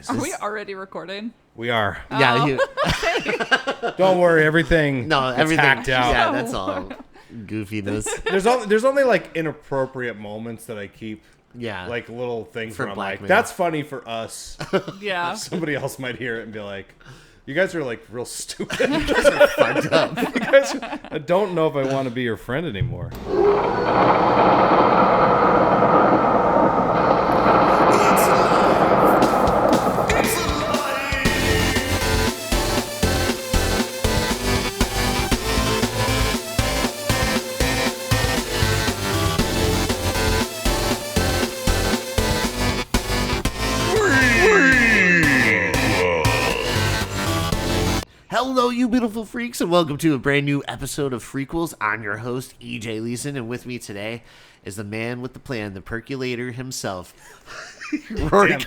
guys. Are we already recording? We are. Yeah. Don't worry, everything. Everything hacked out. Yeah, that's all goofiness. There's only like inappropriate moments that I keep. Yeah. Like little things For where I'm like, blackmail. that's funny for us. Yeah. Somebody else might hear it and be like, you guys are like real stupid. You guys are fucked up. I don't know if I want to be your friend anymore. Hello, you beautiful freaks, and welcome to a brand new episode of Freakquels. I'm your host, EJ Leeson, and with me today is the man with the plan, the percolator himself, Rory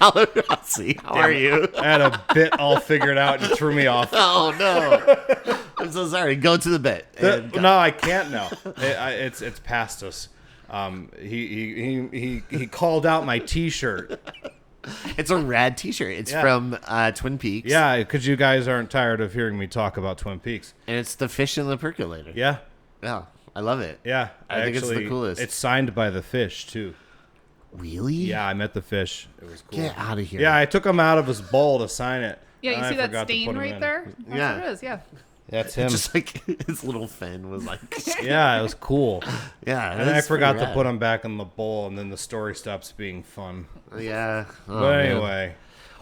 Rossi. How are you? I had a bit all figured out and you threw me off. Oh, no. I'm so sorry. Go to the bit. No, I can't now. It's past us. He called out my T-shirt. It's a rad t-shirt. It's from Twin Peaks. Yeah, because you guys aren't tired of hearing me talk about Twin Peaks. And it's the fish in the percolator. Yeah. Yeah. I love it. Yeah. I think it's the coolest. It's signed by the fish, too. Really? Yeah, I met the fish. It was cool. Get out of here. Yeah, I took him out of his bowl to sign it. Yeah, you and see I that forgot to stain put him right in. there? That's Yeah. what it is, yeah. That's him. Just like his little fin was like... Yeah, it was cool. Yeah. And then I forgot to put him back in the bowl, and then the story stops being fun. Yeah. Oh, But man. anyway.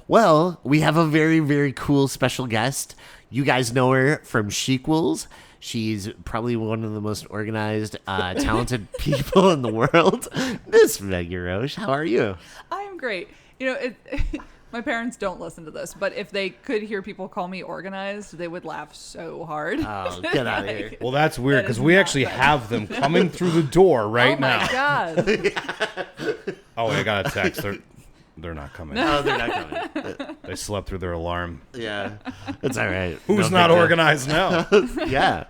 Well, we have a very, very cool special guest. You guys know her from FREAKQUELS. She's probably one of the most organized, talented people in the world. Miss Meggie Roche, how are you? I'm great. You know, my parents don't listen to this, but if they could hear people call me organized, they would laugh so hard. Oh, get out of here. Well, that's weird, That because is we not actually good. have them coming through the door right Oh my now. God. Oh, I got a text. They're not coming. Oh, they're not coming. They slept through their alarm. Yeah, it's all right. Who's No not big deal. organized now? Yeah,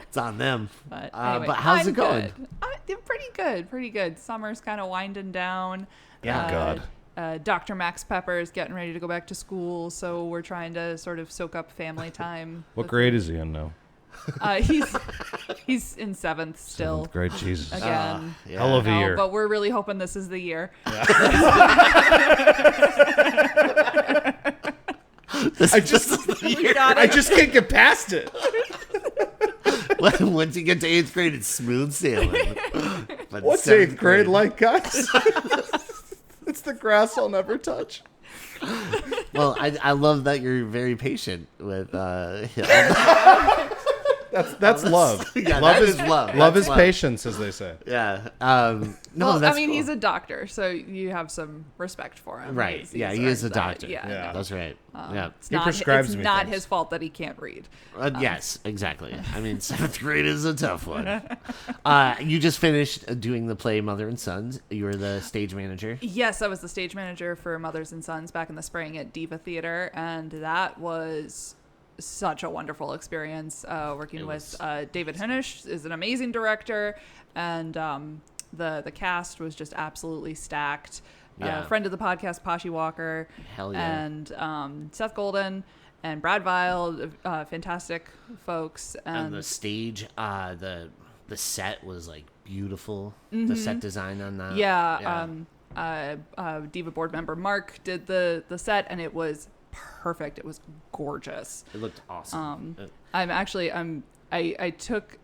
it's on them. But, anyway, but how's I'm it going? Good. Pretty good. Summer's kind of winding down. Yeah. God. Dr. Max Pepper is getting ready to go back to school, so we're trying to sort of soak up family time. What grade is he in now? He's in seventh still. 7th grade, Jesus. Again. Yeah. Hell of a year. But we're really hoping this is the year. I just got I it. just can't get past it. Once you get to 8th grade, it's smooth sailing. But What's 7th 8th grade like, guys? It's the grass I'll never touch. Well, I love that you're very patient with. That's love. Yeah, love that is is love. Love That's is love. patience, as they say. Yeah. No, Well, that's I mean, cool. he's a doctor, so you have some respect for him. Right. Yeah, he is a doctor. Yeah. Yeah. That's right. Yeah. It's He not, prescribes it's me not things. his fault that he can't read. Yes, exactly. I mean, 7th grade is a tough one. You just finished doing the play Mother and Sons. You were the stage manager. Yes, I was the stage manager for Mothers and Sons back in the spring at Diva Theater, and that was such a wonderful experience. Working with David Hunish is an amazing director, and the cast was just absolutely stacked. Yeah. Friend of the podcast, Pashi Walker, Hell yeah. and Seth Golden and Brad Vile, fantastic folks. And the stage, the set was like beautiful. The set design on that. Diva board member Mark did the set, and it was perfect. It was gorgeous. It looked awesome. I took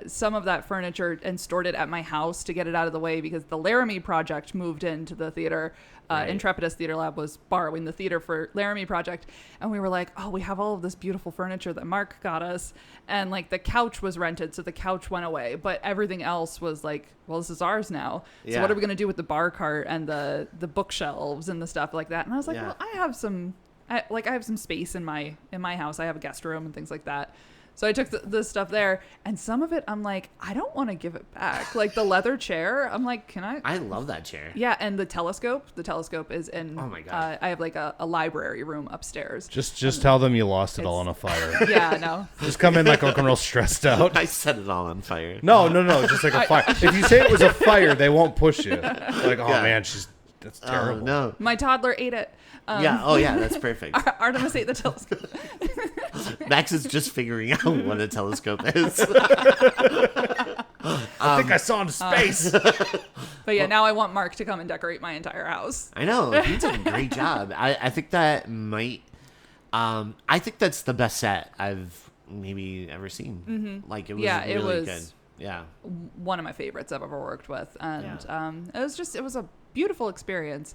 some of that furniture and stored it at my house to get it out of the way, because the Laramie Project moved into the theater. Right. Intrepidus Theater Lab was borrowing the theater for Laramie Project, and we were like, oh, we have all of this beautiful furniture that Mark got us, and like the couch was rented, so the couch went away, but everything else was like, well, this is ours now. So Yeah. what are we going to do with the bar cart and the bookshelves and the stuff like that? And I was like, Yeah. well, I have some space in my house. I have a guest room and things like that. So I took the stuff there, and some of it I'm like, I don't want to give it back. Like the leather chair, I'm like, can I? I love that chair. Yeah, and the telescope. The telescope is in. Oh my God. I have like a library room upstairs. Just tell them you lost it all in a fire. Yeah, no. Just come in like looking real stressed out. I set it all on fire. No, just like a fire. If you say it was a fire, they won't push you. Like, oh Yeah. man, That's terrible. Oh, no. My toddler ate it. Yeah. Oh, yeah. That's perfect. Artemis ate the telescope. Max is just figuring out what a telescope is. I think I saw into space. But yeah, now I want Mark to come and decorate my entire house. I know. He did a great job. I think that might... I think that's the best set I've maybe ever seen. Mm-hmm. Like, it was Yeah, it really was good. Yeah. one of my favorites I've ever worked with. And Yeah. it was a beautiful experience.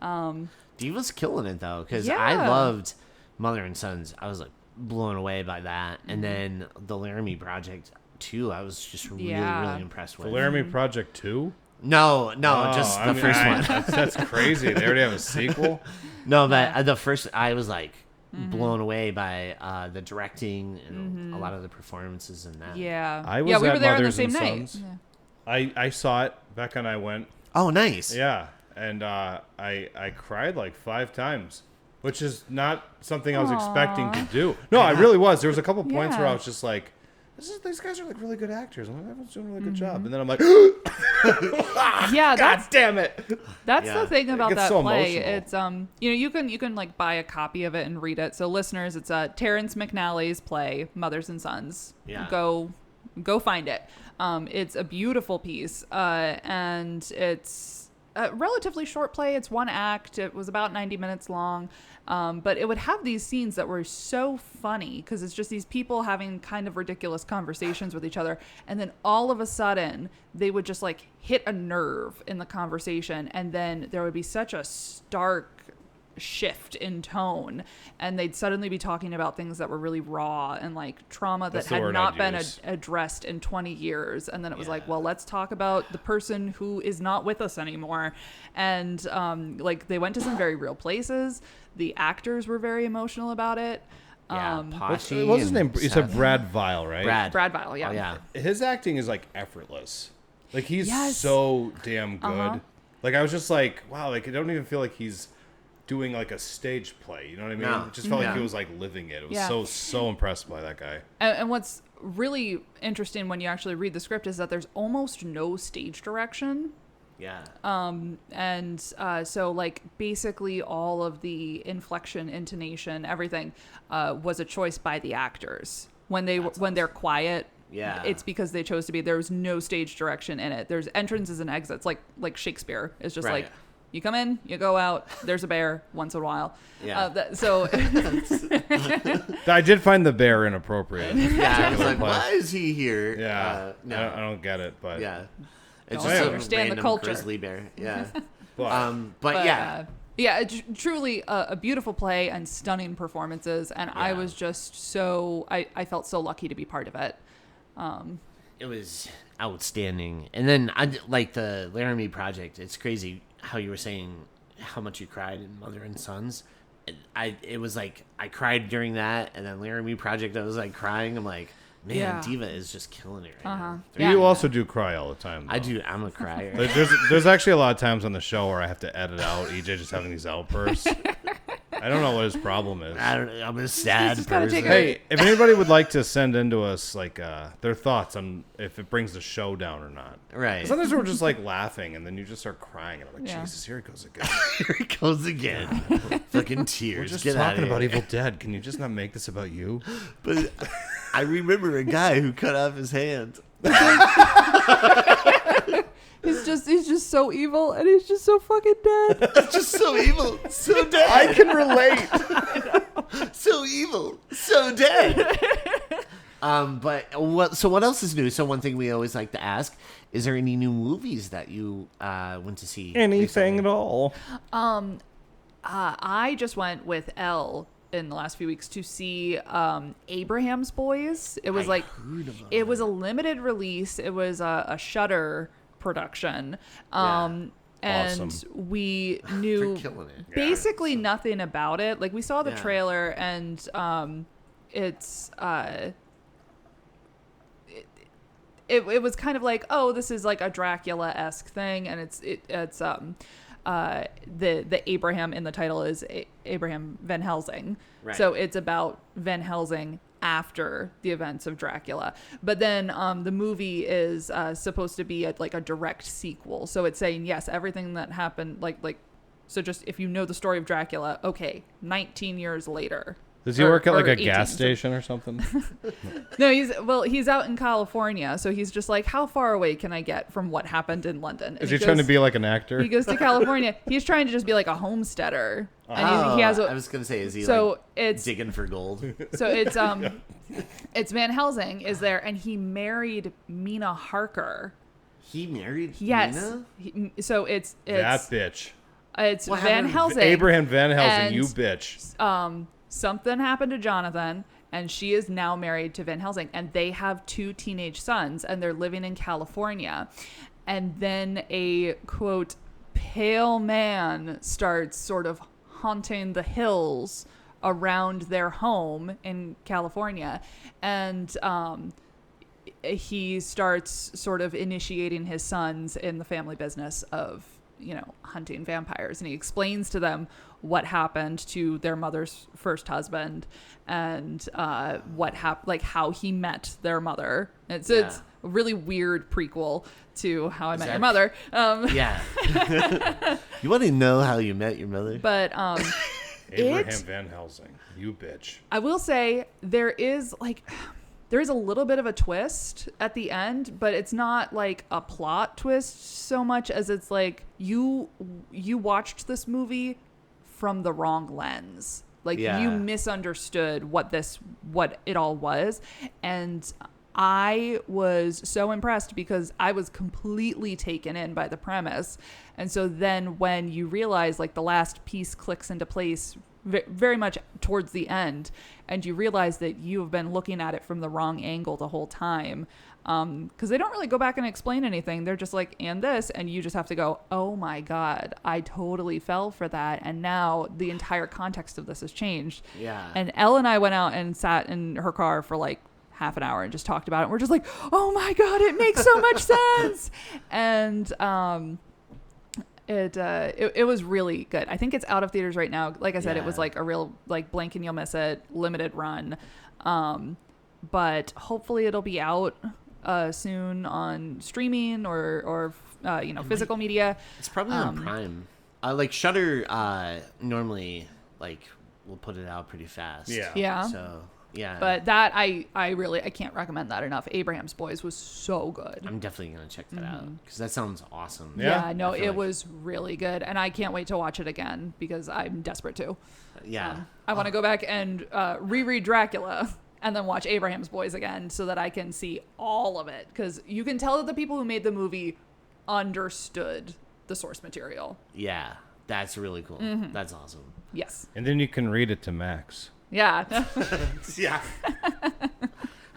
Diva's killing it, though, because Yeah. I loved Mother and Sons. I was, like, blown away by that. And then the Laramie Project, too, I was just really, really impressed with. The Laramie Project 2? No, Oh, just I the mean, first one. That's crazy. They already have a sequel? No, but the first, I was, like, blown away by the directing and a lot of the performances in that. Yeah. I was yeah, we at were there on the Mothers same and night. Sons. Yeah. I saw it. Becca and I went. Oh, nice. Yeah. And I cried like 5 times, which is not something I was expecting to do. No, I really was. There was a couple points where I was just like, these guys are like really good actors. I'm like, everyone's doing a really good job. And then I'm like, Yeah, God damn it. That's Yeah. the thing about gets that so play. emotional. It's you can like buy a copy of it and read it. So listeners, it's Terrence McNally's play, Mothers and Sons. Yeah. Go find it. It's a beautiful piece, and it's a relatively short play. It's one act. It was about 90 minutes long, but it would have these scenes that were so funny because it's just these people having kind of ridiculous conversations with each other, and then all of a sudden they would just like hit a nerve in the conversation, and then there would be such a stark shift in tone, and they'd suddenly be talking about things that were really raw and like trauma that That's the had word not I'd been use. addressed in 20 years. And then it was like, well, let's talk about the person who is not with us anymore. And like they went to some very real places. The actors were very emotional about it. Yeah, What's Poshy his name? and You said Seth. Brad Vile, right? Brad Vile, yeah. Oh, yeah. His acting is like effortless. Like he's Yes. so damn good. Uh-huh. Like I was just like, wow, like I don't even feel like he's doing like a stage play. You know what I mean? No. It just felt like Yeah. he was like living it. It was Yeah. so impressed by that guy. And what's really interesting when you actually read the script is that there's almost no stage direction. Yeah. And so like basically all of the inflection, intonation, everything was a choice by the actors. When they're quiet, Yeah. it's because they chose to be. There was no stage direction in it. There's entrances and exits, like Shakespeare. It's just Right. like you come in, you go out. There's a bear once in a while. Yeah. So I did find the bear inappropriate. Yeah, I was like, But- why is he here? Yeah, No. I don't get it, but Yeah. It's Don't just a understand the random culture. grizzly bear. Yeah. but But yeah. yeah, it's truly a beautiful play and stunning performances. And I Yeah. was just so, I felt so lucky to be part of it. It was outstanding. And then like the Laramie Project, it's crazy how you were saying how much you cried in Mother and Sons. It was like I cried during that, and then Laramie Project I was like crying. I'm like, man, Yeah. Diva is just killing it right now. Yeah. you also do cry all the time. I though. do. I'm a crier. Like, there's actually a lot of times on the show where I have to edit out EJ just having these outbursts. I don't know what his problem is. I don't know. I'm a sad just gotta person. take Hey, if anybody would like to send into us like their thoughts on if it brings the show down or not. Right. Sometimes we're just like laughing and then you just start crying and I'm like, Yeah. Jesus, here it goes again. Here it goes again. Fucking tears. We're just Get out talking of about here. Evil Dead. Can you just not make this about you? But I remember a guy who cut off his hand. He's just so evil, and he's just so fucking dead. It's just so evil, so dead. I can relate. So evil, so dead. But what else is new? So one thing we always like to ask: is there any new movies that you went to see? Anything recently? at all. I just went with Elle in the last few weeks to see Abraham's Boys. It was it was a limited release. It was a Shudder production. And Awesome. we knew They're killing it. basically nothing about it. Like we saw the Yeah. trailer, and it's it was kind of like, oh, this is like a Dracula-esque thing, and it's the Abraham in the title is Abraham Van Helsing. Right. So it's about Van Helsing after the events of Dracula. But then the movie is supposed to be like a direct sequel. So it's saying, yes, everything that happened, like So just if you know the story of Dracula, okay, 19 years later. Does he work at like a 18, gas station or something? No, he's out in California, so he's just like, how far away can I get from what happened in London? And Is he trying to be like an actor? He goes to California. He's trying to just be like a homesteader. And he has I was gonna say, is he it's digging for gold? So it's Van Helsing is there, and he married Mina Harker. He married Yes. Mina? So it's that bitch. It's What Van happened? Helsing. Abraham Van Helsing, and, you bitch. Something happened to Jonathan, and she is now married to Van Helsing, and they have 2 teenage sons, and they're living in California. And then a, quote, pale man starts sort of haunting the hills around their home in California. And he starts sort of initiating his sons in the family business of, hunting vampires. And he explains to them what happened to their mother's first husband and what happened, like how he met their mother. It's a really weird prequel to How I Met Your Mother. Yeah. You want to know how you met your mother? But Abraham Van Helsing, you bitch. I will say there is a little bit of a twist at the end, but it's not like a plot twist so much as it's like you watched this movie from the wrong lens. Like you misunderstood what it all was. And I was so impressed because I was completely taken in by the premise. And so then when you realize like the last piece clicks into place very much towards the end, and you realize that you have been looking at it from the wrong angle the whole time, because they don't really go back and explain anything. They're just like, and this, and you just have to go, oh my God, I totally fell for that, and now the entire context of this has changed. Yeah. And Elle and I went out and sat in her car for like half an hour and just talked about it. We're just like, oh my God, it makes so much sense. And it was really good. I think it's out of theaters right now. Like I said, it was like a real like blink and you'll miss it limited run. But hopefully it'll be out soon on streaming or physical media. It's probably on Prime. Like Shudder normally like will put it out pretty fast. Yeah. So yeah. But that I can't recommend that enough. Abraham's Boys was so good. I'm definitely gonna check that out because that sounds awesome. Yeah, no, it was really good, and I can't wait to watch it again because I'm desperate to. Yeah. I want to go back and reread Dracula and then watch Abraham's Boys again so that I can see all of it, because you can tell that the people who made the movie understood the source material. Yeah, that's really cool. That's awesome. Yes. And then you can read it to Max. Yeah. Yeah.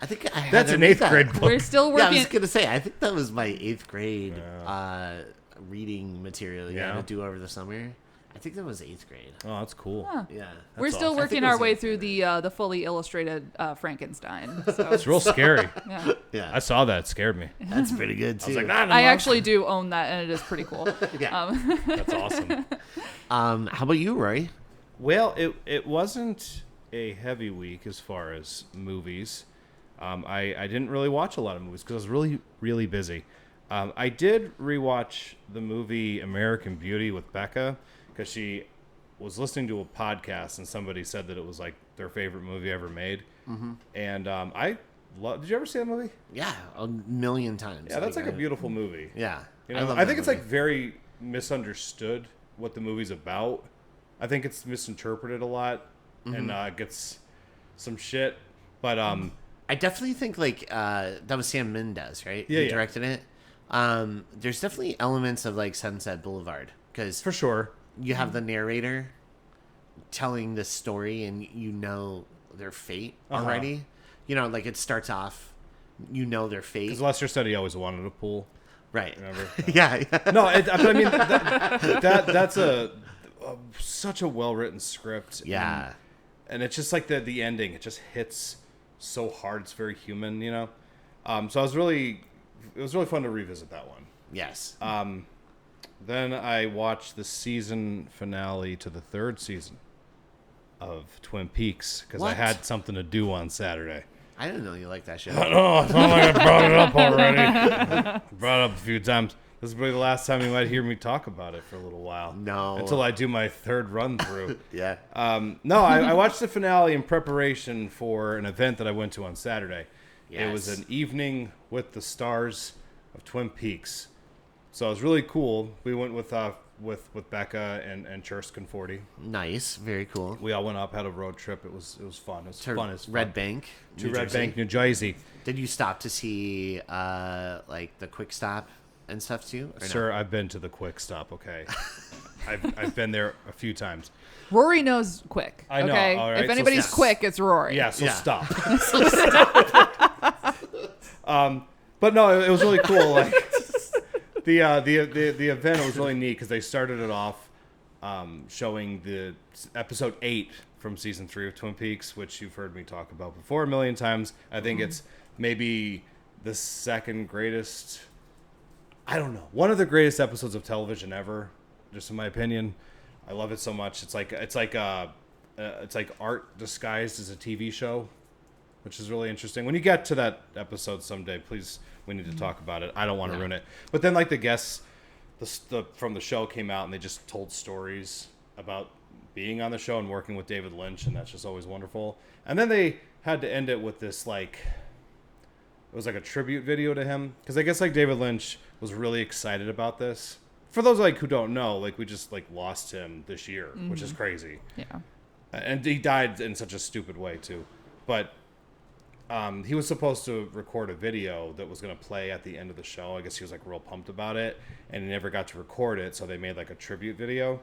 I think I had That's an 8th grade book. We're still Yeah, I working. was gonna say I think that was my 8th grade reading material you had to do over the summer. I think that was 8th grade. Oh, that's cool. Huh. Yeah. We're still awesome. working I think it our was way 8th through grade. the fully illustrated Frankenstein. So, It's real scary. yeah. Yeah. I saw that. It scared me. That's pretty good too. I was like, nah, I actually do own that, and it is pretty cool. Yeah. That's awesome. How about you, Rory? Well, it wasn't a heavy week as far as movies. I didn't really watch a lot of movies because I was really, really busy. I did rewatch the movie American Beauty with Becca because she was listening to a podcast and somebody said that it was like their favorite movie ever made. Mm-hmm. And did you ever see that movie? Yeah, a million times. Yeah, that's like a beautiful movie. Yeah. You know, I think it's like very misunderstood what the movie's about. I think it's misinterpreted a lot and gets some shit. But I definitely think like that was Sam Mendes, right? Yeah, He directed it. There's definitely elements of like Sunset Boulevard because for sure you have the narrator telling the story and you know their fate already. You know, like it starts off, you know their fate. because Lester said he always wanted a pool. Right. Remember? Yeah. No, but I mean that's such a well written script. Yeah. And it's just like the ending. It just hits so hard. It's very human, you know. So it was really fun to revisit that one. Yes. Then I watched the season finale to the 3rd season of Twin Peaks because I What? had something to do on Saturday. I didn't know you liked that show. No, it's not like I brought it up already. Brought it up a few times. This will be the last time you might hear me talk about it for a little while. No. Until I do my third run through. Yeah. No, I watched the finale in preparation for an event that I went to on Saturday. Yes. It was an evening with the stars of Twin Peaks. So it was really cool. We went with Becca and Churskin 40. Nice. Very cool. We all went up, had a road trip. It was fun. It was fun as fun. Red Bank. To Red Bank, New Jersey. Did you stop to see like the Quick Stop and stuff too? Sir, I've been to the Quick Stop, okay? I've been there a few times. Rory knows quick. I know, Okay? all right, If so anybody's stop. quick, it's Rory. Yeah, so Yeah. stop. But no, it was really cool. Like the event was really neat because they started it off showing the episode 8 from season 3 of Twin Peaks, which you've heard me talk about before a million times. I think it's maybe the second greatest. I don't know. One of the greatest episodes of television ever, just in my opinion. I love it so much. It's like art disguised as a TV show, which is really interesting. When you get to that episode someday, please, we need to talk about it. I don't want to ruin it. But then, like, the guests from the show came out and they just told stories about being on the show and working with David Lynch, and that's just always wonderful. And then they had to end it with this, like, it was like a tribute video to him, because I guess like David Lynch was really excited about this. For those like who don't know, like we just like lost him this year, which is crazy. Yeah. And he died in such a stupid way too. But he was supposed to record a video that was going to play at the end of the show. I guess he was like real pumped about it, and he never got to record it, so they made like a tribute video.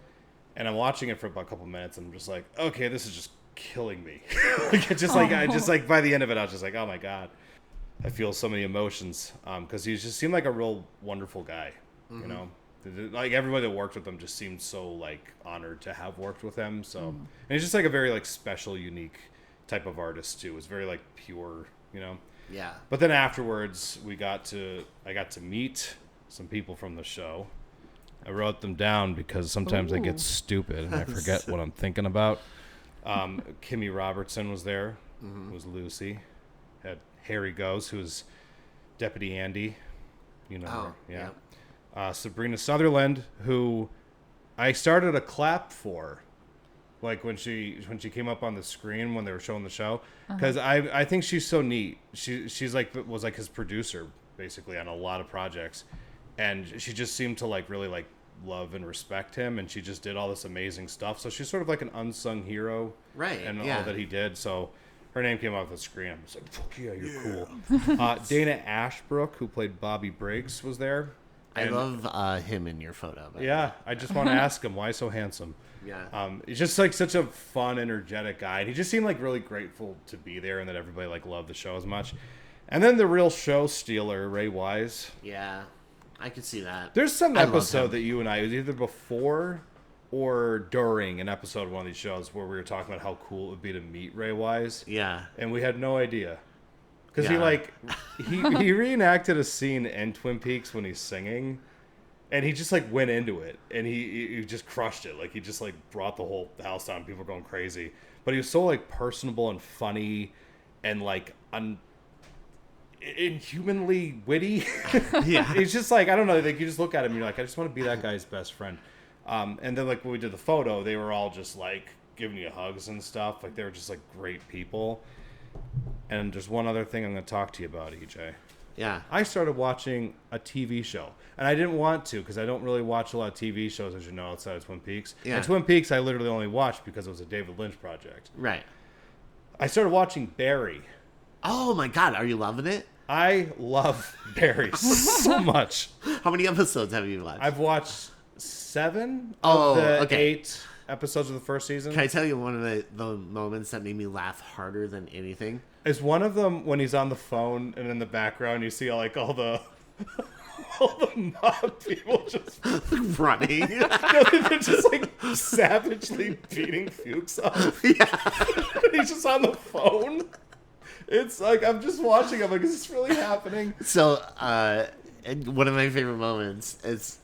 And I'm watching it for about a couple minutes, and I'm just like, okay, this is just killing me. Like, it's just like I just like by the end of it, I was just like, oh my god. I feel so many emotions because he just seemed like a real wonderful guy, you know. Like everybody that worked with him just seemed so like honored to have worked with him. So and he's just like a very like special, unique type of artist too. It's very like pure, you know. Yeah. But then afterwards, I got to meet some people from the show. I wrote them down because sometimes I get stupid and I forget what I'm thinking about. Kimmy Robertson was there. Who was Lucy. Had Harry Goes, who's Deputy Andy. You know her. Yeah. Sabrina Sutherland, who I started a clap for, like when she came up on the screen when they were showing the show, because I think she's so neat. She's like was like his producer basically on a lot of projects, and she just seemed to like really like love and respect him, and she just did all this amazing stuff. So she's sort of like an unsung hero, Right? and yeah. all that he did. So her name came off the screen. I'm just like, fuck yeah, you're cool. Dana Ashbrook, who played Bobby Briggs, was there. I love him in your photo. Yeah, I just want to ask him why so handsome. Yeah. He's just like such a fun, energetic guy, and he just seemed like really grateful to be there, and that everybody like loved the show as much. And then the real show stealer, Ray Wise. Yeah. I could see that. There's some I love episode him. that you and I, it was either before or during an episode of one of these shows where we were talking about how cool it would be to meet Ray Wise. Yeah. And we had no idea. Because Yeah. he reenacted a scene in Twin Peaks when he's singing, and he just like went into it, and he just crushed it. Like he just like brought the whole house down. People were going crazy, but he was so like personable and funny, and like inhumanly witty. Yeah. He's just like, I don't know. Like you just look at him, and you're like, I just want to be that guy's best friend. And then like when we did the photo, they were all just like giving you hugs and stuff. Like they were just like great people. And there's one other thing I'm going to talk to you about, EJ. Yeah. I started watching a TV show, and I didn't want to because I don't really watch a lot of TV shows, as you know, outside of Twin Peaks. Yeah. And Twin Peaks, I literally only watched because it was a David Lynch project. Right. I started watching Barry. Oh my God, are you loving it? I love Barry so much. How many episodes have you watched? I've watched 7 Oh, of the okay. 8 episodes of the first season. Can I tell you one of the moments that made me laugh harder than anything? Is one of them when he's on the phone and in the background you see like all the mob people just Running. they're just like savagely beating Fuchs up. Yeah. And he's just on the phone. It's like I'm just watching. I'm like, is this really happening? So, and one of my favorite moments is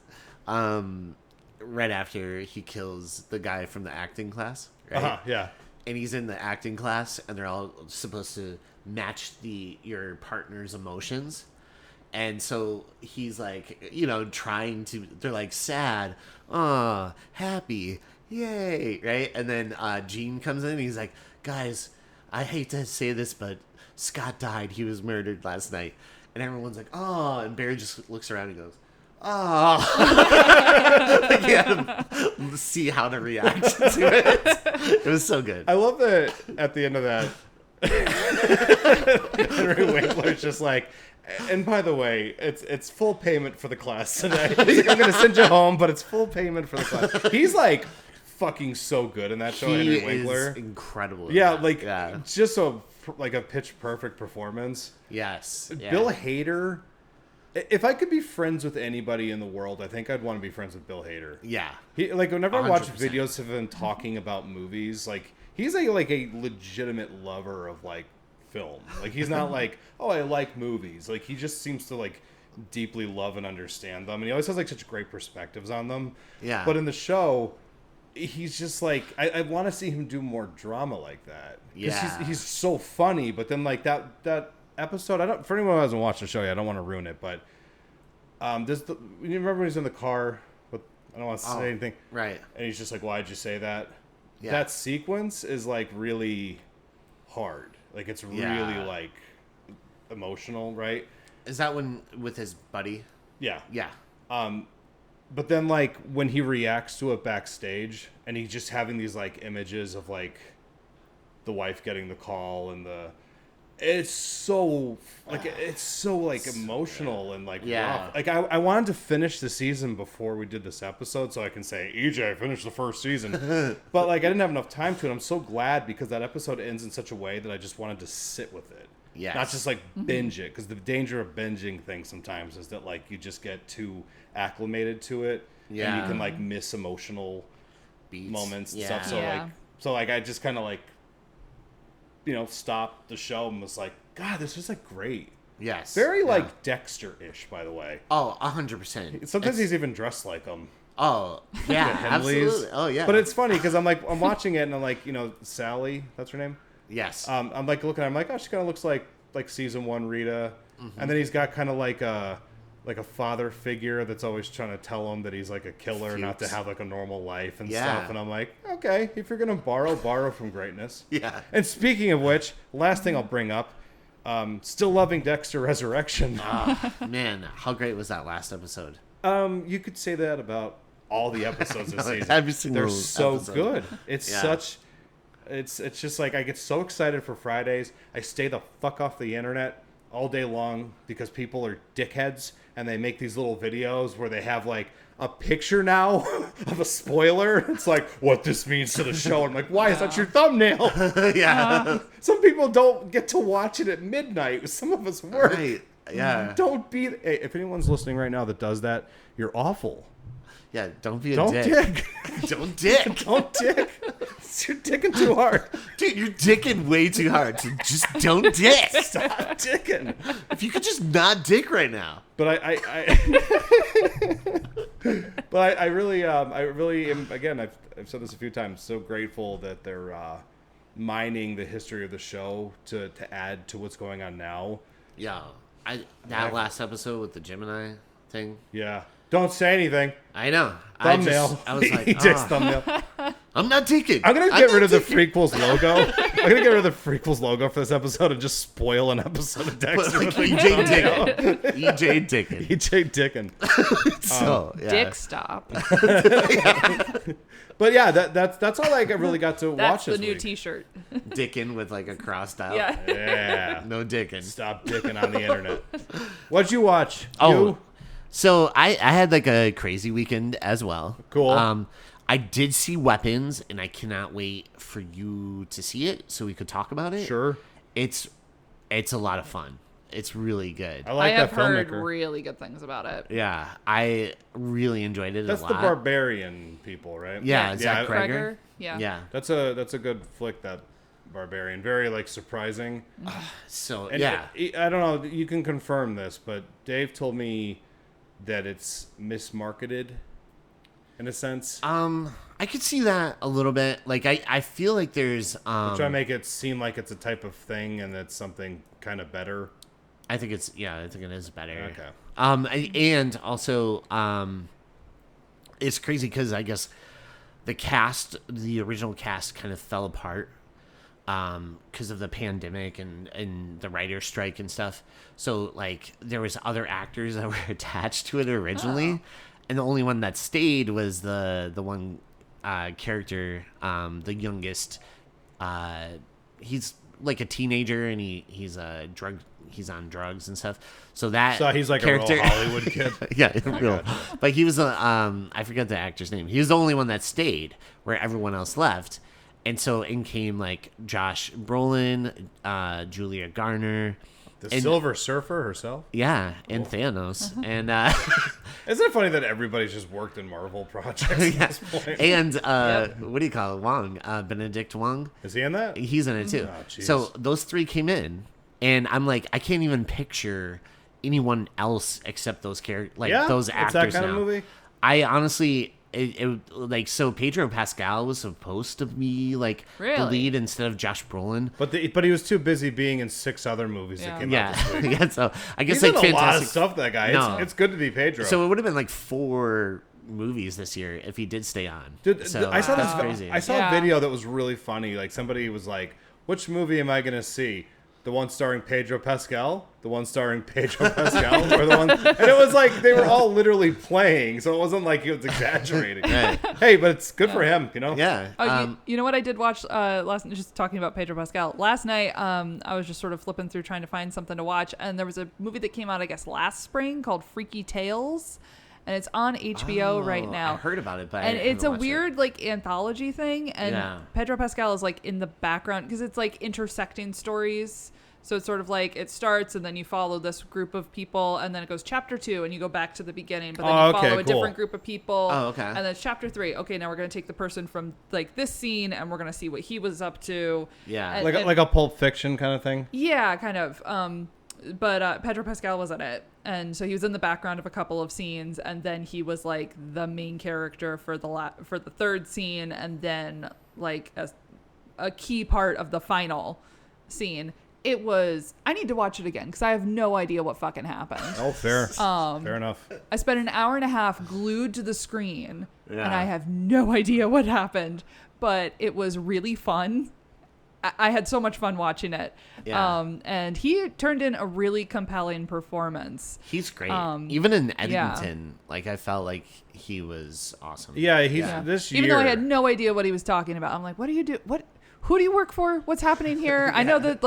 right after he kills the guy from the acting class, right? Yeah. and he's in the acting class, and they're all supposed to match your partner's emotions. And so he's like, trying to, they're like sad, happy, yay, right? And then Gene comes in and he's like, guys, I hate to say this, but Scott died. He was murdered last night. And everyone's like, oh, and Barry just looks around and goes, oh. Like he had to see how to react to it. It was so good. I love that at the end of that, Henry Winkler's just like, and by the way, it's full payment for the class today. He's like, I'm going to send you home, but it's full payment for the class. He's like fucking so good in that show, Henry Winkler. Is incredible. Yeah, just a pitch perfect performance. Yes. Yeah. Bill Hader. If I could be friends with anybody in the world, I think I'd want to be friends with Bill Hader. Yeah. He whenever 100%. I watch videos of him talking about movies, like he's a legitimate lover of like film. Like he's not like, oh, I like movies. Like he just seems to like deeply love and understand them, and he always has like such great perspectives on them. Yeah. But in the show, he's just like, I want to see him do more drama like that. Yeah. He's so funny, but then like that episode, for anyone who hasn't watched the show yet, I don't want to ruin it, but you remember when he's in the car with, I don't want to say anything, right? And he's just like, why'd you say that? Yeah. That sequence is like really hard. Like it's really like emotional, right? Is that when with his buddy? Yeah. Yeah. But then like when he reacts to it backstage, and he's just having these like images of like the wife getting the call, and it's so emotional and like rough. Like I wanted to finish the season before we did this episode so I can say, EJ, I finished the first season. But like I didn't have enough time to, and I'm so glad because that episode ends in such a way that I just wanted to sit with it. Yes. Not just like binge it, because the danger of binging things sometimes is that like you just get too acclimated to it, and you can like miss emotional beats, moments and stuff. So I just kind of like stopped the show and was like, God, this was like great. Yes. Very like Dexter-ish, by the way. Oh, 100%. Sometimes he's even dressed like him. Oh, yeah, absolutely. Oh, yeah. But it's funny because I'm watching it and I'm like, Sally, that's her name? Yes. I'm like looking at her, I'm like, oh, she kind of looks like season 1 Rita. Mm-hmm. And then he's got kind of like a father figure that's always trying to tell him that he's like a killer, not to have like a normal life and stuff. And I'm like, okay, if you're gonna borrow from greatness. Yeah. And speaking of which, last thing I'll bring up, still loving Dexter Resurrection. Oh, man, how great was that last episode? You could say that about all the episodes this season. Every single They're so episode. good. It's it's just like I get so excited for Fridays. I stay the fuck off the internet all day long because people are dickheads and they make these little videos where they have like a picture now of a spoiler. It's like what this means to the show. I'm like, why is that your thumbnail? Yeah. Some people don't get to watch it at midnight. Some of us work. Right. Yeah. Don't be. Hey, if anyone's listening right now that does that, you're awful. Yeah, don't be a Don't dick. dick. Don't dick. Don't dick. You're dicking too hard. Dude, you're dicking way too hard. So just don't dick. Stop dicking. If you could just not dick right now. But I really am. Again, I've said this a few times. So grateful that they're mining the history of the show to add to what's going on now. Yeah, that last episode with the Gemini thing. Yeah. Don't say anything. I know. Thumbnail. I was like, Dick's thumbnail. I'm not dicking. I'm going to get rid of the Freakquels logo. I'm going to get rid of the Freakquels logo for this episode and just spoil an episode of Dexter. Like EJ Dickin. EJ Dickin. EJ Dickin. So, yeah. Dick stop. But yeah, that's all I really got to watch That's this the new week. T-shirt. Dickin with like a crossed out. Yeah. Yeah. No dickin. Stop dicking on the internet. What'd you watch? Oh. You? So I had like a crazy weekend as well. Cool. I did see Weapons, and I cannot wait for you to see it so we could talk about it. Sure. It's a lot of fun. It's really good. I like I have that heard filmmaker. really good things about it. Yeah, I really enjoyed it That's a lot. the Barbarian people, right? Yeah, Zach I- Kreger. Yeah. Yeah. That's a good flick, that Barbarian. Very like surprising. So And yeah. I don't know. You can confirm this, but Dave told me that it's mismarketed, in a sense. I could see that a little bit. Like, I feel like there's Try to make it seem like it's a type of thing and it's something kind of better. I think it is better. Okay. And also, it's crazy because I guess the original cast kind of fell apart because of the pandemic and the writer's strike and stuff. So, like, there was other actors that were attached to it originally, and the only one that stayed was the one character, the youngest. He's like a teenager, and he's on drugs and stuff. So he's like character, a real Hollywood kid. Yeah, real. But he was I forget the actor's name. He was the only one that stayed, where everyone else left. And so in came like Josh Brolin, Julia Garner, the Silver Surfer herself. Yeah, and Thanos. And isn't it funny that everybody's just worked in Marvel projects at this point? And what do you call it? Wong, Benedict Wong. Is he in that? He's in it too. Oh, so those three came in, and I'm like, I can't even picture anyone else except those characters, those actors. It's that kind now. of movie. I honestly. So Pedro Pascal was supposed to be like the lead instead of Josh Brolin, but he was too busy being in 6 other movies that came out this week. Yeah. So I guess he's like in fantastic a lot of stuff. That guy. No. It's good to be Pedro. So it would have been like 4 movies this year if he did stay on. Dude, so I saw that's this. crazy. I saw a video that was really funny. Like somebody was like, "Which movie am I gonna see? The one starring Pedro Pascal, the one starring Pedro Pascal, or the one?" And it was like they were all literally playing, so it wasn't like he was exaggerating. Right. Hey, but it's good for him, you know. Yeah. Oh, you know what I did watch last? Just talking about Pedro Pascal. Last night, I was just sort of flipping through trying to find something to watch, and there was a movie that came out, I guess, last spring called Freaky Tales. And it's on HBO right now. I heard about it, but and it's a weird like anthology thing. And Pedro Pascal is like in the background because it's like intersecting stories. So it's sort of like it starts and then you follow this group of people and then it goes chapter 2 and you go back to the beginning, but then you follow a different group of people. Oh, okay. And then it's chapter 3. Okay, now we're going to take the person from like this scene and we're going to see what he was up to. Yeah. Like a Pulp Fiction kind of thing. Yeah, kind of. But Pedro Pascal was in it. And so he was in the background of a couple of scenes and then he was like the main character for the third scene and then like a key part of the final scene. It was. I need to watch it again because I have no idea what fucking happened. Oh, fair. Fair enough. I spent an hour and a half glued to the screen, and I have no idea what happened. But it was really fun. I had so much fun watching it. Yeah. And he turned in a really compelling performance. He's great. Even in Eddington, like I felt like he was awesome. Yeah, this year. Even though I had no idea what he was talking about, I'm like, what do you do? Who do you work for? What's happening here? I know that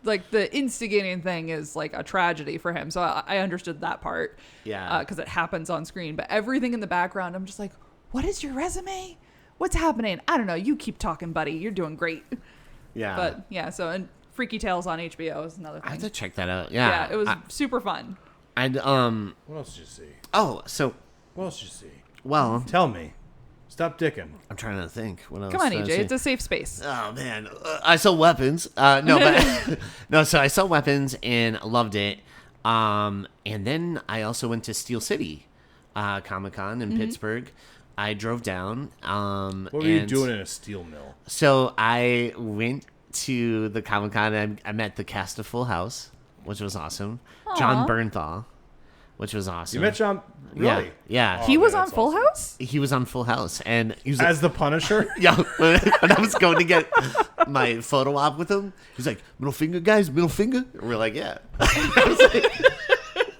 like the instigating thing is like a tragedy for him. So I understood that part. Yeah. Because it happens on screen. But everything in the background, I'm just like, what is your resume? What's happening? I don't know. You keep talking, buddy. You're doing great. Yeah. But yeah, so and Freaky Tales on HBO is another thing. I have to check that out. Yeah. Yeah, it was super fun. And what else did you see? Oh, so what else did you see? Well, tell me. Stop dicking. I'm trying to think. What else? Come on, EJ. It's a safe space. Oh man, I saw Weapons. No, but no. So I saw Weapons and loved it. And then I also went to Steel City Comic-Con in Pittsburgh. I drove down. What were you doing in a steel mill? So I went to the Comic-Con and I met the cast of Full House, which was awesome. Aww. John Bernthal, which was awesome. You met John? Really? Yeah. He was on Full House? He was on Full House. And he was as the Punisher? Yeah. When I was going to get my photo op with him, he's like, middle finger, guys, middle finger. And we're like, yeah. I was like,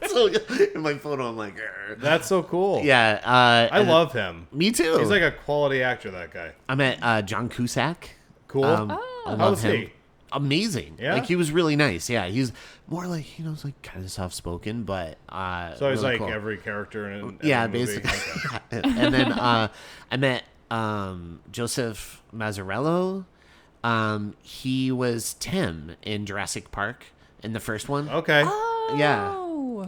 so in my photo, I'm like, "Grr." That's so cool. Yeah. I love him. Me too. He's like a quality actor, that guy. I met John Cusack. Cool. I How love was him. he? Amazing. Yeah? Like he was really nice. Yeah, he's more like he's like kind of soft spoken, but so he's really like cool. every character in yeah, every movie. basically. And then I met Joseph Mazzarello. He was Tim in Jurassic Park in the first one. Okay. Oh. Yeah.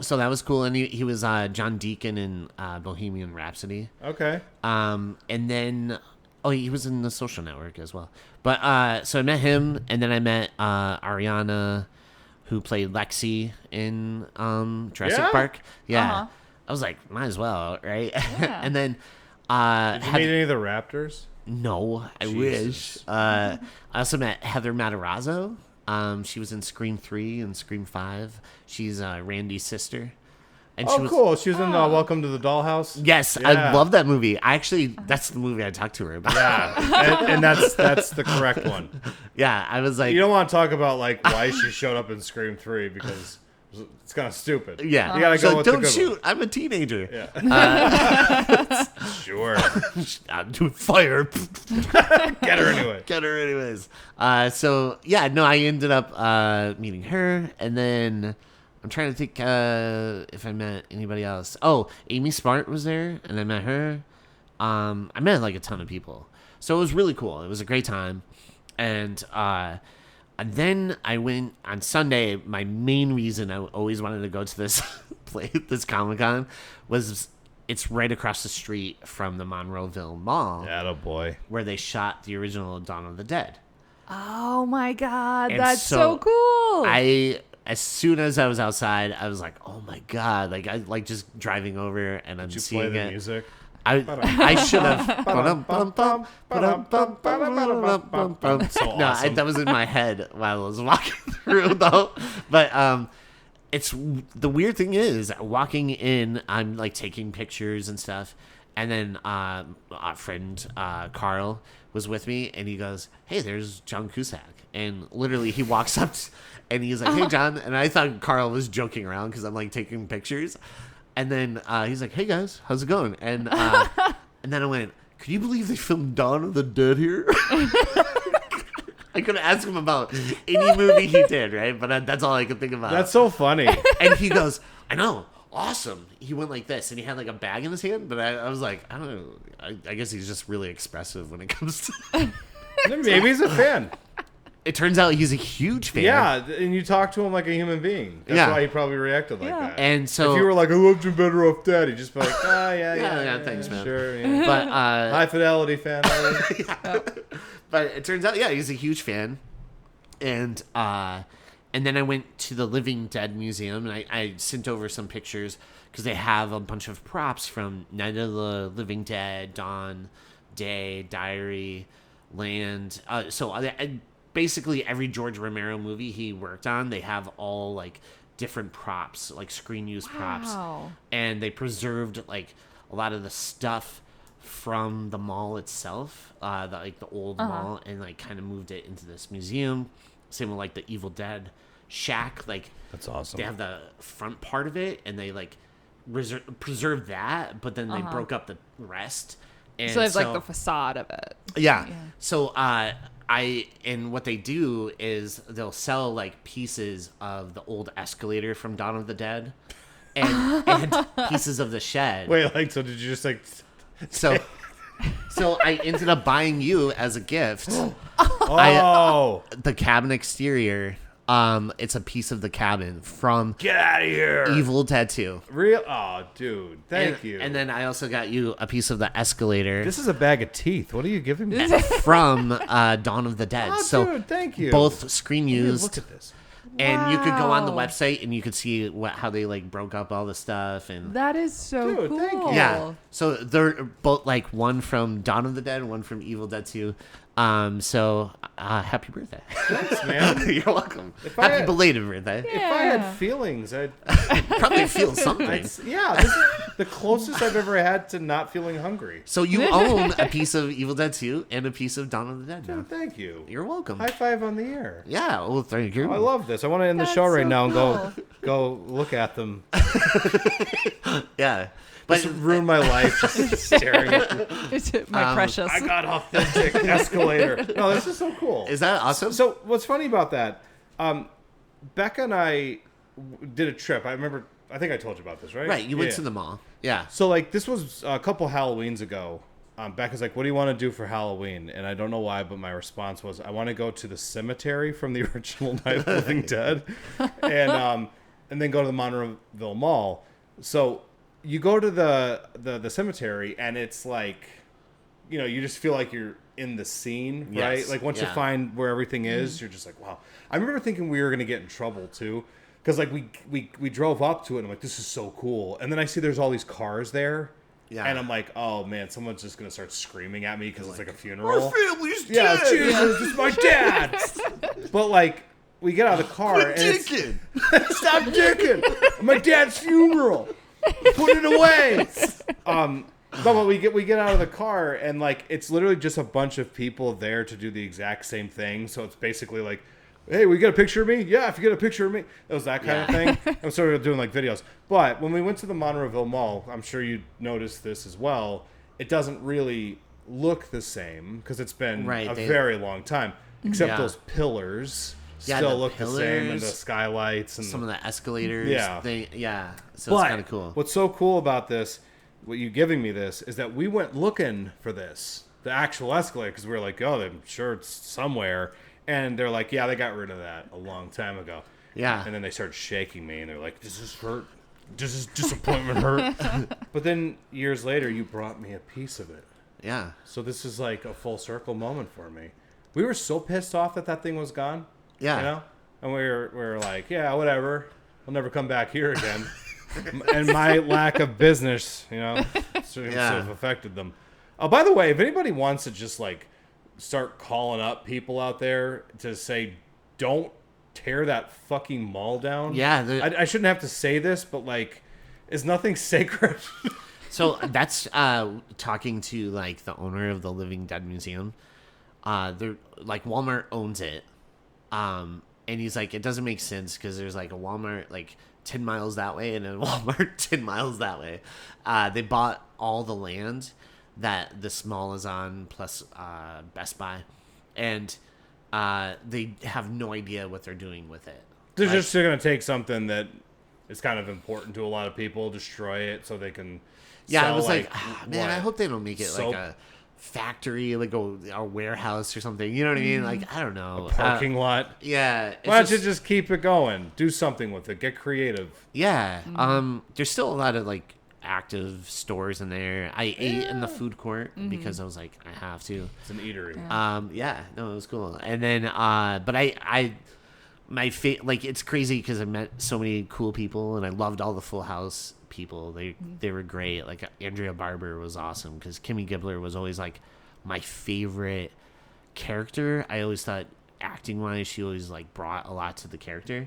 So that was cool, and he was John Deacon in Bohemian Rhapsody. Okay. And then he was in The Social Network as well. But so I met him, and then I met Ariana, who played Lexi in Jurassic Park. Yeah. Uh-huh. I was like, might as well, right? Yeah. And then Did you meet any of the Raptors? No, I Jesus. wish. I also met Heather Matarazzo. She was in Scream 3 and Scream 5. She's Randy's sister. And Oh, cool. She was in Welcome to the Dollhouse. Yes, Yeah. I love that movie. That's the movie I talked to her about. Yeah, and that's the correct one. Yeah, I was like... You don't want to talk about like why she showed up in Scream 3 because it's kind of stupid. Yeah. You gotta go with don't the good shoot. one. I'm a teenager. Yeah. Sure. I'm doing fire. Get her anyway. Get her anyways. So, yeah, no, I ended up meeting her. And then I'm trying to think if I met anybody else. Oh, Amy Smart was there, and I met her. I met like a ton of people. So it was really cool. It was a great time. And then I went on Sunday. My main reason I always wanted to go to this this Comic-Con was it's right across the street from the Monroeville Mall. Attaboy. Where they shot the original Dawn of the Dead. Oh my God, And that's so cool. As soon as I was outside, I was like, "Oh my God!" Like I like just driving over and I'm Did you seeing play the it. music? I should have. So No, awesome. that was in my head while I was walking through though. But it's the weird thing is walking in, I'm like taking pictures and stuff, and then our friend Carl was with me, and he goes, "Hey, there's John Cusack," and literally he walks up and he's like, "Hey, John," and I thought Carl was joking around because I'm like taking pictures. And then he's like, "Hey guys, how's it going?" And and then I went, "Can you believe they filmed Dawn of the Dead here?" I could ask him about any movie he did, right? But that's all I could think about. That's so funny. And he goes, "I know, awesome." He went like this, and he had like a bag in his hand. But I was like, I don't know. I guess he's just really expressive when it comes to. Maybe he's a fan. It turns out he's a huge fan. Yeah, and you talk to him like a human being. That's Yeah. why he probably reacted like that. And so if you were like, "I loved you better off Dad," he'd just be like, Yeah, thanks, man. Sure, yeah. But High fidelity fan. But it turns out, yeah, he's a huge fan. And then I went to the Living Dead Museum, and I sent over some pictures because they have a bunch of props from Night of the Living Dead, Dawn, Day, Diary, Land. So basically every George Romero movie he worked on, they have all like different props, like screen use props. Wow. And they preserved like a lot of the stuff from the mall itself, the old mall, and like kind of moved it into this museum. Same with like the Evil Dead shack. Like That's awesome. they have the front part of it, and they like preserved that, but then they broke up the rest. And So it's like the facade of it. yeah. So and what they do is they'll sell like pieces of the old escalator from Dawn of the Dead, and pieces of the shed. Wait, like, so did you just like? So I ended up buying you as a gift Oh, the cabin exterior. It's a piece of the cabin from get out of here! Evil Dead 2. Real? Oh, dude, thank you. And then I also got you a piece of the escalator this is a bag of teeth. What are you giving me? from Dawn of the Dead. Oh, So dude, thank you. both screen Dude, used. look at this. And you could go on the Wow. website and you could see how they like broke up all the stuff and That is so Dude, cool. thank you. yeah. So they're both like one from Dawn of the Dead, one from Evil Dead 2. So happy birthday. Thanks, man. You're welcome. If I Happy had- belated birthday. If I had Yeah. feelings, I'd Probably feel something. yeah, this is the closest I've ever had to not feeling hungry. So you own a piece of Evil Dead 2 and a piece of Dawn of the Dead now. Dude, thank you. You're welcome. High five on the air. Yeah, well, thank you. I love this. I want to end the That's show right so now and cool. go look at them. Yeah. But Just ruin my life just staring at them. My precious. I got authentic escalator. No, this is so cool. is that awesome? So what's funny about that? Becca and I did a trip. I think I told you about this, right? right, you went Yeah. to the mall. Yeah. So like this was a couple Halloweens ago. Becca's like, "What do you want to do for Halloween?" And I don't know why, but my response was, "I want to go to the cemetery from the original Night of the Living Dead, and then go to the Monroeville Mall." So you go to the cemetery, and it's like, you know, you just feel like you're in the scene, right? Yes, Like once you yeah. find where everything is, you're just like, wow. I remember thinking we were gonna get in trouble too, because like we drove up to it, and I'm like, this is so cool, and then I see there's all these cars there. Yeah. And I'm like, oh man, someone's just gonna start screaming at me because it's like a funeral. Our family's Yeah, dead. Jesus, it's my dad. But like, we get out of the car Quit and dicking. stop dicking. My dad's funeral. Put it away. But we get out of the car and like it's literally just a bunch of people there to do the exact same thing. So it's basically like, hey, we get a picture of me? Yeah, if you get a picture of me. It was that kind of thing. I'm sort of doing like videos. But when we went to the Monroeville Mall, I'm sure you noticed this as well. It doesn't really look the same because it's been a very long time. Except those pillars still look the same, and the skylights and some of the escalators. Yeah. So it's kind of cool. What's so cool about this, what you giving me this, is that we went looking for this, the actual escalator, because we were like, oh, I'm sure it's somewhere. And they're like, yeah, they got rid of that a long time ago. Yeah. And then they started shaking me, and they're like, does this hurt? Does this disappointment hurt? But then years later, you brought me a piece of it. Yeah. So this is like a full circle moment for me. We were so pissed off that thing was gone. Yeah. You know? And we were like, yeah, whatever. I'll never come back here again. And my lack of business, sort of affected them. Oh, by the way, if anybody wants to just like start calling up people out there to say, don't tear that fucking mall down. Yeah. I shouldn't have to say this, but like, is nothing sacred? So that's talking to like the owner of the Living Dead Museum. They're like Walmart owns it. And he's like, it doesn't make sense because there's like a Walmart like 10 miles that way and a Walmart 10 miles that way. They bought all the land that this mall is on plus Best Buy. And they have no idea what they're doing with it. They're just going to take something that is kind of important to a lot of people, destroy it so they can sell, I was like man, I hope they don't make it like a factory, like a warehouse or something. You know what I mean? Like, I don't know. A parking lot. Yeah. Why don't you just keep it going? Do something with it. Get creative. Yeah. There's still a lot of like active stores in there. I ate in the food court because I was like, I have to. It's an eatery. No, it was cool. And then, but like, it's crazy because I met so many cool people and I loved all the Full House people. They were great. Like Andrea Barber was awesome because Kimmy Gibbler was always like my favorite character. I always thought acting wise she always like brought a lot to the character.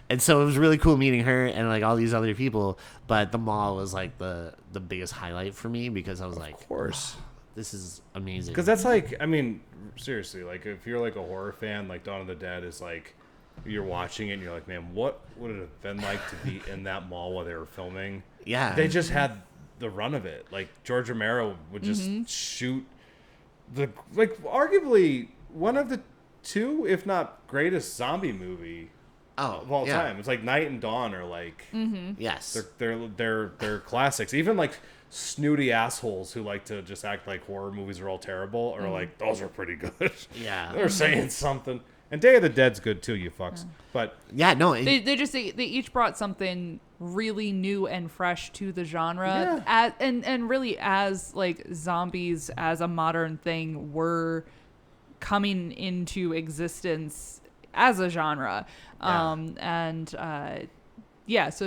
And so it was really cool meeting her and like all these other people, but the mall was like the biggest highlight for me because I was like, of course, this is amazing. Because that's like, I mean, seriously, like if you're like a horror fan, like Dawn of the Dead is like, you're watching it and you're like, man, what would it have been like to be in that mall while they were filming? Yeah. They just had the run of it. Like George Romero would just shoot arguably one of the two, if not greatest zombie movie of all time. It's like Night and Dawn are like, yes, they're classics. Even like snooty assholes who like to just act like horror movies are all terrible are like, those are pretty good. Yeah. They're saying something. And Day of the Dead's good too, you fucks. But yeah, no, they each brought something really new and fresh to the genre, and really as like zombies as a modern thing were coming into existence as a genre, so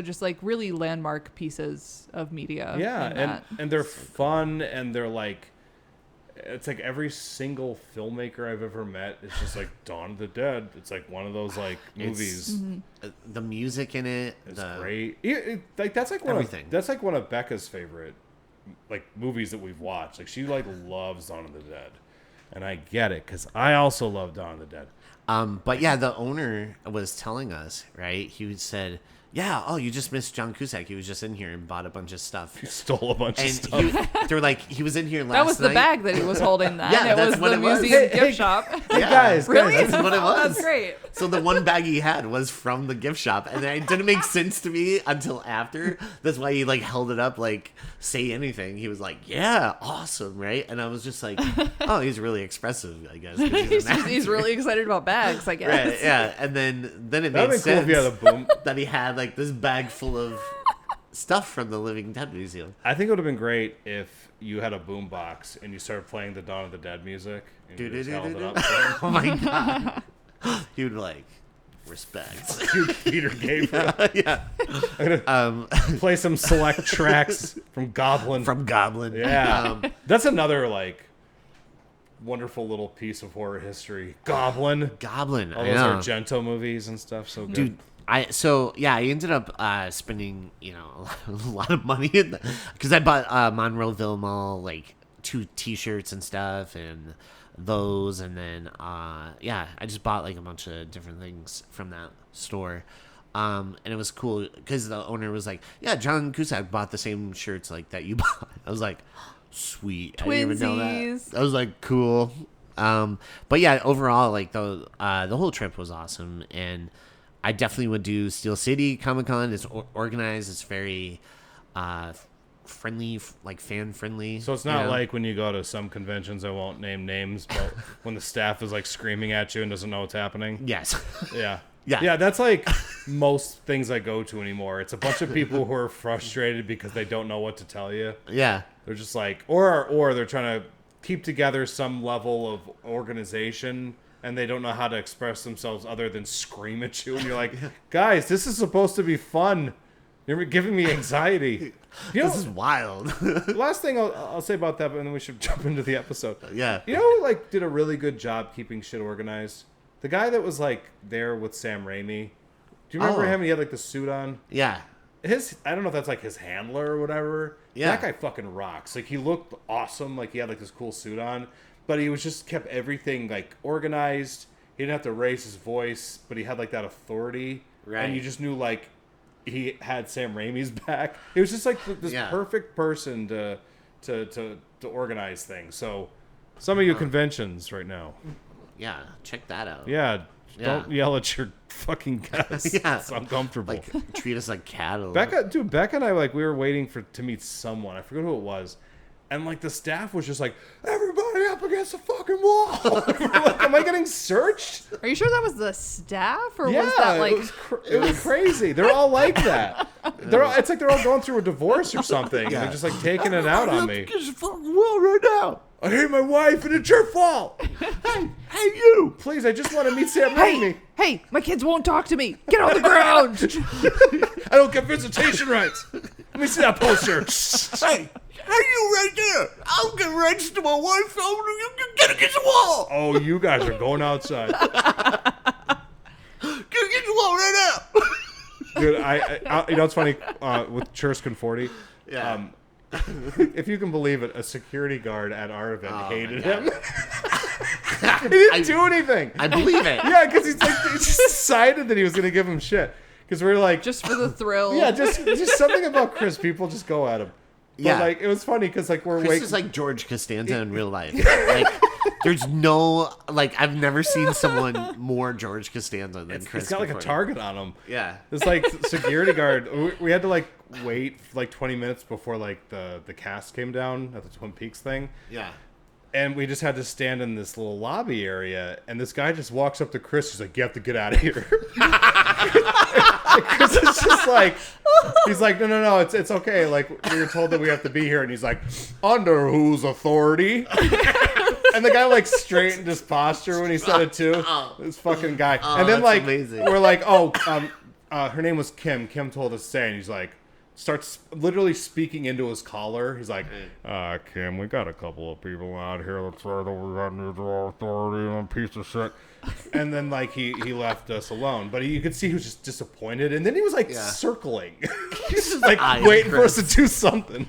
just like really landmark pieces of media. Yeah, and they're fun and they're like. It's like every single filmmaker I've ever met is just like Dawn of the Dead. It's like one of those like movies. The music in it is great. That's like one of Becca's favorite like movies that we've watched. Like she like loves Dawn of the Dead, and I get it because I also love Dawn of the Dead. But yeah, the owner was telling us, right? He said, yeah, oh, you just missed John Cusack. He was just in here and bought a bunch of stuff. He stole a bunch of stuff. They were like, he was in here last night. That was the bag that he was holding then. Yeah, it was the museum gift shop. Hey, guys. Really? That's what it was. That's great. So the one bag he had was from the gift shop. And it didn't make sense to me until after. That's why he like held it up, like, say anything. He was like, yeah, awesome, right? And I was just like, oh, he's really expressive, I guess. He's really excited about bags, I guess. Right, yeah. And then it That'd made be cool sense if you had a boom. that he had like this bag full of stuff from the Living Dead Museum. I think it would have been great if you had a boombox and you started playing the Dawn of the Dead music. And you just held it up. Oh my god. He would like Respect. Peter Gabriel. Yeah. I'm gonna play some select tracks from Goblin. From Goblin. Yeah. That's another like wonderful little piece of horror history. Goblin. Goblin. All those Argento movies and stuff. So good. Dude, I ended up spending, a lot of money because I bought Monroeville Mall like 2 T-shirts and stuff and those, and then I just bought like a bunch of different things from that store. And it was cool because the owner was like, "Yeah, John Cusack bought the same shirts like that you bought." I was like, "Sweet, I didn't even know that." I was like, "Cool." But yeah, overall, like the whole trip was awesome, and I definitely would do Steel City Comic Con. It's organized. It's very friendly, like fan friendly. So it's not like when you go to some conventions, I won't name names, but when the staff is like screaming at you and doesn't know what's happening. Yes. Yeah. Yeah. Yeah, that's like most things I go to anymore. It's a bunch of people who are frustrated because they don't know what to tell you. Yeah. They're just like, or they're trying to keep together some level of organization and they don't know how to express themselves other than scream at you. And you're like, guys, this is supposed to be fun. You're giving me anxiety. This is wild. The last thing I'll say about that, and then we should jump into the episode. Yeah. You know who like did a really good job keeping shit organized? The guy that was like there with Sam Raimi. Do you remember him? He had like the suit on. Yeah. I don't know if that's like his handler or whatever. Yeah. That guy fucking rocks. Like he looked awesome. Like he had like this cool suit on, but he was just kept everything like organized. He didn't have to raise his voice, but he had like that authority. Right. And you just knew like he had Sam Raimi's back. It was just like this perfect person to organize things. So some of you conventions right now. Yeah, check that out. Yeah. Don't yell at your fucking guests. Yeah. It's uncomfortable. Like, treat us like cattle. Becca and I, like, we were waiting to meet someone. I forget who it was. And, like, the staff was just like, everybody up against the fucking wall. We're like, am I getting searched? Are you sure that was the staff? Or Yeah, was that, like... it was crazy. They're all like that. It's like they're all going through a divorce or something. Yeah. And they're just, like, taking it out on me. Against the fucking wall right now. I hate my wife, and it's your fault. Hey, you. Please, I just want to meet Sam Raimi. Hey, my kids won't talk to me. Get on the ground. I don't get visitation rights. Let me see that poster. Hey you right there. I'll get registered to my wife. You can get against the wall. Oh, you guys are going outside. Get against the wall right now. Dude, I you know what's funny with Churskin 40? Yeah. If you can believe it, a security guard at our event hated him. He didn't do anything. I believe it. Yeah, because he just decided that he was going to give him shit. Because we were like... Just for the thrill. Yeah, just something about Chris. People just go at him. But, Yeah. like, it was funny because, like, we're Chris waiting... is like George Costanza in real life. Like, there's no... Like, I've never seen someone more George Costanza than Chris. He's got, like, a target on him. Yeah. It's like security guard. We had to, like, wait for, like, 20 minutes before, like, the cast came down at the Twin Peaks thing. Yeah. And we just had to stand in this little lobby area, and this guy just walks up to Chris. He's like, "You have to get out of here." Chris is just like, he's like, "No, it's okay. Like, we were told that we have to be here," and he's like, "Under whose authority?" And the guy like straightened his posture when he said it too. This fucking guy. And then like amazing. we're like, her name was Kim. Kim told us to say, and he's like. Starts literally speaking into his collar. He's like, Kim, we got a couple of people out here that say that we got new authority and a piece of shit. And then, like, he left us alone. But you could see he was just disappointed. And then he was, like, circling. He's just, like, waiting for us to do something.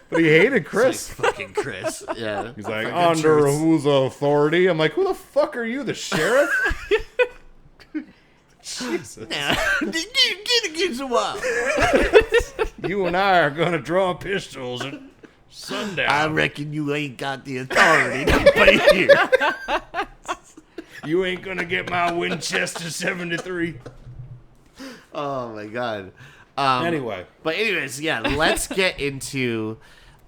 But he hated Chris. Like fucking Chris. Yeah. He's like, under whose authority? I'm like, who the fuck are you, the sheriff? Jesus. Get against the wall. You and I are going to draw pistols at sundown. I reckon you ain't got the authority to play here. You ain't going to get my Winchester 73. Oh, my God. Anyway. But anyways, yeah, let's get into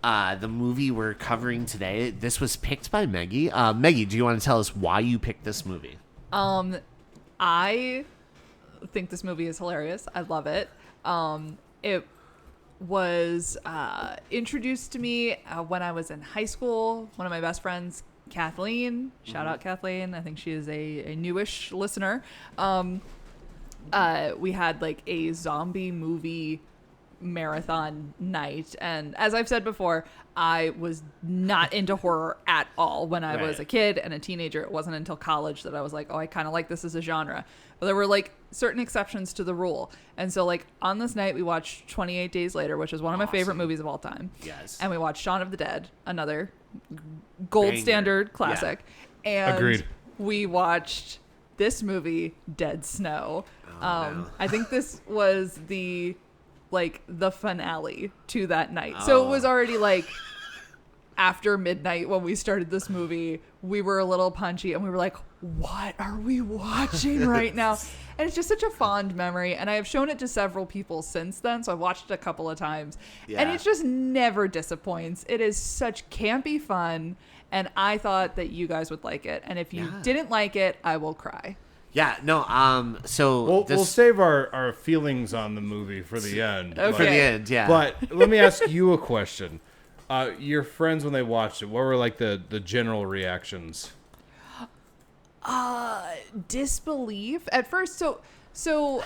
the movie we're covering today. This was picked by Meggie. Meggie, do you want to tell us why you picked this movie? I think this movie is hilarious. I love it. It was introduced to me when I was in high school. One of my best friends, Kathleen, shout out Kathleen. I think she is a newish listener. we had like a zombie movie marathon night, and as I've said before, I was not into horror at all when I was a kid and a teenager. It wasn't until college that I was like, oh, I kind of like this as a genre. But there were like certain exceptions to the rule, and so like on this night we watched 28 Days Later, which is one of my favorite movies of all time. Yes. And we watched Shaun of the Dead, another gold Banger. standard classic. And Agreed. we watched this movie, Dead Snow. No. I think this was the finale to that night. So it was already like after midnight when we started this movie. We were a little punchy and we were like, what are we watching right now? And it's just such a fond memory. And I have shown it to several people since then. So I've watched it a couple of times. Yeah. And it just never disappoints. It is such campy fun. And I thought that you guys would like it. And if you didn't like it, I will cry. Yeah, no, so We'll save our feelings on the movie for the end. Okay. for the end, yeah. But let me ask you a question. Your friends, when they watched it, what were like the general reactions? Disbelief at first. So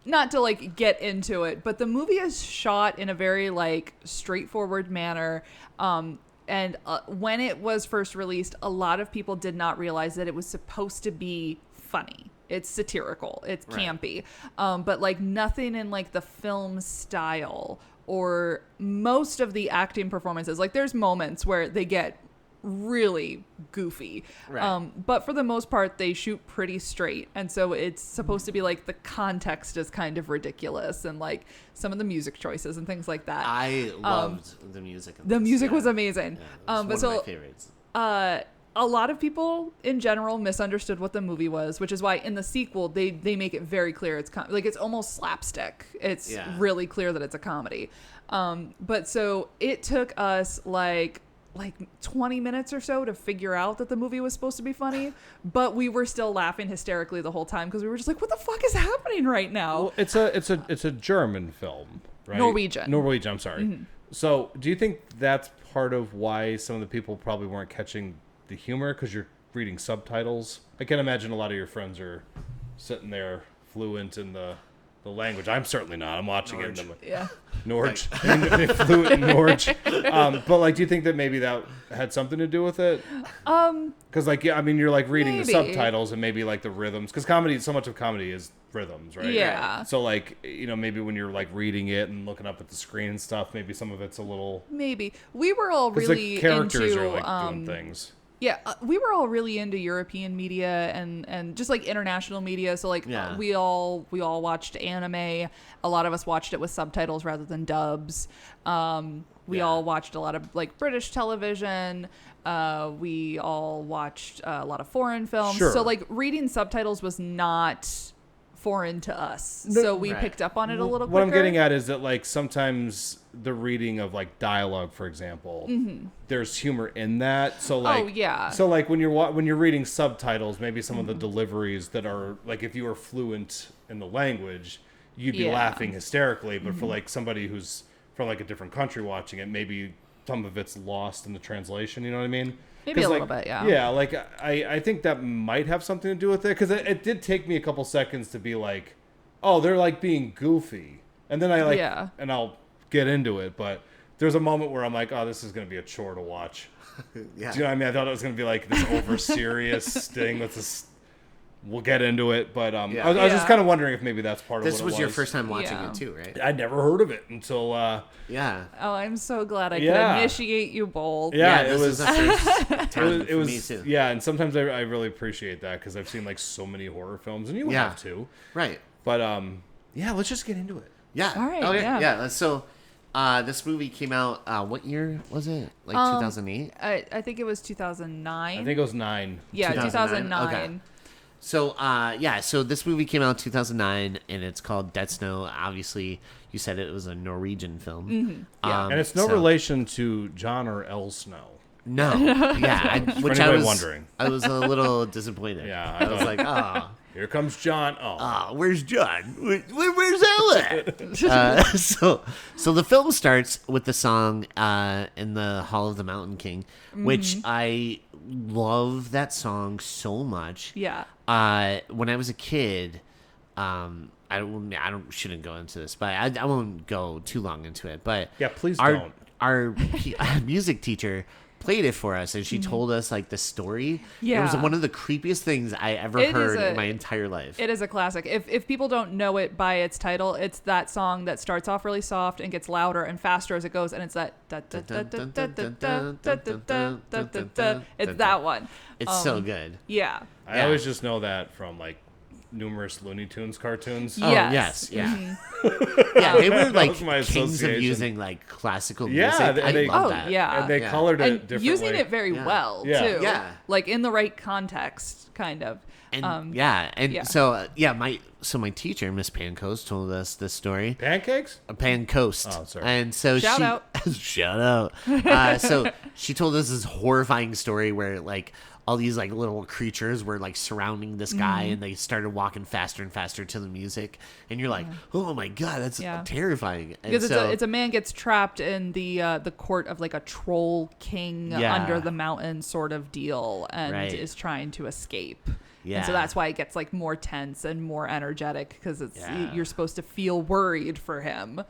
not to like get into it, but the movie is shot in a very like straightforward manner. And when it was first released, a lot of people did not realize that it was supposed to be funny. It's satirical. It's campy. But like nothing in like the film style or most of the acting performances. Like there's moments where they get really goofy. Right. But for the most part, they shoot pretty straight. And so it's supposed to be like the context is kind of ridiculous and like some of the music choices and things like that. I loved the music. The music was amazing. Yeah, it was one of my favorites. A lot of people in general misunderstood what the movie was, which is why in the sequel they make it very clear it's like it's almost slapstick. It's really clear that it's a comedy. But so it took us like 20 minutes or so to figure out that the movie was supposed to be funny, but we were still laughing hysterically the whole time because we were just like, what the fuck is happening right now? Well, it's a German film, right? Norwegian, I'm sorry. So do you think that's part of why some of the people probably weren't catching the humor because you're reading subtitles? I can imagine a lot of your friends are sitting there fluent in the language. I'm certainly not. I'm watching it in the Norge. Fluent in Norge. But like, do you think that maybe that had something to do with it? Because like, yeah, I mean, you're like reading the subtitles and maybe like the rhythms. Because comedy, so much of comedy is rhythms, right? Yeah. So like, you know, maybe when you're like reading it and looking up at the screen and stuff, maybe some of it's a little. Maybe we were all really the characters into, are like doing things. Yeah, we were all really into European media and just like international media. So like we all watched anime. A lot of us watched it with subtitles rather than dubs. We all watched a lot of like British television. We all watched a lot of foreign films. Sure. So like reading subtitles was not foreign to us. So we picked up on it a little quicker. What I'm getting at is that like sometimes the reading of like dialogue, for example, there's humor in that. So like, so like when you're reading subtitles, maybe some of the deliveries that are like, if you were fluent in the language, you'd be laughing hysterically. But for like somebody who's from like a different country watching it, maybe some of it's lost in the translation. You know what I mean? Maybe a like, little bit, yeah. Yeah, like I think that might have something to do with it because it did take me a couple seconds to be like, oh, they're like being goofy, and then I like, and I'll get into it, but there's a moment where I'm like, oh, this is gonna be a chore to watch. Do you know what I mean? I thought it was gonna be like this over serious thing with this. We'll get into it, but I was just kind of wondering if maybe that's part of what it was. This was your first time watching it too, right? I'd never heard of it until Oh, I'm so glad I could initiate you both. It was the first time for me too. Yeah, and sometimes I really appreciate that because I've seen like so many horror films, and you have too, right? But let's just get into it. Yeah. All right. Okay. Yeah. So, this movie came out. What year was it? Like 2008. I think it was 2009. I think it was 9. Yeah, 2009. Okay. So, so this movie came out in 2009, and it's called Dead Snow. Obviously, you said it was a Norwegian film. Yeah. And it's no relation to John or El Snow. No. Yeah. Which I was wondering. I was a little disappointed. Yeah. I was like, oh. Here comes John. Oh, where's John? Where's Ella? So the film starts with the song in the Hall of the Mountain King, which I love that song so much. Yeah. When I was a kid, shouldn't go into this, but I won't go too long into it. But Yeah, please don't. Our music teacher played it for us, and she told us like the story. Yeah. It was one of the creepiest things I ever heard in my entire life. It is a classic. If people don't know it by its title, it's that song that starts off really soft and gets louder and faster as it goes, and it's that it's that one. It's so good. Yeah. I always just know that from like numerous Looney Tunes cartoons. Oh, yes, yeah. Yeah, they were like was my kings of association. using like classical Yeah, music. and they- I love Oh, that. yeah. And they colored it And differently. using it very well Yeah. too. Yeah. Like in the right context, kind of. And yeah. so my teacher, Miss Pancoast, told us this story. Pancakes? Pancoast. Oh, sorry. And so Shout out. shout out. So she told us this horrifying story where like all these like little creatures were like surrounding this guy, and they started walking faster and faster to the music, and you're like, oh my god, that's terrifying. And Because so, it's a man gets trapped in the court of like a troll king under the mountain sort of deal, and is trying to escape. Yeah. And so that's why it gets like more tense and more energetic, because you're supposed to feel worried for him.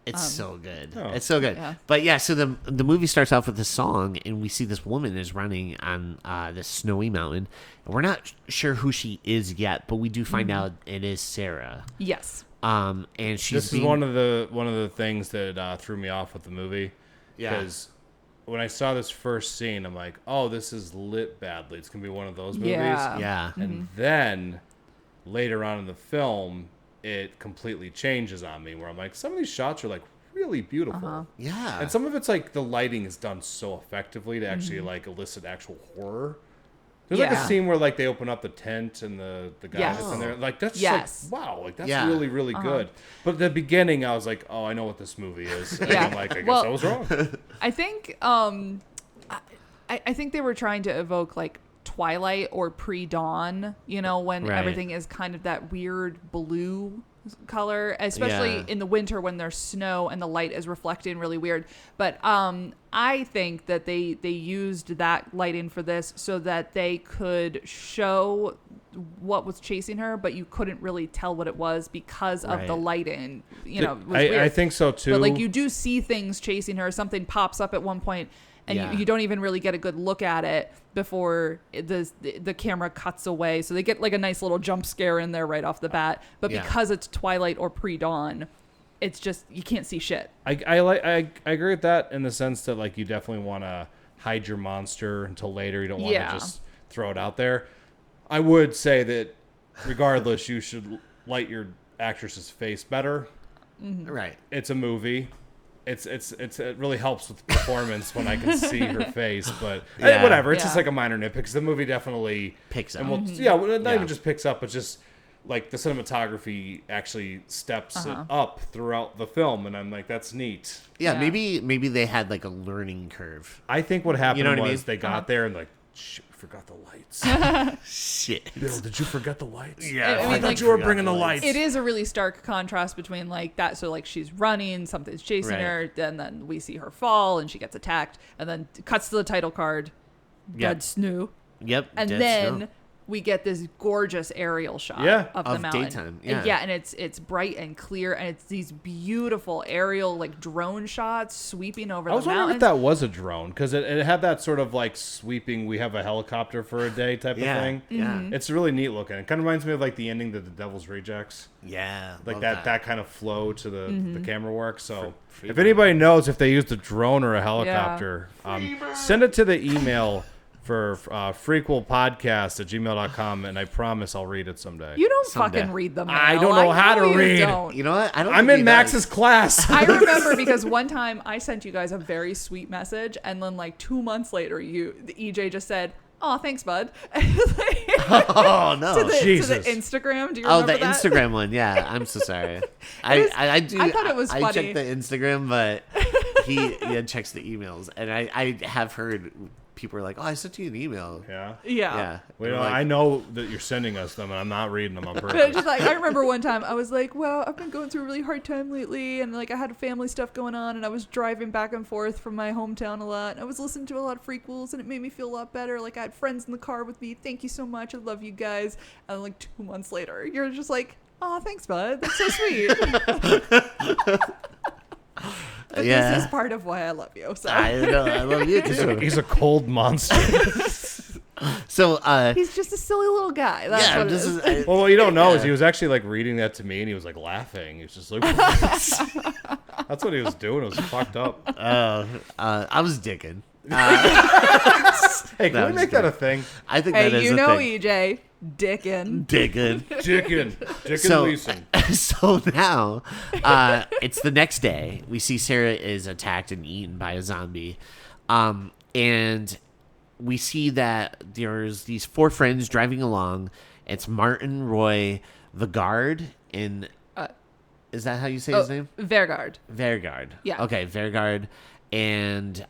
It's so good. Oh. It's so good. Yeah. But yeah, so the movie starts off with this song, and we see this woman is running on this snowy mountain. And we're not sure who she is yet, but we do find out it is Sarah. Yes. And she's This is one of the things that threw me off with the movie. Yeah. Because when I saw this first scene, I'm like, oh, this is lit badly. It's gonna be one of those movies. Yeah. And then later on in the film, it completely changes on me, where I'm like, some of these shots are like really beautiful. Yeah. And some of it's like the lighting is done so effectively to actually like elicit actual horror. There's like a scene where like they open up the tent and the guy that's in there. Like that's just like, wow, like that's really, really good. But at the beginning I was like, oh, I know what this movie is. And I'm like, I guess I was wrong. I think I think they were trying to evoke like twilight or pre-dawn, when everything is kind of that weird blue color, especially in the winter when there's snow and the light is reflecting really weird. But I think that they used that lighting for this so that they could show what was chasing her, but you couldn't really tell what it was because of the lighting. It was weird. I think so too. But like you do see things chasing her. Something pops up at one point, and you don't even really get a good look at it before the camera cuts away. So they get like a nice little jump scare in there right off the bat. But because it's twilight or pre-dawn, it's just you can't see shit. I agree with that in the sense that like you definitely want to hide your monster until later. You don't want to just throw it out there. I would say that regardless, you should light your actress's face better. Mm-hmm. Right. It's a movie. It really helps with performance when I can see her face, but whatever. It's just like a minor nitpick because the movie definitely picks up. And not even just picks up, but just like the cinematography actually steps it up throughout the film, and I'm like, that's neat. Yeah, maybe they had like a learning curve. I think what happened was what I mean? they got there and like, shit, we forgot the lights. Shit. Bill, did you forget the lights? Yeah, I mean, thought you were bringing the lights. It is a really stark contrast between like that. So like she's running, something's chasing her, and then we see her fall and she gets attacked, and then cuts to the title card, Dead Snoo. Yep. And Dead then Snow. we get this gorgeous aerial shot of the of mountain. daytime. And it's bright and clear, and it's these beautiful aerial like drone shots sweeping over the mountains. I was wondering if that was a drone because it had that sort of like sweeping. We have a helicopter for a day type of thing. Yeah, it's really neat looking. It kind of reminds me of like the ending to The Devil's Rejects. Yeah, Like that kind of flow to the camera work. So Free if anybody knows if they used a drone or a helicopter, send it to the email for freakquelpodcast@gmail.com, and I promise I'll read it someday. You don't Someday. fucking read them. I don't know how to read. Don't. You know what? I'm in Max's class. I remember because one time I sent you guys a very sweet message, and then like 2 months later, the EJ just said, "Oh, thanks, bud." Oh no! to the Jesus. Instagram. Do you Oh, remember the that? Instagram one. Yeah, I'm so sorry. I do. I thought it was I funny. checked the Instagram, but he checks the emails, and I have heard people are like, "Oh, I sent you an email." Yeah. Yeah. Well, I'm like, I know that you're sending us them, and I'm not reading them on But purpose. just like I remember one time I was like, well, I've been going through a really hard time lately, and like I had family stuff going on, and I was driving back and forth from my hometown a lot, and I was listening to a lot of Freakquels, and it made me feel a lot better. Like I had friends in the car with me. Thank you so much. I love you guys. And like 2 months later, you're just like, Oh, thanks, bud. That's so sweet. But Yeah. this is part of why I love you. So I know. I love you too. He's a cold monster. So, he's just a silly little guy. That's yeah, what it this is. is. Well, what you don't know is he was actually like reading that to me, and he was like laughing. He was just like, that's what he was doing. It was fucked up. I was dicking. Hey, can we make that a thing? I think that Hey, is you a know thing. EJ. Dickin'. Dicking. Dickon So, Leeson. so now, it's the next day. We see Sarah is attacked and eaten by a zombie, and we see that there's these 4 friends driving along. It's Martin, Roy, the guard, and is that how you say his name? Vergard. Vergard. Yeah. Okay, Vergard and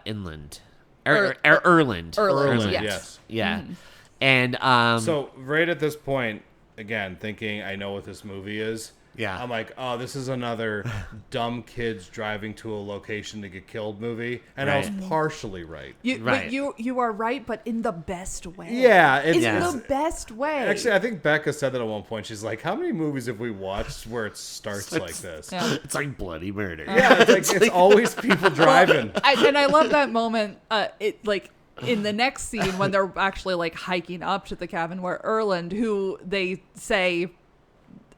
Inland. Erland. Erland. Yes. Yeah. Mm-hmm. And So right at this point, again, thinking I know what this movie is. Yeah. I'm like, oh, this is another dumb kids driving to a location to get killed movie, and I was Right. partially right. Right. But you are right, but in the best way. Yeah, It's Yeah. the best way. Actually, I think Becca said that at one point. She's like, "How many movies have we watched where it starts like this?" Yeah. it's like bloody murder. Yeah, it's always people driving. I love that moment. In the next scene when they're actually like hiking up to the cabin where Erland, who they say,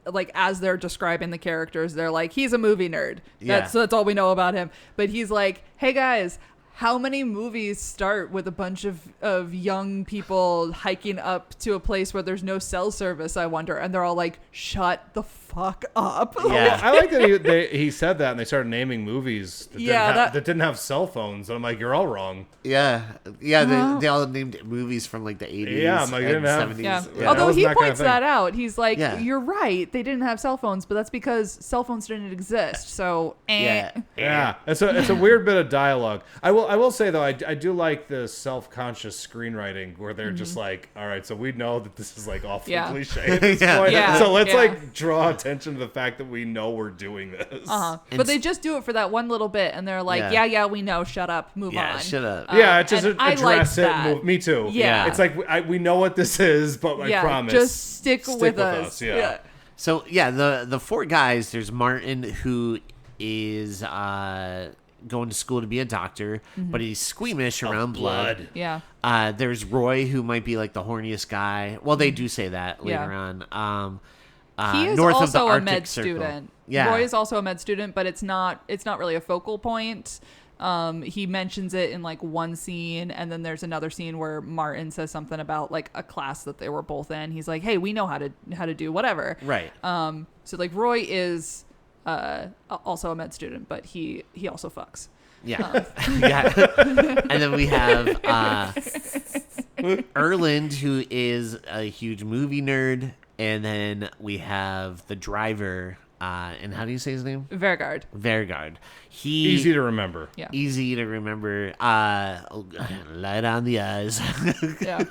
like as they're describing the characters, they're like, he's a movie nerd. That's all we know about him. But he's like, hey guys, how many movies start with a bunch of young people hiking up to a place where there's no cell service, I wonder? And they're all like, shut the fuck up. Yeah. I like that he said that, and they started naming movies that, Yeah, that didn't have cell phones. And I'm like, you're all wrong. Yeah. They all named movies from like the 80s Yeah, I'm like, and they didn't have- 70s. Yeah. Yeah, Although that was he that kind of points thing. that out. He's like, Yeah. you're right. They didn't have cell phones, but that's because cell phones didn't exist. So, Yeah. Yeah, it's a weird bit of dialogue. I will say though, I do like the self-conscious screenwriting where they're just like, all right, so we know that this is like awfully Yeah. cliche at this Yeah. point, Yeah. so let's Yeah. like draw attention to the fact that we know we're doing this. Uh-huh. And But they just do it for that one little bit, and they're like, Yeah. yeah, we know. Shut up. Move Yeah, on. shut up. Yeah, it's just and I address liked it. that. Me too. Yeah. It's like we know what this is, but I Yeah, promise. just stick with us. Yeah. So, yeah, the 4 guys, there's Martin, who is going to school to be a doctor, but he's squeamish around blood. Yeah. There's Roy, who might be like the horniest guy. Well, they do say that later on. He is north of the also a Arctic med Circle. student. Yeah. Roy is also a med student, but it's not really a focal point. He mentions it in like one scene, and then there's another scene where Martin says something about like a class that they were both in. He's like, "Hey, we know how to do whatever." Right. So like Roy is also a med student, but he also fucks. Yeah. Yeah. And then we have Erland, who is a huge movie nerd. And then we have the driver. And how do you say his name? Vergard. Vergard. Easy to remember. Yeah. Easy to remember. Light on the eyes. Yeah.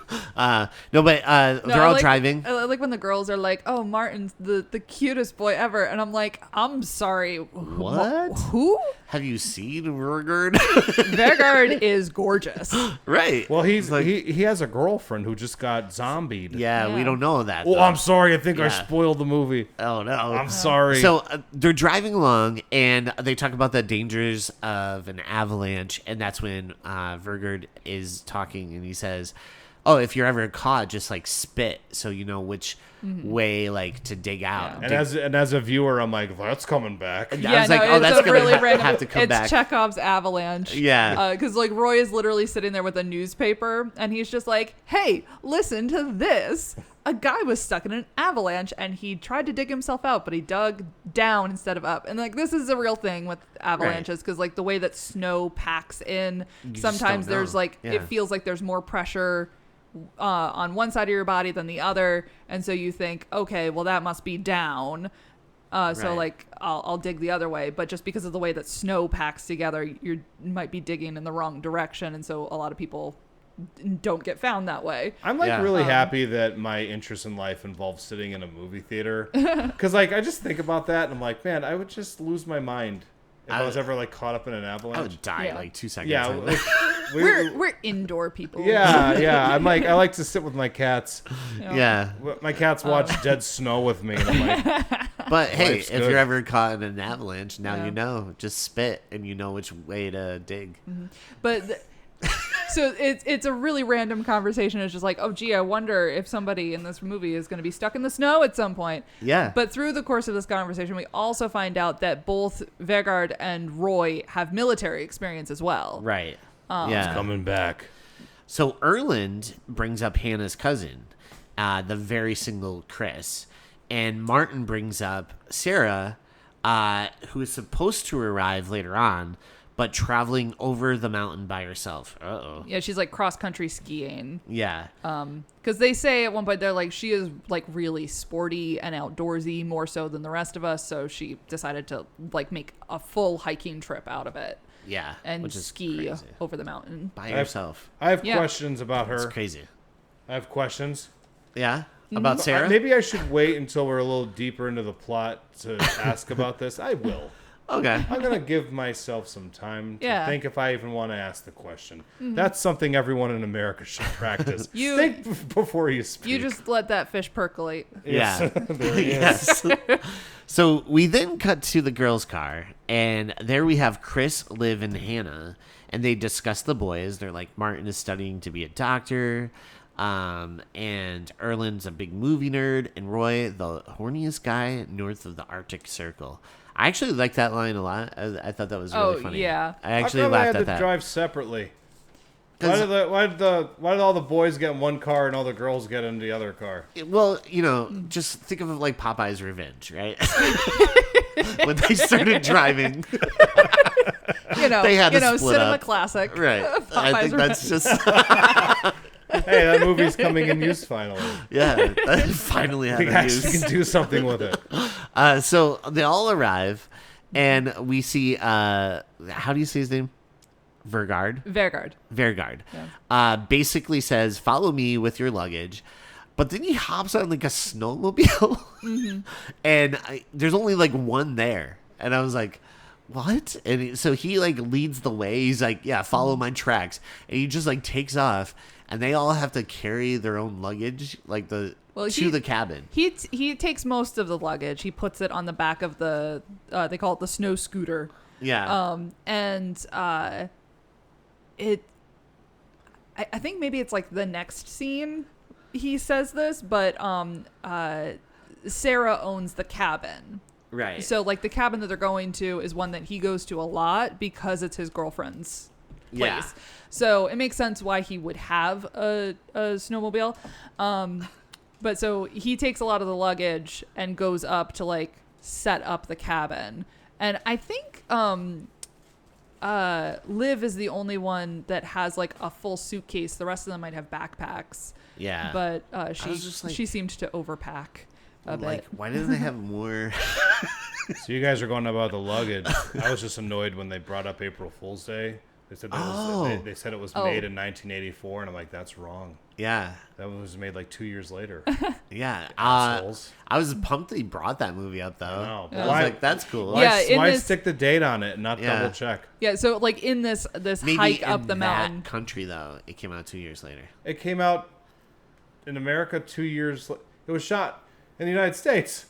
No, but No, they're I all like- driving. I like when the girls are like, "Oh, Martin's the cutest boy ever," and I'm like, "I'm sorry, What? Who? Have you seen Vergard? Vergard is gorgeous." Right. Well, he's like, he has a girlfriend who just got zombied. yeah, we Yeah. don't know that. Oh, though. I'm sorry. I think I Yeah. spoiled the movie. Oh no. I'm sorry. So they're driving along, and they talk about the dangers of an avalanche, and that's when Vergard is talking, and he says, "Oh, if you're ever caught, just like spit, so you know which way like to dig out." Yeah. And as a viewer, I'm like, that's coming back. I was like, oh, that's it's a gonna really random. have to come it's back. Chekhov's avalanche. Yeah. Because like Roy is literally sitting there with a newspaper, and he's just like, "Hey, listen to this. A guy was stuck in an avalanche, and he tried to dig himself out, but he dug down instead of up." And like this is a real thing with avalanches, because like the way that snow packs in, just sometimes don't know. there's like Yeah. it feels like there's more pressure on one side of your body than the other, and so you think, okay, well that must be down. So Right. like I'll dig the other way, but just because of the way that snow packs together, you might be digging in the wrong direction, and so a lot of people don't get found that way. I'm like Yeah. really happy that my interest in life involves sitting in a movie theater, because like I just think about that and I'm like, man, I would just lose my mind if I was ever like caught up in an I avalanche. would die Yeah. in like 2 seconds. Yeah, like, We're indoor people. Yeah. I like to sit with my cats. Yeah. My cats watch Dead Snow with me, and I'm like, But hey, Life's if good. you're ever caught in an avalanche, now Yeah. you know. Just spit, and you know which way to dig. But so it's a really random conversation. It's just like, oh, gee, I wonder if somebody in this movie is going to be stuck in the snow at some point. Yeah. But through the course of this conversation, we also find out that both Vegard and Roy have military experience as well. Right. Yeah. coming back. So Erland brings up Hannah's cousin, the very single Chris, and Martin brings up Sarah, who is supposed to arrive later on, but traveling over the mountain by herself. Uh-oh. Yeah, she's like cross-country skiing. Yeah. Because they say at one point, they're like, she is like really sporty and outdoorsy more so than the rest of us. So she decided to like make a full hiking trip out of it Yeah. and which is ski crazy. over the mountain. By herself. I have Yeah. questions about her. It's crazy. I have questions. Yeah. About Sarah? Maybe I should wait until we're a little deeper into the plot to ask about this. I will. Okay. I'm going to give myself some time to Yeah. think if I even want to ask the question. That's something everyone in America should practice. You- think before you speak. You just let that fish percolate. Yeah. There he is. Yes. So we then cut to the girls' car, and there we have Chris, Liv, and Hannah, and they discuss the boys. They're like, Martin is studying to be a doctor, and Erland's a big movie nerd, and Roy, the horniest guy north of the Arctic Circle. I actually like that line a lot. I thought that was really funny. yeah. I actually How come I laughed had at to that. drive separately? 'Cause- Why did all the boys get in one car and all the girls get in the other car? Well, just think of it like Popeye's Revenge, right? When they started driving. They had to split cinema up. classic. Right. I Popeye's think that's just, Hey, that movie's coming in use finally. yeah, that finally had We a actually use. can do something with it. So they all arrive, and we see, how do you say his name? Vergard? Vergard. Yeah. Basically says, follow me with your luggage. But then he hops on like a snowmobile. And there's only like one there. And I was like, what? And so he like leads the way. He's like, yeah, follow my tracks. And he just like takes off. And they all have to carry their own luggage like to the cabin. He takes most of the luggage. He puts it on the back of the they call it the snow scooter. Yeah. I think maybe it's like the next scene he says this, but Sarah owns the cabin. Right. So like the cabin that they're going to is one that he goes to a lot because it's his girlfriend's place. Yeah. So it makes sense why he would have a snowmobile. But so he takes a lot of the luggage and goes up to like set up the cabin. And I think Liv is the only one that has like a full suitcase. The rest of them might have backpacks. Yeah. But was just like- she seemed to overpack a like, bit. why didn't they have more? So you guys are going about the luggage. I was just annoyed when they brought up April Fool's Day. They said they said it was made in 1984, and I'm like, that's wrong. Yeah. That was made like 2 years later. Yeah. Assholes. I was pumped that he brought that movie up, though. I know. I was Why- like, that's cool. Yeah, in Why this- stick the date on it and not Yeah. double check? Yeah, so like in this Maybe hike in up the mountain. that country, though, it came out 2 years later. It came out in America 2 years. It was shot in the United States.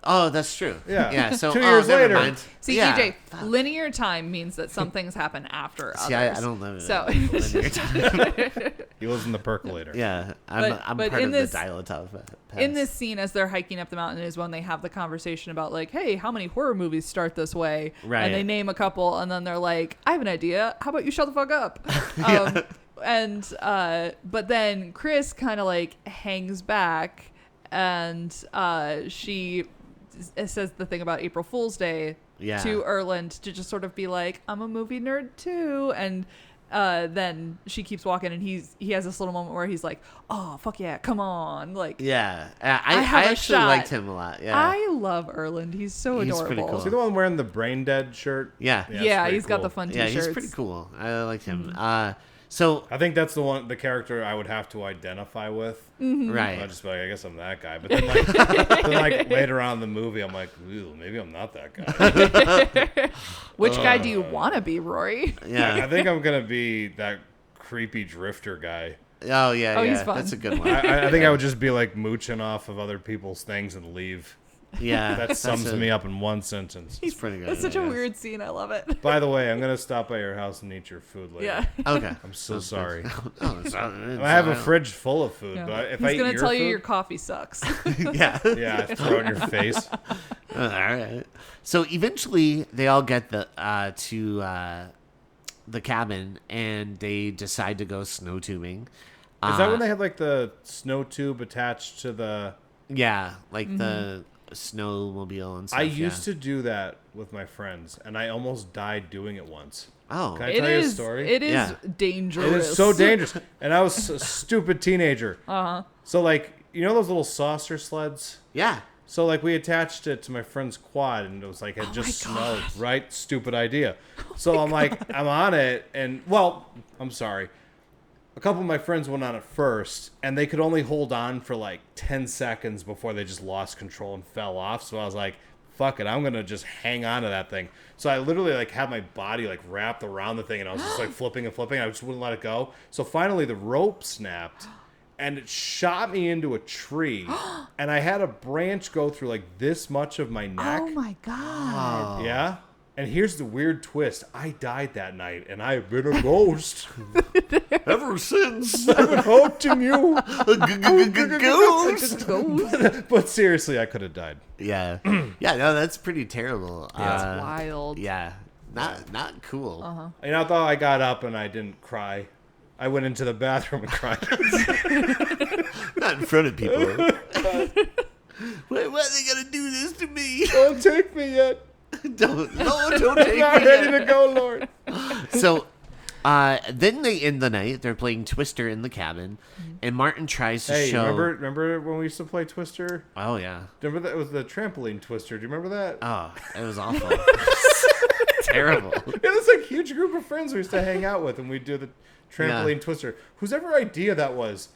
Oh, that's true. Yeah. Yeah. So 2 years never later. mind. See, yeah. EJ, linear time means that some things happen after See, others. I don't live So- in linear time. He lives in the percolator. Yeah, I'm but part in of this- the Dilatov pass. in this scene, as they're hiking up the mountain, is when they have the conversation about like, hey, how many horror movies start this way? Right. And they name a couple, and then they're like, I have an idea. How about you shut the fuck up? But then Chris kind of like hangs back, and she says the thing about April Fool's Day to Erland to just sort of be like, I'm a movie nerd too, and then she keeps walking, and he has this little moment where he's like, oh fuck yeah, come on, like Yeah, I I have a actually shot. liked him a lot. Yeah, I love Erland. He's so He's adorable. pretty cool. Is he the one wearing the brain dead shirt? yeah, it's Yeah, pretty he's got cool. the fun yeah. t-shirts. He's pretty cool. I liked him. Mm-hmm. So I think that's the character I would have to identify with. Mm-hmm. right, I'll just be like, I guess I'm that guy. But then like later on in the movie, I'm like, ooh, maybe I'm not that guy. Which guy do you want to be, Rory? yeah, I think I'm gonna be that creepy drifter guy. Oh yeah, Oh, yeah. he's fun. That's a good one. I think I would just be like mooching off of other people's things and leave. Yeah, That sums me up in one sentence. It's pretty good. It's such a yeah. weird scene. I love it. By the way, I'm gonna stop by your house and eat your food later. Yeah. Okay. I'm so sorry. Oh, it's I have a fridge full of food, Yeah. but if He's I eat gonna your tell food, you your coffee sucks. yeah. yeah, I throw it in your face. All right. So eventually, they all get to the cabin, and they decide to go snow tubing. Is that when they had like the snow tube attached to the? Yeah, like the snowmobile and stuff. I used to do that with my friends, and I almost died doing it once. Oh. Can I tell you a story? It is Yeah. dangerous. It is so dangerous, and I was a stupid teenager. So like, you know those little saucer sleds? Yeah. So like we attached it to my friend's quad, and it was like it just snowed. Right? Stupid idea. So I'm like, I'm on it, and well, I'm sorry. A couple of my friends went on it first, and they could only hold on for like 10 seconds before they just lost control and fell off. So I was like, fuck it, I'm gonna just hang on to that thing. So I literally like had my body like wrapped around the thing, and I was just like flipping and flipping. I just wouldn't let it go. So finally the rope snapped, and it shot me into a tree, and I had a branch go through like this much of my neck. Oh my god. Yeah. And here's the weird twist. I died that night, and I've been a ghost. Ever since. I've been haunting you. Ghost. But seriously, I could have died. Yeah. Yeah, no, that's pretty terrible. That's wild. Yeah. Not cool. And I thought I got up and I didn't cry. I went into the bathroom and cried. Not in front of people. Why are they gonna do this to me? Don't take me yet. Don't take I'm me not ready yet. to go, Lord. So, then they end the night. They're playing Twister in the cabin, and Martin tries to Hey, show. remember when we used to play Twister? Oh yeah. Remember that it was the trampoline Twister? Do you remember that? Oh, it was awful. Terrible. It was like a huge group of friends we used to hang out with, and we'd do the trampoline Twister. Whose ever idea that was?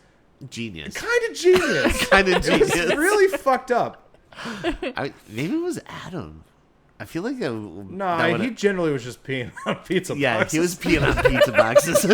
Genius. Kind of genius. Kind of It genius. was really fucked up. Maybe it was Adam. I feel like No, he generally was just peeing on pizza Yeah, boxes. he was peeing on pizza boxes.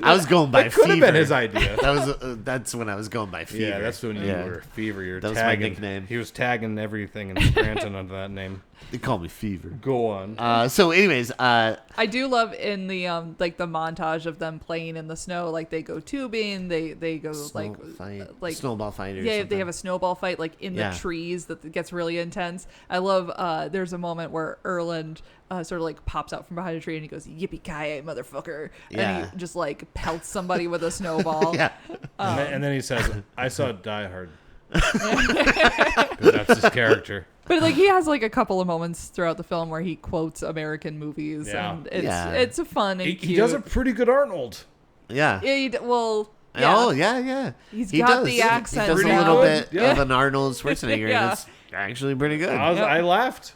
I was going by That could fever. have been his idea. That's when I was going by fever. Yeah, that's when you Yeah. were fever. You're That was my tagging. nickname. He was tagging everything in Scranton under that name. They call me Fever. Go on. So, anyways, I do love in the like the montage of them playing in the snow, like they go tubing, they go like snowball fight or yeah, something. they have a snowball fight like in the trees that gets really intense. I love there's a moment where Erland sort of like pops out from behind a tree and he goes yippee-ki-yay motherfucker, and he just like pelts somebody with a snowball. Yeah. And then he says, "I saw Die Hard." 'Cause that's his character. But like he has like a couple of moments throughout the film where he quotes American movies, and it's a fun and He cute. does a pretty good Arnold. Yeah. Yeah, Oh, yeah. He's He got does. the accent He does a down. little bit Yeah. of an Arnold Schwarzenegger, Yeah. and it's actually pretty good. I laughed.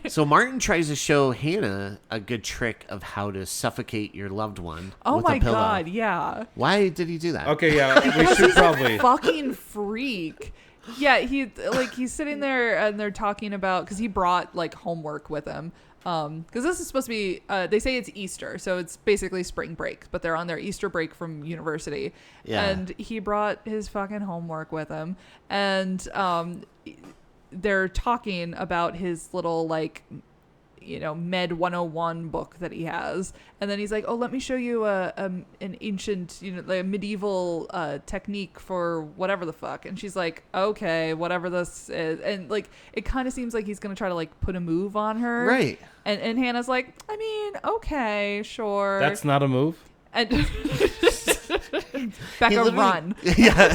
So Martin tries to show Hannah a good trick of how to suffocate your loved one Oh with my a pillow. god, yeah. Why did he do that? Okay, yeah, we should probably. Fucking freak. Yeah, he's sitting there and they're talking about, because he brought like homework with him. Because this is supposed to be, they say it's Easter, so it's basically spring break, but they're on their Easter break from university. Yeah. And he brought his fucking homework with him. And they're talking about his little like Med 101 book that he has, and then he's like, oh, let me show you an ancient like a medieval technique for whatever the fuck. And she's like, okay, whatever this is. And like it kind of seems like he's gonna try to like put a move on her, Right. And Hannah's like, I mean, okay, sure. That's not a move. And He Becca, literally- run. Yeah.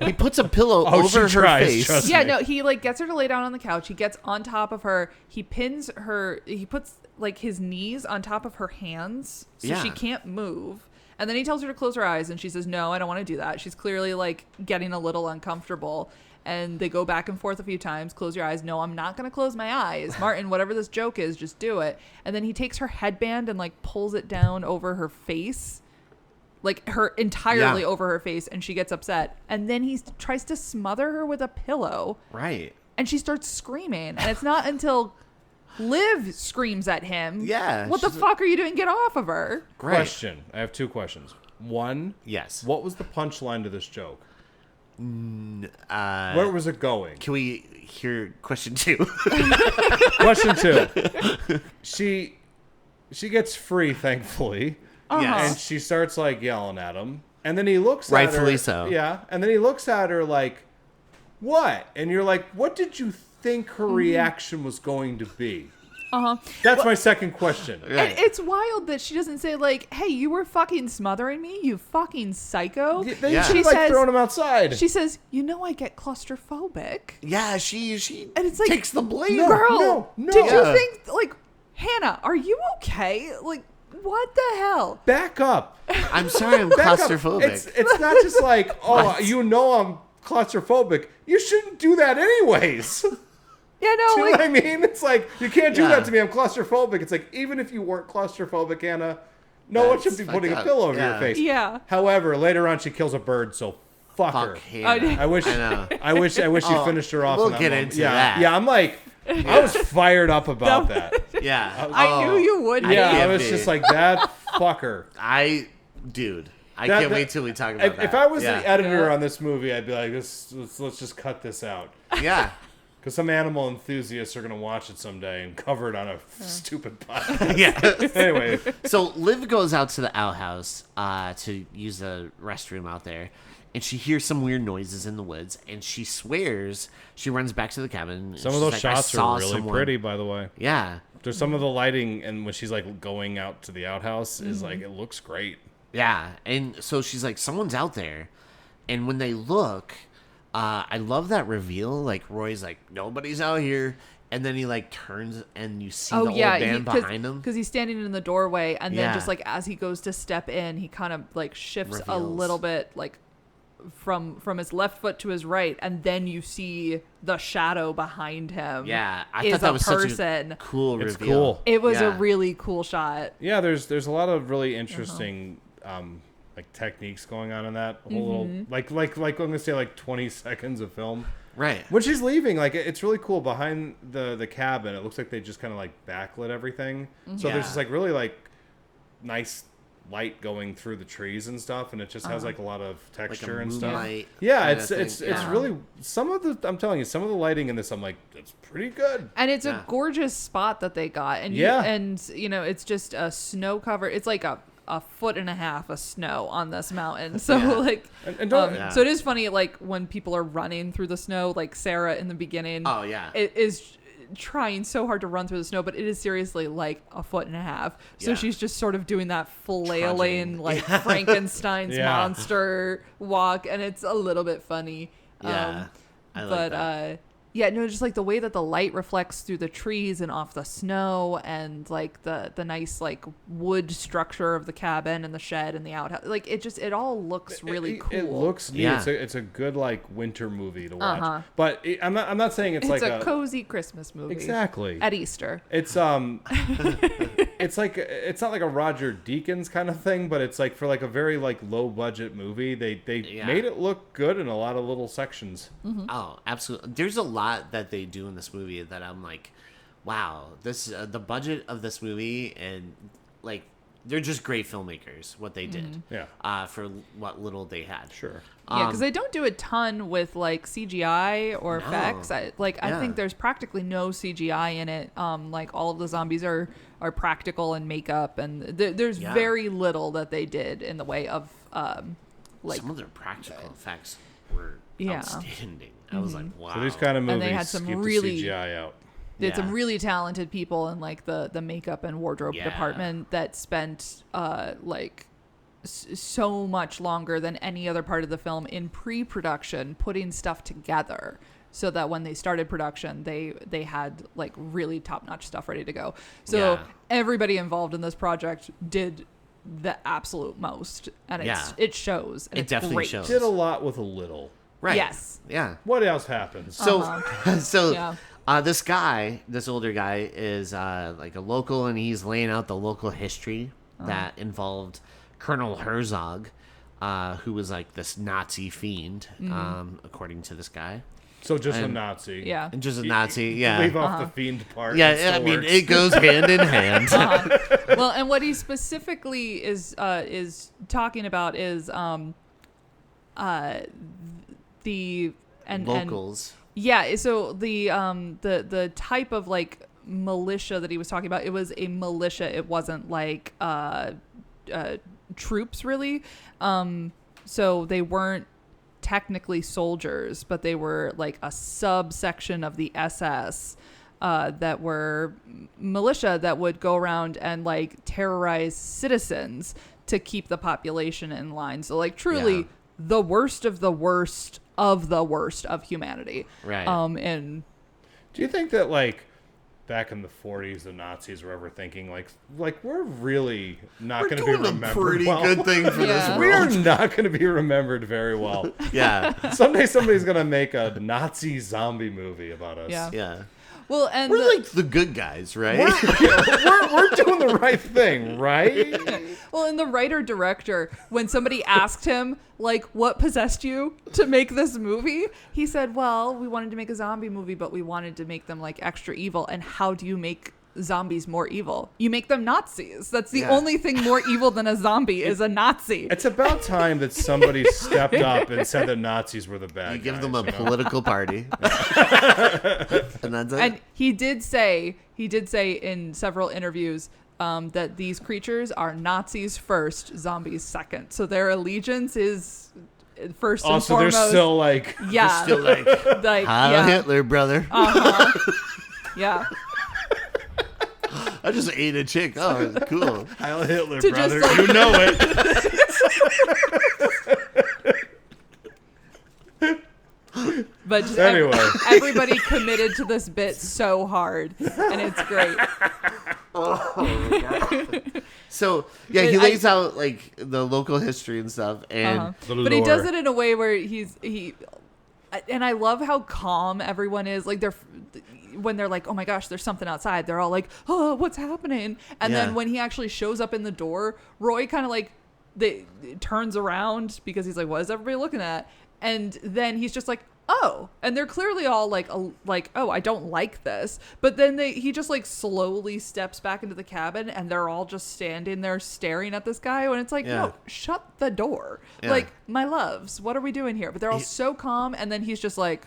He puts a pillow Oh, over she her tries, face. trust Yeah, me. no, he like gets her to lay down on the couch. He gets on top of her. He pins her. He puts like his knees on top of her hands so Yeah. she can't move. And then he tells her to close her eyes, and she says, no, I don't want to do that. She's clearly like getting a little uncomfortable. And they go back and forth a few times. Close your eyes. No, I'm not going to close my eyes. Martin, whatever this joke is, just do it. And then he takes her headband and like pulls it down over her face. Like her entirely over her face, and she gets upset. And then he tries to smother her with a pillow. Right. And she starts screaming. And it's not until Liv screams at him. Yeah, What the fuck are you doing? Get off of her. Right. Question. I have 2 questions. One. Yes. What was the punchline to this joke? Uh, Where was it going? Can we hear question 2? Question 2. She gets free, thankfully. Yes. And she starts like yelling at him. And then he looks at her. Rightfully so. Yeah. And then he looks at her like, what? And you're like, what did you think her reaction was going to be? That's my second question. Right. And it's wild that she doesn't say, like, hey, you were fucking smothering me, you fucking psycho. They Yeah. should She have like says- thrown him outside. She says, you know I get claustrophobic. Yeah, she And it's like, takes the blame. Girl, no. did Yeah. you think, like, Hannah, are you okay? Like, what the hell? Back up. I'm sorry, I'm Back up. claustrophobic. It's not just like, oh, What? you know I'm claustrophobic. You shouldn't do that anyways. Yeah, Do you no, know what I like, mean? It's like, you can't do Yeah. that to me. I'm claustrophobic. It's like, even if you weren't claustrophobic, Anna, no one should be That's putting a fucked pillow up. over Yeah. your face. yeah. However, later on, she kills a bird, so fuck her. Fuck Hannah. I wish, I know. I wish you Oh, finished her off. we'll in that get moment. into yeah, that. Yeah, I'm like, I was fired up about that. Yeah. I knew you would. Yeah, I can't was be. just like, that fucker. Dude, I That- can't that- wait till we talk about that. If I was yeah. the editor Yeah. on this movie, I'd be like, let's just cut this out. Yeah. Because some animal enthusiasts are going to watch it someday and cover it on a stupid podcast. Yeah. Anyway, So Liv goes out to the outhouse to use the restroom out there, and she hears some weird noises in the woods, and she swears she runs back to the cabin. and some of she's those like, "I shots saw are really someone." pretty, by the way. Yeah. There's some of the lighting, and when she's like going out to the outhouse, is like, it looks great. Yeah. And so she's like, someone's out there. And when they look, I love that reveal. Like, Roy's like, nobody's out here. And then he, like, turns and you see the old man behind him. Because he's standing in the doorway, and then Yeah. just like as he goes to step in, he kind of like shifts a Reveals. little bit, like from his left foot to his right, and then you see the shadow behind him. Yeah. I is thought that a was person. such a cool It's reveal. cool. It was a Yeah. really cool shot. Yeah, there's a lot of really interesting like techniques going on in that whole little, like I'm gonna say like 20 seconds of film. Right. When she's leaving, like it's really cool behind the cabin. It looks like they just kind of like backlit everything. So Yeah. there's this like really like nice light going through the trees and stuff, and it just has like a lot of texture and stuff. moonlight Yeah, kinda it's thing. it's Yeah. really some of the, I'm telling you, some of the lighting in this, I'm like, it's pretty good. And it's Yeah. a gorgeous spot that they got. And Yeah. you know, it's just a snow cover. It's like a foot and a half of snow on this mountain. So Yeah. like, And don't, Yeah. so it is funny, like when people are running through the snow, like Sarah in the beginning. Oh, yeah. It is trying so hard to run through the snow, but it is seriously like a foot and a half. So Yeah. she's just sort of doing that flailing, Trudging. like Frankenstein's Yeah. monster walk, and it's a little bit funny. Yeah. I like But that. yeah, no, just like the way that the light reflects through the trees and off the snow, and like the nice like wood structure of the cabin and the shed and the outhouse, like it all looks really cool. It looks neat. Yeah. It's a good like winter movie to watch. Uh-huh. But I'm not saying it's it's like a cozy Christmas movie. exactly. At Easter. It's it's like, it's not like a Roger Deakins kind of thing, but it's like for like a very like low budget movie, they Yeah. made it look good in a lot of little sections. Oh, absolutely. There's a lot that they do in this movie that I'm like, wow, this the budget of this movie, and like they're just great filmmakers. What they did, Yeah. for what little they had. Sure. Yeah, because they don't do a ton with like CGI or No. effects. I Yeah. think there's practically no CGI in it. Like all of the zombies are practical and makeup, and there's Yeah. very little that they did in the way of like. Some of their practical effects were Yeah. outstanding. I was like, wow. So these kind of And movies they had some keep really- the CGI out. They had some Yeah. really talented people in like the makeup and wardrobe Yeah. department that spent like so much longer than any other part of the film in pre-production putting stuff together, so that when they started production they had like really top-notch stuff ready to go. So Yeah. everybody involved in this project did the absolute most, and it shows, and It it's definitely great. shows. Did a lot with a little. Right. Yes. Yeah. What else happens? So, so Yeah. this older guy is like a local, and he's laying out the local history that involved Colonel Herzog, who was like this Nazi fiend, according to this guy. So just a Nazi. Yeah. And just a Nazi, yeah. Leave off the fiend part. Yeah, I mean, it goes hand in hand. Well, and what he specifically is talking about is the Locals. so the type of like militia that he was talking about, it was a militia. It wasn't like troops really. So they weren't technically soldiers, but they were like a subsection of the SS that were militia that would go around and like terrorize citizens to keep the population in line. So like truly the worst of the worst of the worst of humanity. Right. And do you think that like back in the 40s, the Nazis were ever thinking like we're really not going to be remembered pretty well. good thing for this We are world. not going to be remembered very well. Yeah. Someday somebody's going to make a Nazi zombie movie about us. Yeah. Yeah. well, and We're like the good guys, right? We're doing the right thing, right? well, and the writer-director, when somebody asked him, like, what possessed you to make this movie? He said, well, we wanted to make a zombie movie, but we wanted to make them, like, extra evil. And how do you make zombies more evil? You make them Nazis. That's the only thing more evil than a zombie is a Nazi. It's about time that somebody stepped up and said that Nazis were the bad guys. You give them a political party. And that's it. And he did say in several interviews that these creatures are Nazis first, zombies second. So their allegiance is first and Also, foremost. they're still like... Yeah. Still like, like Heil yeah. Hitler, brother. Yeah. I just ate a chick. Oh, cool. Heil Hitler, To brother. just, like- You know it. But just Anyway. everybody committed to this bit so hard, and it's great. So, yeah, he I- lays out, like, the local history and stuff. And The But he does lore. it in a way where and I love how calm everyone is. Like when they're like, oh my gosh, there's something outside. They're all like, oh, what's happening? And Yeah. then when he actually shows up in the door, Roy kind of like turns around because he's like, what is everybody looking at? And then he's just like, oh, and they're clearly all like, oh, I don't like this. But then he just like slowly steps back into the cabin and they're all just standing there staring at this guy. And it's like, Yeah. no, shut the door. Yeah. Like, my loves, what are we doing here? But they're all so calm. And then he's just like,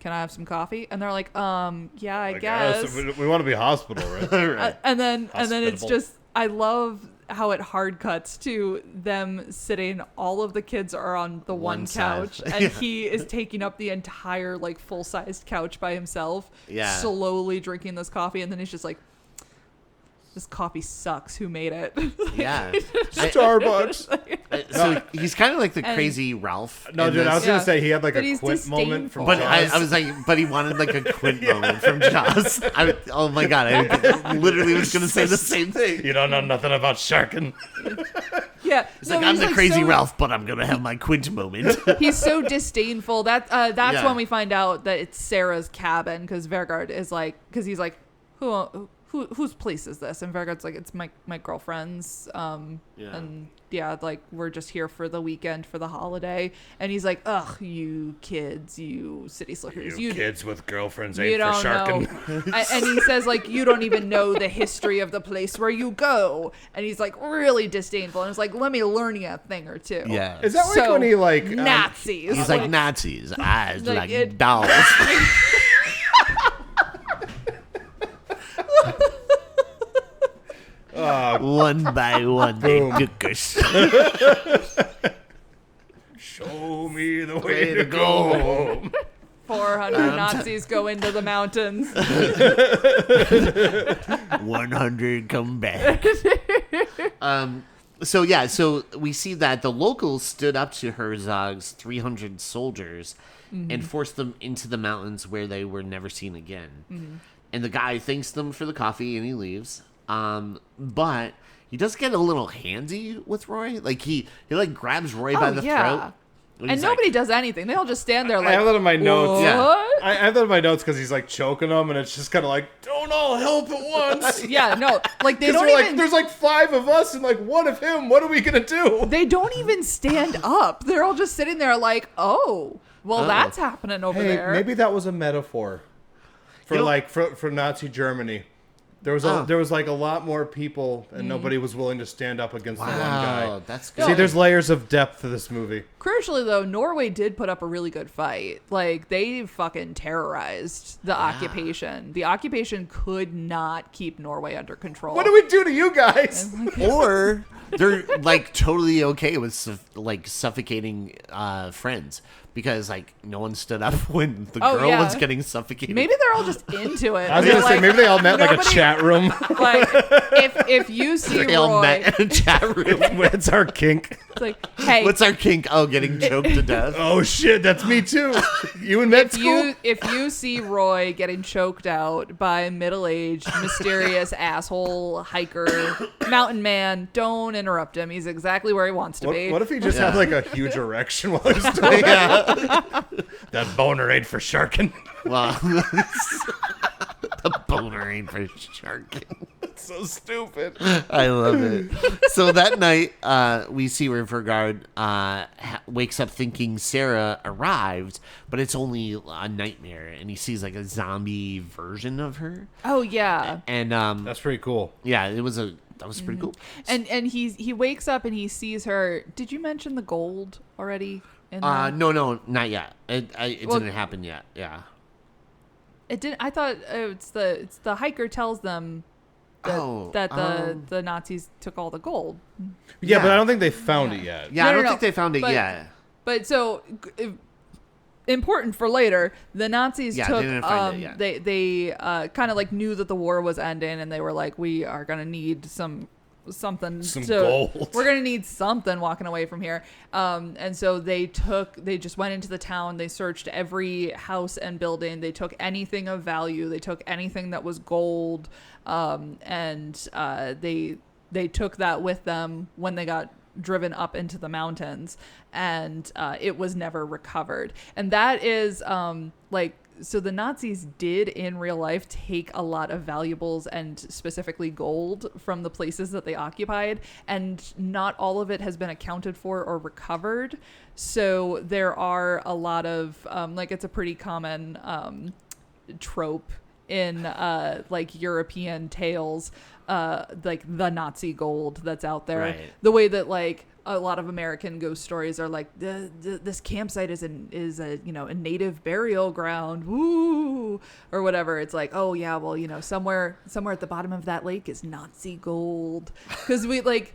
can I have some coffee? And they're like, yeah, I guess. We want to be hospital, right? right. And then it's Hospitable. just, I love how it hard cuts to them sitting. All of the kids are on the one side. couch, and he is taking up the entire like full-sized couch by himself. Yeah. Slowly drinking this coffee, and then he's just like, "This coffee sucks. Who made it?" Yeah. Starbucks. So he's kind of like the And- crazy Ralph. No, in dude, I this. was going Yeah. to say he had like But a he's Quint moment from But Jaws. I was like, but he wanted like a Quint moment from Jaws. Oh my god, I literally was gonna say the same thing. You don't know nothing about sharking. Yeah, It's like I'm the crazy Ralph, but I'm gonna have my Quint moment. He's so disdainful. That's Yeah. when we find out that it's Sarah's cabin, because Vergard is like, because he's like, whose place is this? And Vergard's like, it's my girlfriend's. Yeah. And yeah, like we're just here for the weekend for the holiday. And he's like, ugh, you kids, you city slickers, You kids with girlfriends you ain't for don't sharking. know. And he says like, you don't even know the history of the place where you go. And he's like really disdainful. And it's like, let me learn you a thing or two. Yeah. Is that like So, when he like... Nazis. He's like Nazis, eyes Like like it- dolls. One by one, they Boom. took us. Show me the way to go home. 400 Nazis go into the mountains. 100 come back. So yeah, so we see that the locals stood up to Herzog's 300 soldiers and forced them into the mountains where they were never seen again. And the guy thanks them for the coffee and he leaves. But he does get a little handsy with Roy. Like he like grabs Roy by the throat. And he's nobody like, does anything. They all just stand there like, I have that in my notes. what? Yeah. I have that in my notes because he's like choking them, and it's just kind of like, don't all help at once. Yeah, no, like they Because don't they're even. like, there's like 5 of us and like 1 of him. What are we gonna do? They don't even stand up. They're all just sitting there like, oh, Well, that's happening over Hey, there. maybe that was a metaphor for You know- like for Nazi Germany. There was like a lot more people, and nobody was willing to stand up against the one guy. Wow, that's good. See, there's layers of depth to this movie. Crucially, though, Norway did put up a really good fight. Like, they fucking terrorized the occupation. The occupation could not keep Norway under control. What do we do to you guys? Or they're like totally okay with suffocating friends because like no one stood up when the girl was getting suffocated. Maybe they're all just into it. I was They're gonna say like, maybe they all met like a nobody- chat room. Like, if you see they all Roy, met in a chat room. It's our kink. it's like, hey, What's our kink? Oh, getting choked to death. Oh shit, that's me too. You in med school? if you see Roy getting choked out by a middle-aged, mysterious asshole hiker, mountain man, don't interrupt him. He's exactly where he wants to be. What if he just had like a huge erection while he was doing it? That boner ain't for sharking. Well, the boner ain't for sharking. It's so stupid. I love it. So that night, we see Riverguard wakes up thinking Sarah arrived, but it's only a nightmare, and he sees like a zombie version of her. Oh yeah. And That's pretty cool. yeah, that was pretty cool. And he wakes up and he sees her. Did you mention the gold already? No, not yet. It didn't happen yet. Yeah. It didn't. I thought it's the hiker tells them that the Nazis took all the gold. Yeah, but I don't think they found it yet. Yeah, No, I don't no, think they found it but- yet. But so important for later, the Nazis Yeah, took they didn't find it yet. they kind of like knew that the war was ending, and they were like, we are gonna need something Some to, gold. We're gonna need something walking away from here. And so they just went into the town. They searched every house and building. They took anything of value. They took anything that was gold. And they took that with them when they got driven up into the mountains, and it was never recovered. And that is so the Nazis did in real life take a lot of valuables, and specifically gold, from the places that they occupied, and not all of it has been accounted for or recovered. So there are a lot of it's a pretty common trope in like European tales, like the Nazi gold that's out there. Right. The way that like a lot of American ghost stories are like, this campsite is a a native burial ground, woo, or whatever. It's like, oh yeah, well somewhere at the bottom of that lake is Nazi gold, because we like.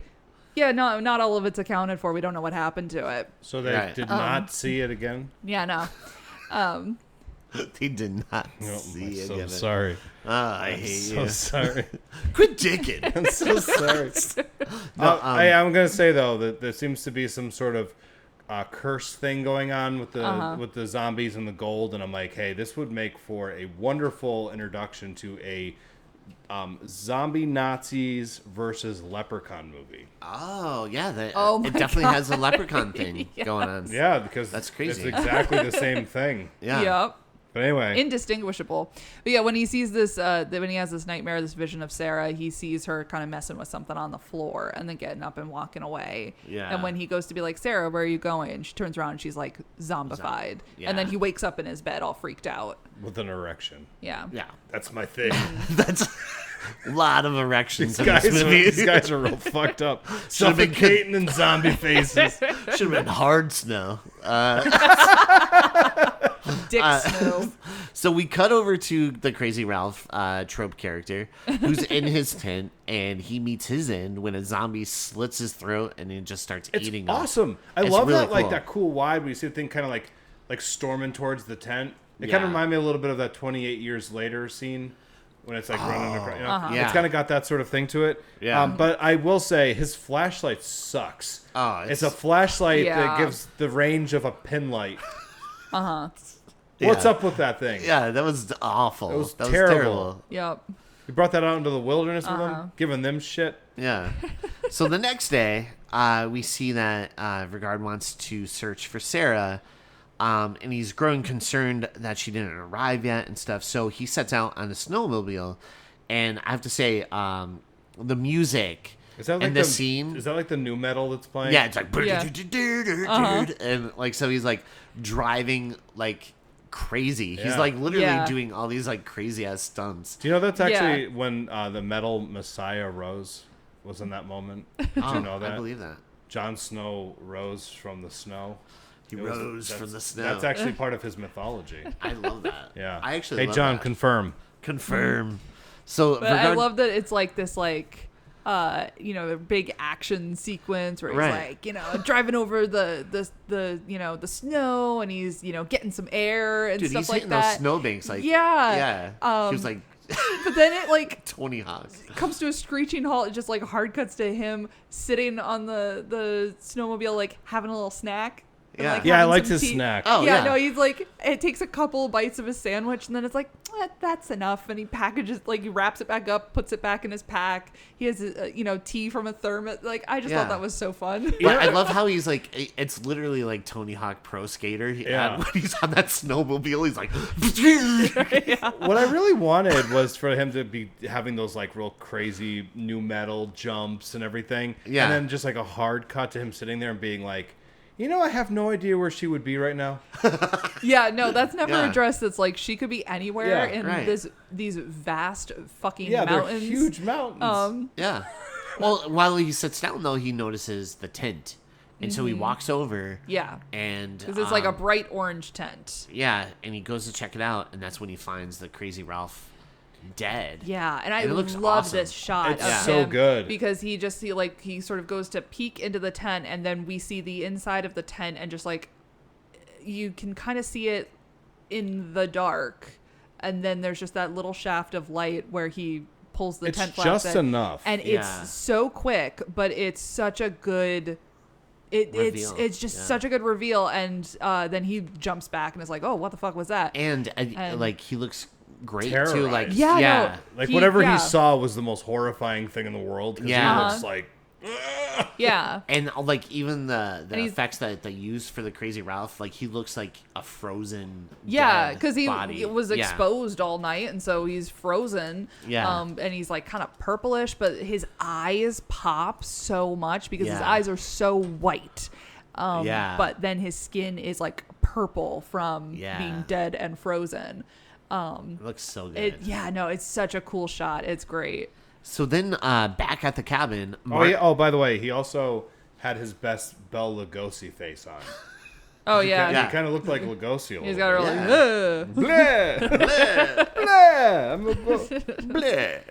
Yeah, no, not all of it's accounted for. We don't know what happened to it. So they did not see it again? Yeah, no. They did not Oh, see I'm so again. sorry. I hate So you. sorry. Quit dicking. I'm so sorry. I'm going to say, though, that there seems to be some sort of curse thing going on with the zombies and the gold. And I'm like, hey, this would make for a wonderful introduction to a zombie Nazis versus leprechaun movie. Oh, yeah. Oh it my definitely God. has a leprechaun thing going on. Yeah, because That's crazy. It's exactly the same thing. Yeah. Yep. But anyway. Indistinguishable. But yeah, when he sees this, when he has this nightmare, this vision of Sarah, he sees her kind of messing with something on the floor and then getting up and walking away. Yeah. And when he goes to be like, Sarah, where are you going? She turns around and she's like zombified. Yeah. And then he wakes up in his bed all freaked out. With an erection. Yeah. Yeah. That's my thing. That's a lot of erections in Guys, this movie. these guys are real fucked up. Should've been Suffocating in zombie faces. Should have been hard snow. Dick Snow. So we cut over to the Crazy Ralph trope character who's in his tent, and he meets his end when a zombie slits his throat and then just starts It's eating him. awesome. I It's love really that, like cool. that cool wide where you see the thing kind of like storming towards the tent. It kind Yeah. of reminded me a little bit of that 28 Years Later scene when it's like running across. You know? Yeah. It's kind of got that sort of thing to it. Yeah. But I will say his flashlight sucks. Oh, it's a flashlight that Yeah. gives the range of a pin light. Uh-huh. What's Yeah. up with that thing? Yeah, that was awful. It was that terrible. Yep. You brought that out into the wilderness with them, giving them shit. Yeah. So the next day, we see that Regard wants to search for Sarah, and he's growing concerned that she didn't arrive yet and stuff. So he sets out on a snowmobile, and I have to say, the music Is that like and the scene? Is that like the new metal that's playing? Yeah, it's like Yeah. and like so he's like driving like crazy. He's Yeah. like literally Yeah. doing all these like crazy ass stunts. Do you know that's actually when the metal messiah rose was in that moment? Did you know that? I believe that. Jon Snow rose from the snow. He It was- rose from that's- the snow. That's actually part of his mythology. I love that. Yeah. I actually Hey, love John, that. confirm. So But I love that it's like this like a big action sequence where he's Right. like, driving over the snow and he's, getting some air and Dude, stuff he's like hitting that. those snowbanks like Yeah. he was like But then it like Tony Hawk's. comes to a screeching halt. It just like hard cuts to him sitting on the snowmobile, like having a little snack. And, Yeah. like, Yeah, I having liked some his tea. snack. Oh, yeah. No, he's like, it takes a couple bites of his sandwich, and then it's like, that's enough. And he packages, like, he wraps it back up, puts it back in his pack. He has, tea from a thermos. Like, I just Yeah. thought that was so fun. But I love how he's like, it's literally like Tony Hawk Pro Skater. Yeah. When he's on that snowmobile, he's like, What I really wanted was for him to be having those like real crazy new metal jumps and everything. Yeah. And then just like a hard cut to him sitting there and being like, I have no idea where she would be right now. Yeah, no, that's never Yeah. addressed. It's like she could be anywhere Yeah. in Right. these vast fucking Yeah, mountains. they're huge mountains. yeah. Well, while he sits down though, he notices the tent, and so he walks over. Yeah. And Because it's like a bright orange tent. yeah, and he goes to check it out, and that's when he finds the crazy Ralph dead. Yeah, and I And it looks love awesome. this shot It's of so him good. because he sort of goes to peek into the tent, and then we see the inside of the tent, and just like you can kind of see it in the dark, and then there's just that little shaft of light where he pulls the It's tent flaps just in. enough. And Yeah. it's so quick, but it's such a good. Reveal. It's just Yeah. such a good reveal, and then he jumps back and is like, "Oh, what the fuck was that?" And And- like he looks great too. Terrorized. Like Yeah, yeah. no. Like He- whatever yeah. he saw was the most horrifying thing in the world. 'Cause Yeah. he Uh-huh. looks like, Yeah. And like even the he's- effects that they used for the crazy Ralph, like he looks like a frozen. Yeah, dead because he body. was Yeah. exposed all night, and so he's frozen. Yeah. And he's like kind of purplish, but his eyes pop so much because his Yeah. eyes are so white. Yeah. But then his skin is like purple from Yeah. being dead and frozen. It looks so good. It's such a cool shot. It's great. So then back at the cabin, by the way, he also had his best Bela Lugosi face on. Oh yeah. Yeah. He kind of looked like Lugosi a He's little got a bit. really. Bleh. Bleh. I'm a Bleh.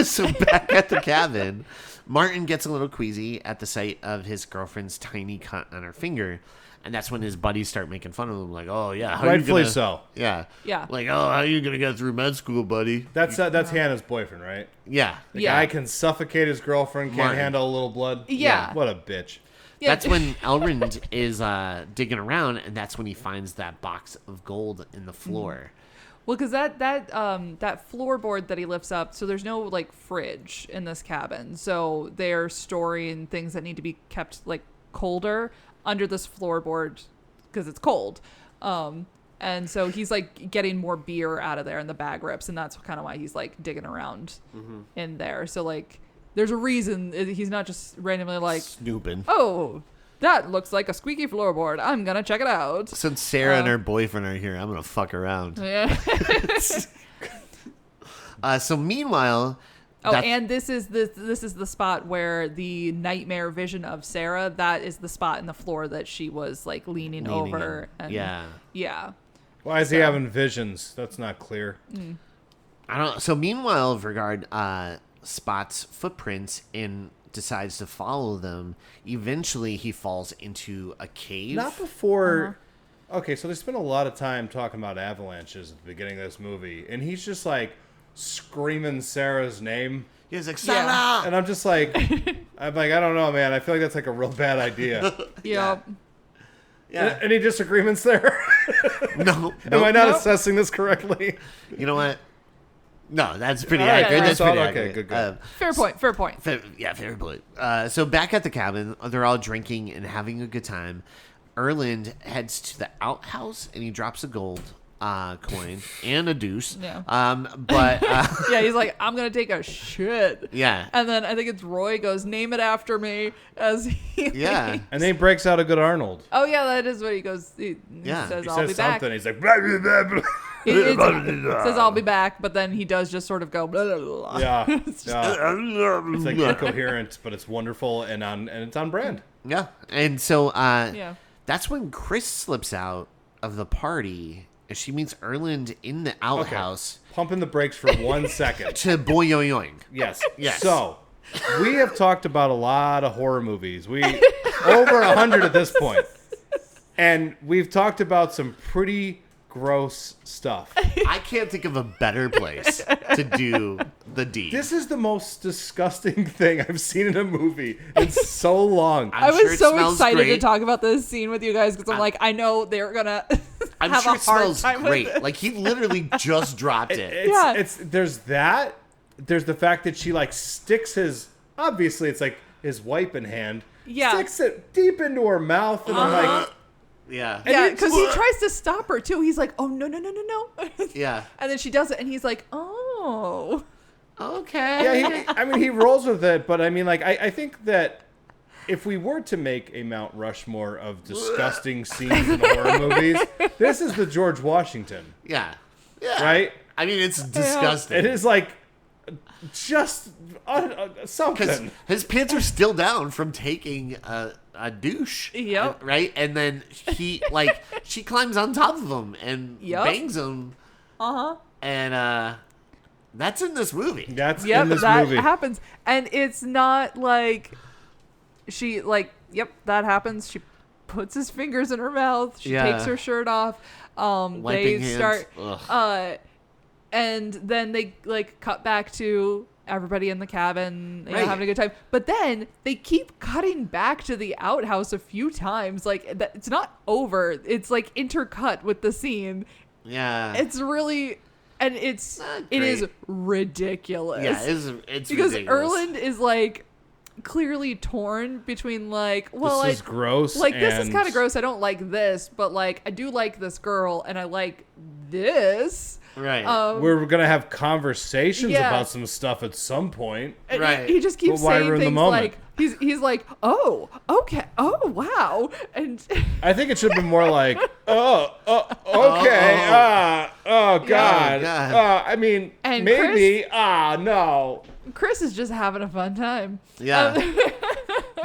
So back at the cabin, Martin gets a little queasy at the sight of his girlfriend's tiny cut on her finger, and that's when his buddies start making fun of him, like, "Oh yeah, how Rightfully you gonna, so. Yeah, Yeah. like, oh, how are you gonna get through med school, buddy?" That's Hannah's boyfriend, right? Yeah, The Yeah. guy can suffocate his girlfriend, can't Martin. handle a little blood. Yeah. What a bitch. Yeah. That's when Elrond is digging around, and that's when he finds that box of gold in the floor. Well, because that floorboard that he lifts up, so there's no like fridge in this cabin, so they're storing things that need to be kept like colder under this floorboard because it's cold. And so he's like getting more beer out of there, and the bag rips, and that's kind of why he's like digging around in there. So like, there's a reason he's not just randomly like, Snooping. oh, that looks like a squeaky floorboard. I'm gonna check it out. Since Sarah and her boyfriend are here, I'm gonna fuck around. Yeah. So meanwhile, Oh, that's- and this is the spot where the nightmare vision of Sarah, that is the spot in the floor that she was like leaning over. in. And, Yeah. Yeah. Why is he having visions? That's not clear. I don't. So meanwhile, Vergard spots footprints and decides to follow them. Eventually, he falls into a cave. Not before. Okay, so they spent a lot of time talking about avalanches at the beginning of this movie, and he's just like screaming Sarah's name, He's like, Yeah. Sarah! and I'm like, I don't know, man. I feel like that's like a real bad idea. Yep. Yeah. Any disagreements there? No. Am I not Nope. assessing this correctly? You know what? No, that's pretty All right, accurate. right. That's pretty Okay, accurate. good. Fair point. Fair point. Fair point. So back at the cabin, they're all drinking and having a good time. Erland heads to the outhouse and he drops the gold coin and a deuce. Yeah. But Yeah, he's like, I'm gonna take a shit. yeah. And then I think it's Roy goes, name it after me, as he Yeah. And then he breaks out a good Arnold. Oh yeah, that is what he goes. He Yeah. says, He I'll be says back. something. He's like, blah, blah, blah, blah. It says I'll be back, but then he does just sort of go blah, blah, blah. Yeah. It's just- It's like incoherent, but it's wonderful and it's on brand. Yeah. And so yeah. that's when Chris slips out of the party and she meets Erland in the outhouse Pumping the brakes for 1 second. to boing. Yes. Yes. So, we have talked about a lot of horror movies. We over 100 at this point. And we've talked about some pretty gross stuff. I can't think of a better place to do the deed. This is the most disgusting thing I've seen in a movie in so long. I'm I sure was it so smells excited to great. talk about this scene with you guys because I'm like, I know they're gonna I'm have sure a it hard smells time great. with it. Like he literally just dropped it. Yeah. There's that. There's the fact that she like sticks his, obviously it's like his wiping hand. Yeah. Sticks it deep into her mouth and I'm like, Yeah. Yeah, you because just- he tries to stop her too. He's like, "Oh no, no, no, no, no!" Yeah. And then she does it, and he's like, "Oh, Okay. yeah, he rolls with it, but I mean, like, I think that if we were to make a Mount Rushmore of disgusting scenes in horror movies, this is the George Washington, Yeah. Yeah. right? I mean, it's disgusting. It is like just Because something. his pants are still down from taking a douche. Yep. Right? And then he, like, she climbs on top of him and Yep. bangs him. uh-huh." And that's in this movie. That's Yep, in this that movie. happens, and it's not like she like. Yep, that happens. She puts his fingers in her mouth. She Yeah. takes her shirt off. They Wiping hands. start. Ugh. And then they like cut back to everybody in the cabin, you know, Right. having a good time. But then they keep cutting back to the outhouse a few times. Like it's not over. It's like intercut with the scene. Yeah. It's really, and it's Not it is great. ridiculous. Yeah, it's because ridiculous. Erland is like clearly torn between like, well, This is gross. like this is and- kind of gross. I don't like this, but like I do like this girl, and I like this. Right. We're gonna have conversations Yeah. about some stuff at some point. And Right. he just keeps But why saying ruin the things moment? like he's like, oh, okay, oh wow, and I think it should have been more like, okay, oh god, God. I mean, And maybe, no. Chris is just having a fun time. yeah.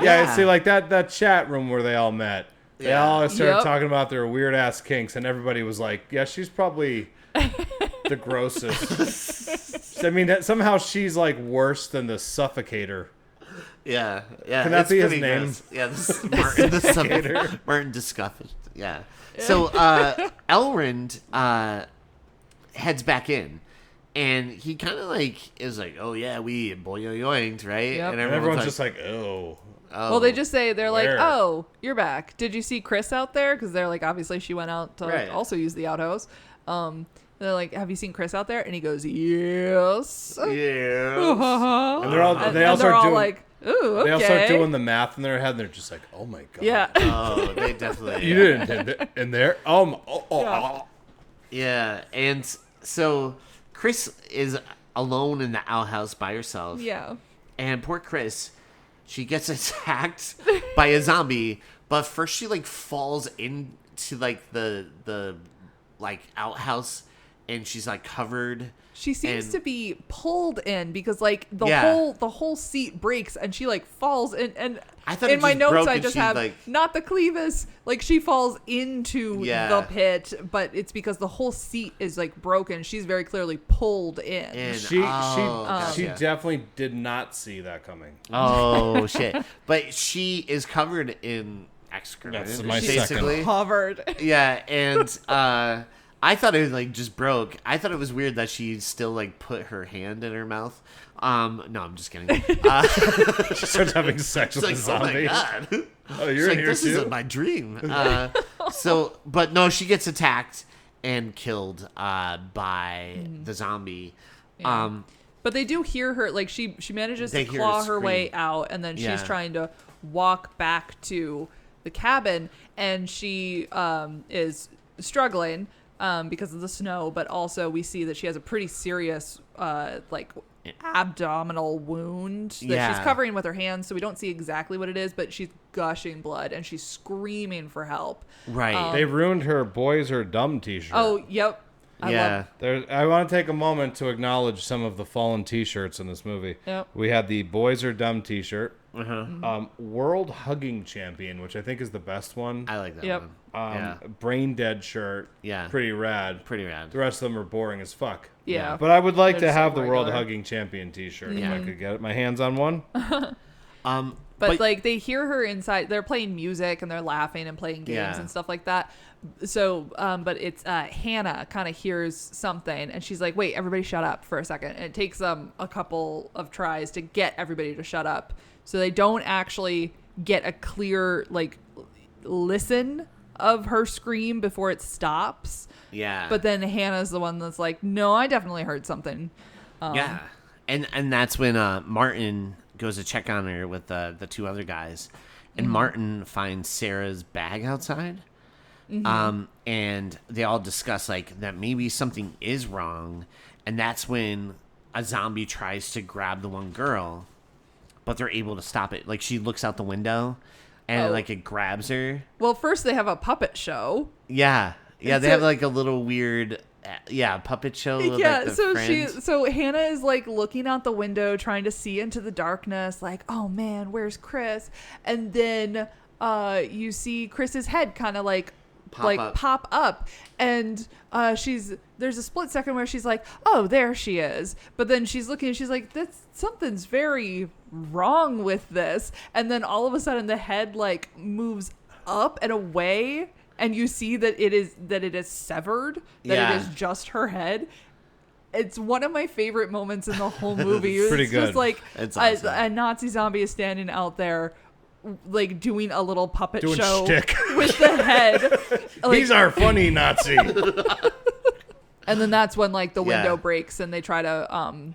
Yeah, see, like that chat room where they all met. They Yeah. all started Yep. talking about their weird ass kinks, and everybody was like, "Yeah, she's probably the grossest." I mean, somehow she's like worse than the suffocator. Yeah. Yeah. Can that it's be his pretty name? gross. Yeah, this is Martin the Martin Discuffed. Yeah. So Elrond heads back in. And he kind of like is like, oh yeah, we boing-yoinked, right? Yep. And everyone's just like, "Oh, oh. Well, they just say they're like, Where? oh, you're back. Did you see Chris out there? Because they're like, obviously she went out to Right. also use the outhouse. They're like, have you seen Chris out there? And he goes, yes. Yeah. And they're all And they all they're start all doing like, ooh, okay. they all start doing the math in their head, and they're just like, "Oh my god, Yeah. Oh, they definitely. you didn't hit it in there." Yeah. Yeah, and so Chris is alone in the outhouse by herself. Yeah. And poor Chris, she gets attacked by a zombie, but first she like falls into like the like outhouse, and she's like covered. She seems And- to be pulled in because like the Yeah. whole seat breaks and she like falls in, and I thought in it my just notes broke I and just she, have like- not the clevis, like she falls into Yeah. the pit, but it's because the whole seat is like broken. She's very clearly pulled in. And She gotcha. definitely did not see that coming. Oh shit! But she is covered in excrement. That's my basically. Covered. Yeah, and I thought it like just broke. I thought it was weird that she still like put her hand in her mouth. No, I'm just kidding. She starts having sex with It's the like, oh my zombie. god. Oh, It's you're like, in here this too. isn't my dream. But no, she gets attacked and killed by the zombie. Yeah. But they do hear her, like she manages to They hear claw her her way scream. out, and then she's Yeah. trying to walk back to the cabin, and she is struggling, because of the snow, but also we see that she has a pretty serious like abdominal wound that she's covering with her hands, so we don't see exactly what it is, but she's gushing blood and she's screaming for help. Right. They ruined her "Boys Are Dumb" t-shirt. Oh, yep. I want to take a moment to acknowledge some of the fallen t-shirts in this movie. Yep. We had the "Boys Are Dumb" t-shirt. World Hugging Champion, which I think is the best one. I like that one. Brain Dead shirt. Yeah. Pretty rad. The rest of them are boring as fuck. Yeah. But I would like They're to have so the World regular. Hugging Champion t-shirt if I could get my hands on one. But like they hear her inside, they're playing music and they're laughing and playing games and stuff like that. So, but it's Hannah kind of hears something and she's like, wait, everybody shut up for a second. And it takes them a couple of tries to get everybody to shut up. So they don't actually get a clear, like, listen of her scream before it stops. Yeah. But then Hannah's the one that's like, no, I definitely heard something. Yeah. And that's when Martin goes to check on her with the two other guys. And Martin finds Sarah's bag outside. And they all discuss, like, that maybe something is wrong. And that's when a zombie tries to grab the one girl. But they're able to stop it. Like, she looks out the window. And, like, it grabs her. Well, first they have a puppet show. Yeah. Yeah, they have, like, a little weird... puppet show. Yeah, like, so Hannah is like looking out the window, trying to see into the darkness, like, oh man, where's Chris? And then you see Chris's head kind of like pop up, and there's a split second where she's like, oh, there she is, but then she's looking and she's like, something's very wrong with this, and then all of a sudden the head like moves up and away. And you see that it is severed, that it is just her head. It's one of my favorite moments in the whole movie. It's pretty good. Just like awesome. a Nazi zombie is standing out there, like doing a little puppet show shtick. with the head. Like, He's our funny Nazi. and then that's when like the window breaks and they try to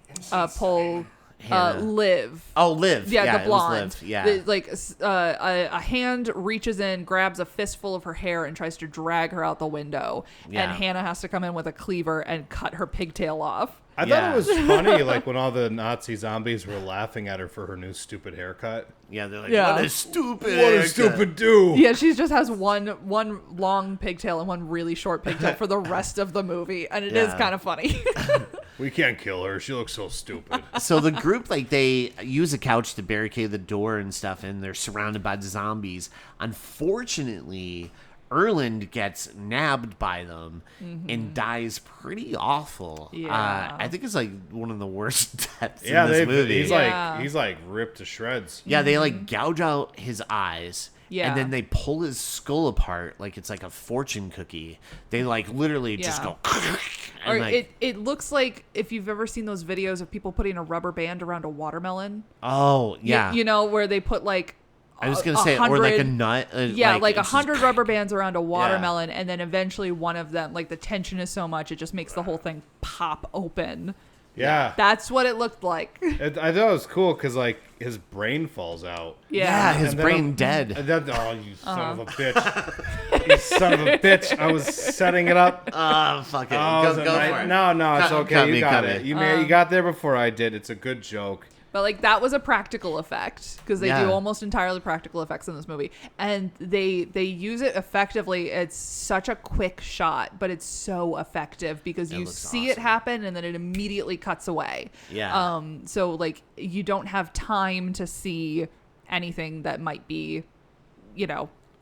pull. Liv. Oh, Liv. Yeah, the blonde. It was Liv. Yeah. Like a hand reaches in, grabs a fistful of her hair, and tries to drag her out the window. Yeah. And Hannah has to come in with a cleaver and cut her pigtail off. I thought it was funny, like when all the Nazi zombies were laughing at her for her new stupid haircut. Yeah, they're like, Yeah. what a stupid What a haircut." stupid do. Yeah, she just has one long pigtail and one really short pigtail for the rest of the movie, and it is Yeah. kind of funny. We can't kill her. She looks so stupid. So the group, like, they use a couch to barricade the door and stuff, and they're surrounded by the zombies. Unfortunately, Erland gets nabbed by them and dies pretty awful. Yeah. I think it's like one of the worst deaths Yeah, in this movie. he's like ripped to shreds. Yeah, they like gouge out his eyes. Yeah. And then they pull his skull apart like it's like a fortune cookie. They like literally just go. Or and, like, it looks like if you've ever seen those videos of people putting a rubber band around a watermelon. oh yeah. You know, where they put like I was gonna say, or like a nut. Yeah, like it's just 100 rubber bands around a watermelon, and then eventually one of them, like the tension is so much, it just makes the whole thing pop open. Yeah. That's what it looked like. I thought it was cool because like his brain falls out. Yeah, his And then brain dead. Oh, you son of a bitch! You son of a bitch! I was setting it up. Oh, fuck it. Oh, Go for it. No, it's Cut okay. me, You got cut it. me. You got there before I did. It's a good joke. But like that was a practical effect because they do almost entirely practical effects in this movie, and they use it effectively. It's such a quick shot, but it's so effective because you see it happen and then it immediately cuts away. Yeah. So like you don't have time to see anything that might be,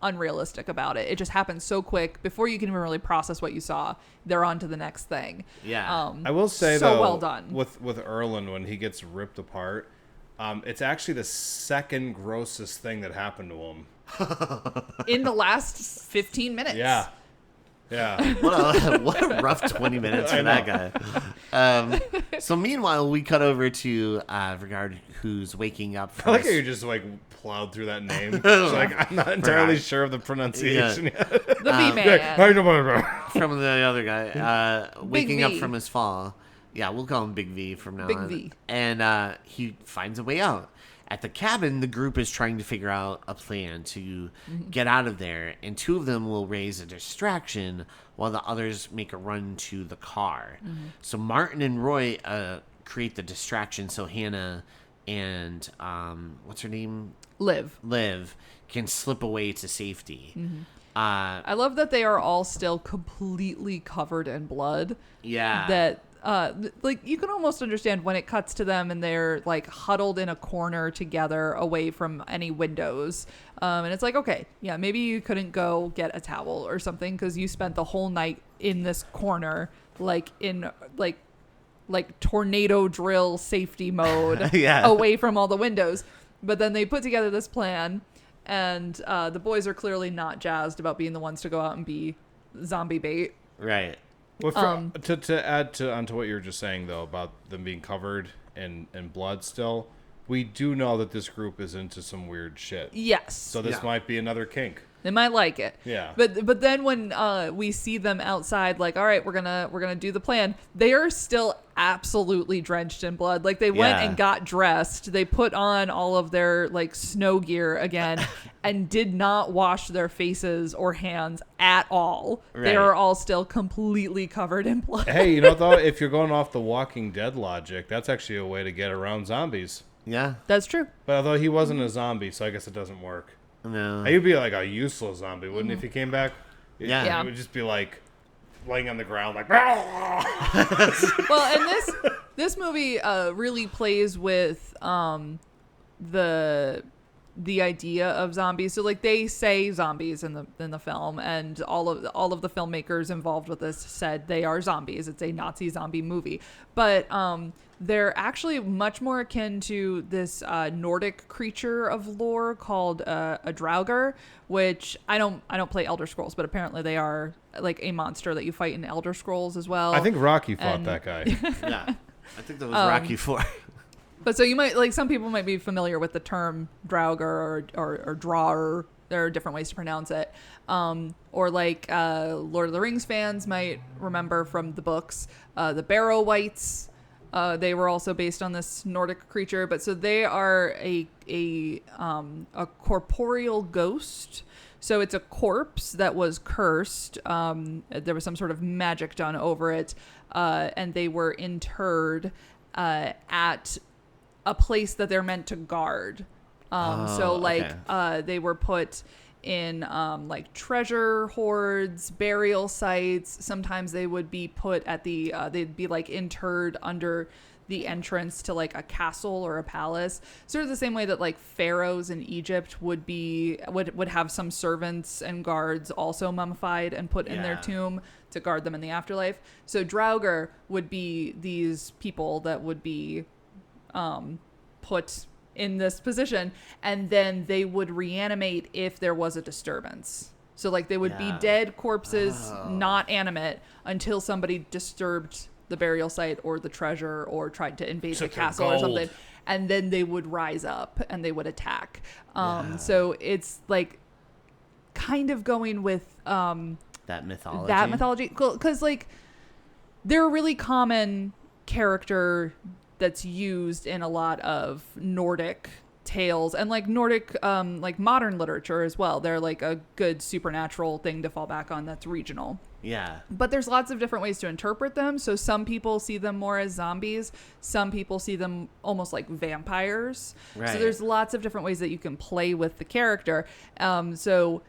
unrealistic about it. It just happens so quick before you can even really process what you saw. They're on to the next thing. Yeah. I will say so though, well done with Erland when he gets ripped apart. It's actually the second grossest thing that happened to him in the last 15 minutes. Yeah. What a rough 20 minutes for that guy. So meanwhile, we cut over to Regard, who's waking up. I like how you just like plowed through that name. It's like I'm not entirely sure of the pronunciation yet. The B-Man. From the other guy, waking up V. from his fall. Yeah, we'll call him Big V from now Big on. V. And he finds a way out. At the cabin, the group is trying to figure out a plan to get out of there, and 2 of them will raise a distraction while the others make a run to the car. So Martin and Roy create the distraction so Hannah and what's her name? Liv can slip away to safety. I love that they are all still completely covered in blood. Yeah. That like you can almost understand when it cuts to them and they're like huddled in a corner together away from any windows. And it's like, okay, yeah, maybe you couldn't go get a towel or something because you spent the whole night in this corner, like in like tornado drill safety mode away from all the windows. But then they put together this plan, and the boys are clearly not jazzed about being the ones to go out and be zombie bait. Right. Well, to add onto what you were just saying, though, about them being covered in blood still, we do know that this group is into some weird shit. Yes. So this might be another kink. They might like it. Yeah. But then when we see them outside, like, all right, we're gonna do the plan. They are still absolutely drenched in blood. Like they went and got dressed. They put on all of their like snow gear again, and did not wash their faces or hands at all. Right. They are all still completely covered in blood. Hey, you know though, if you're going off the Walking Dead logic, that's actually a way to get around zombies. Yeah. That's true. But although he wasn't a zombie, so I guess it doesn't work. No. He'd be like a useless zombie, wouldn't if he came back? Yeah. He would just be like laying on the ground like Well, and this movie really plays with the idea of zombies. So like they say zombies in the film, and all of the filmmakers involved with this said they are zombies. It's a Nazi zombie movie. But they're actually much more akin to this Nordic creature of lore called a Draugr, which I don't play Elder Scrolls, but apparently they are like a monster that you fight in Elder Scrolls as well. I think Rocky fought that guy. Yeah. I think that was Rocky 4. But so you might, like, some people might be familiar with the term Draugr or Draugr. There are different ways to pronounce it. Or like Lord of the Rings fans might remember from the books, the Barrow Wights. They were also based on this Nordic creature, but so they are a corporeal ghost. So it's a corpse that was cursed. There was some sort of magic done over it, and they were interred at a place that they're meant to guard. They were put in like treasure hoards, burial sites. Sometimes they would be put at they'd be like interred under the entrance to like a castle or a palace, sort of the same way that like pharaohs in Egypt would have some servants and guards also mummified and put in their tomb to guard them in the afterlife. So Draugr would be these people that would be put in this position, and then they would reanimate if there was a disturbance. So like they would be dead corpses, not animate, until somebody disturbed the burial site or the treasure or tried to invade the castle or something, and then they would rise up and they would attack. So it's like kind of going with that mythology, because like they're a really common character that's used in a lot of Nordic tales and like Nordic like modern literature as well. They're like a good supernatural thing to fall back on that's regional. Yeah. But there's lots of different ways to interpret them. So some people see them more as zombies. Some people see them almost like vampires. Right. So there's lots of different ways that you can play with the character. So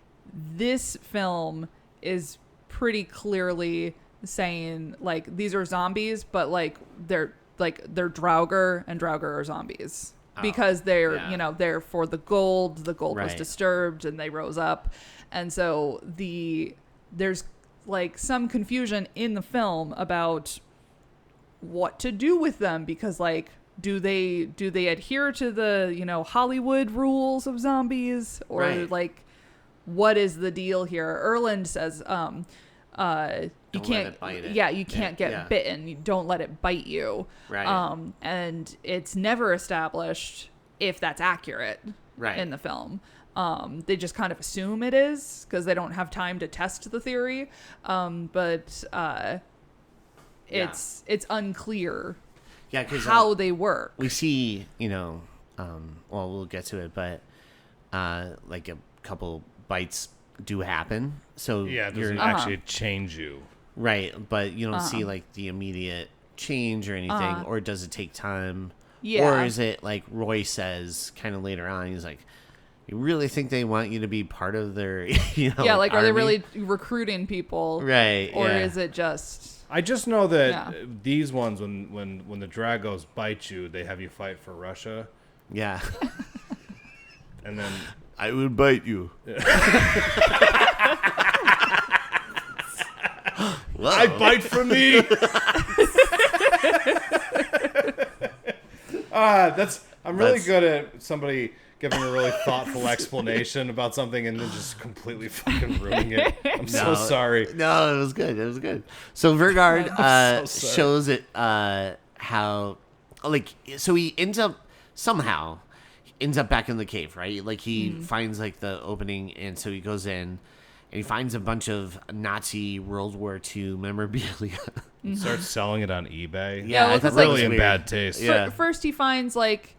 this film is pretty clearly saying like these are zombies, but like they're Draugr, and Draugr are zombies because they're they're for the gold. The gold was disturbed and they rose up, and so there's like some confusion in the film about what to do with them, because like do they adhere to the Hollywood rules of zombies, or like what is the deal here? Erland says you can't get bitten. You don't let it bite you. Right. And it's never established if that's accurate in the film. They just kind of assume it is because they don't have time to test the theory. But it's unclear how they work. We see, well, we'll get to it, but like a couple bites do happen. So Yeah, it doesn't actually change you. Right, but you don't see like the immediate change or anything, or does it take time? Yeah. Or is it like Roy says kind of later on, he's like, you really think they want you to be part of their, Yeah, like, are they army? really recruiting people? Right, Or yeah. is it just... I just know that these ones, when the Dragos bite you, they have you fight for Russia. Yeah. And then... I would bite you. I bite for me. I'm really good at somebody giving a really thoughtful explanation about something and then just completely fucking ruining it. I'm so sorry. No, it was good. It was good. So Vergard so sorry. shows it how, like, so he ends up back in the cave, right? Like he finds like the opening, and so he goes in and he finds a bunch of Nazi World War II memorabilia. Starts selling it on eBay. Yeah, well, I thought it's that really was in weird. bad taste. Yeah. First he finds like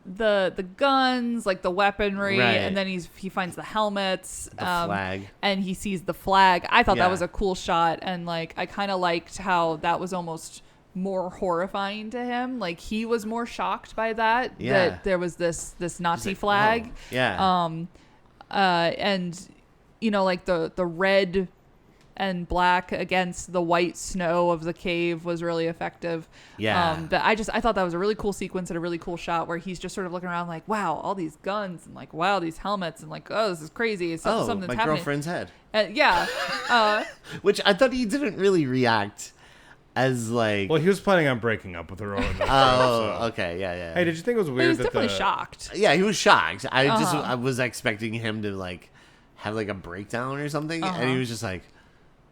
the guns, like the weaponry, Right. and then he finds the helmets, The flag. and he sees the flag. I thought Yeah. that was a cool shot, and like I kind of liked how that was almost more horrifying to him. Like he was more shocked by that there was this Nazi like, flag. whoa. Yeah. And like the red and black against the white snow of the cave was really effective. Yeah. But I thought that was a really cool sequence and a really cool shot where he's just sort of looking around like, wow, all these guns, and like, wow, these helmets, and like, oh, this is crazy. Something's my happening. girlfriend's head. Yeah. Which I thought he didn't really react as like. Well, he was planning on breaking up with her. Okay, yeah. Hey, did you think it was He weird was that definitely shocked. Yeah, he was shocked. I was expecting him to like have like a breakdown or something, and he was just like,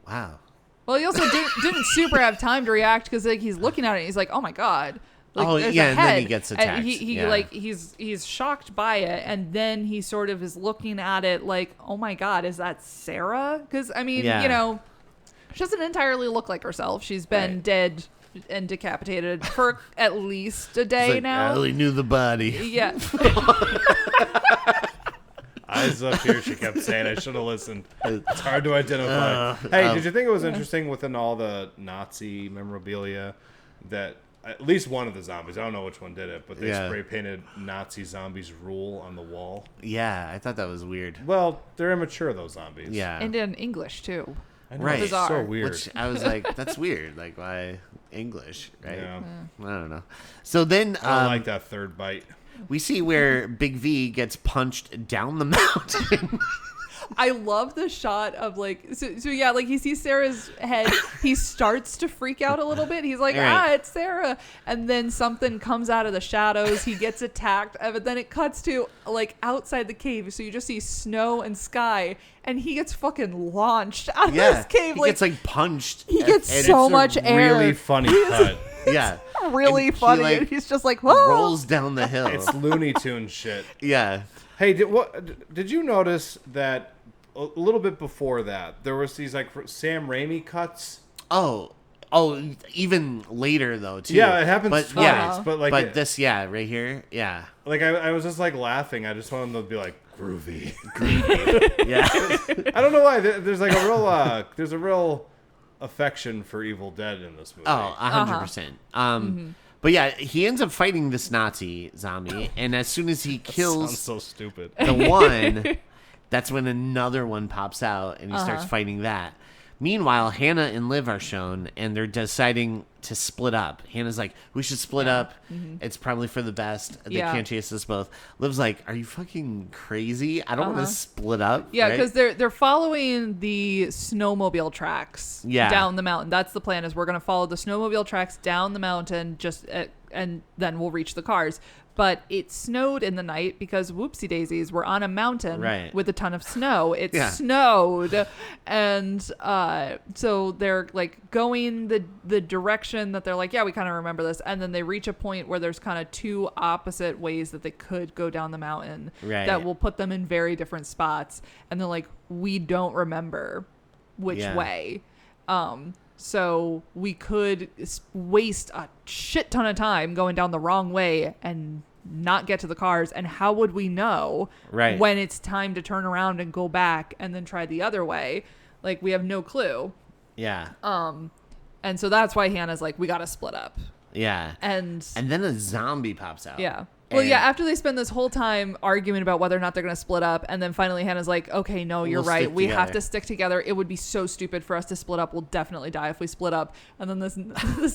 "Wow." Well, he also didn't super have time to react because like he's looking at it and he's like, oh my god. Like, there's a and then head. he gets And attacked. he like he's shocked by it, and then he sort of is looking at it like, oh my god, is that Sarah? Because I mean, she doesn't entirely look like herself. She's been dead and decapitated for at least a day Like, now. I only knew the body. Yeah. Eyes up here, she kept saying. I should have listened. It's hard to identify. Hey, did you think it was interesting within all the Nazi memorabilia that at least one of the zombies, I don't know which one did it, but they spray painted Nazi zombies rule on the wall? Yeah, I thought that was weird. Well, they're immature, those zombies. Yeah. And in English too. I know, Right. it's Bizarre. so weird. Which I was like, that's weird. Like, why English, right? Yeah. I don't know. So then I don't like that third bite. we see where Big V gets punched down the mountain. I love the shot of like so yeah, like he sees Sarah's head, he starts to freak out a little bit. He's like, Right. it's Sarah, and then something comes out of the shadows. He gets attacked, but then it cuts to like outside the cave, so you just see snow and sky, and he gets fucking launched out of this cave. He Like gets like punched. he gets and so It's a much air. really funny cut. yeah, really And he, funny. like, And he's just like, whoa. rolls down the hill. It's Looney Tune shit. Yeah. Hey, did you notice that a little bit before that there was these like Sam Raimi cuts? Oh, even later though too. Yeah, it happens But twice. yeah, But like, this, right here, yeah, like I was just like laughing. I just wanted them to be like groovy. yeah. I don't know why. There's like a real affection for Evil Dead in this movie. Oh, 100%. But yeah, he ends up fighting this Nazi zombie, and as soon as he Sounds kills so stupid. the one, that's when another one pops out, and he starts fighting that. Meanwhile, Hannah and Liv are shown, and they're deciding to split up. Hannah's like, we should split up. It's probably for the best. They can't chase us both. Liv's like, are you fucking crazy? I don't want to split up. Yeah, right? because they're following the snowmobile tracks down the mountain. That's the plan. Is we're gonna follow the snowmobile tracks down the mountain, and then we'll reach the cars. But it snowed in the night because whoopsie daisies, we're on a mountain with a ton of snow. It snowed, and so they're like going the direction that they're like, yeah, we kind of remember this, and then they reach a point where there's kind of two opposite ways that they could go down the mountain that will put them in very different spots, and they're like, we don't remember which way. So we could waste a shit ton of time going down the wrong way and not get to the cars? And how would we know when it's time to turn around and go back and then try the other way? Like, we have no clue. Yeah. And so that's why Hannah's like, we got to split up. Yeah. And then a zombie pops out. Yeah. Well, yeah, after they spend this whole time arguing about whether or not they're going to split up, and then finally Hannah's like, okay, no, you're right. We have to stick together. It would be so stupid for us to split up. We'll definitely die if we split up. And then this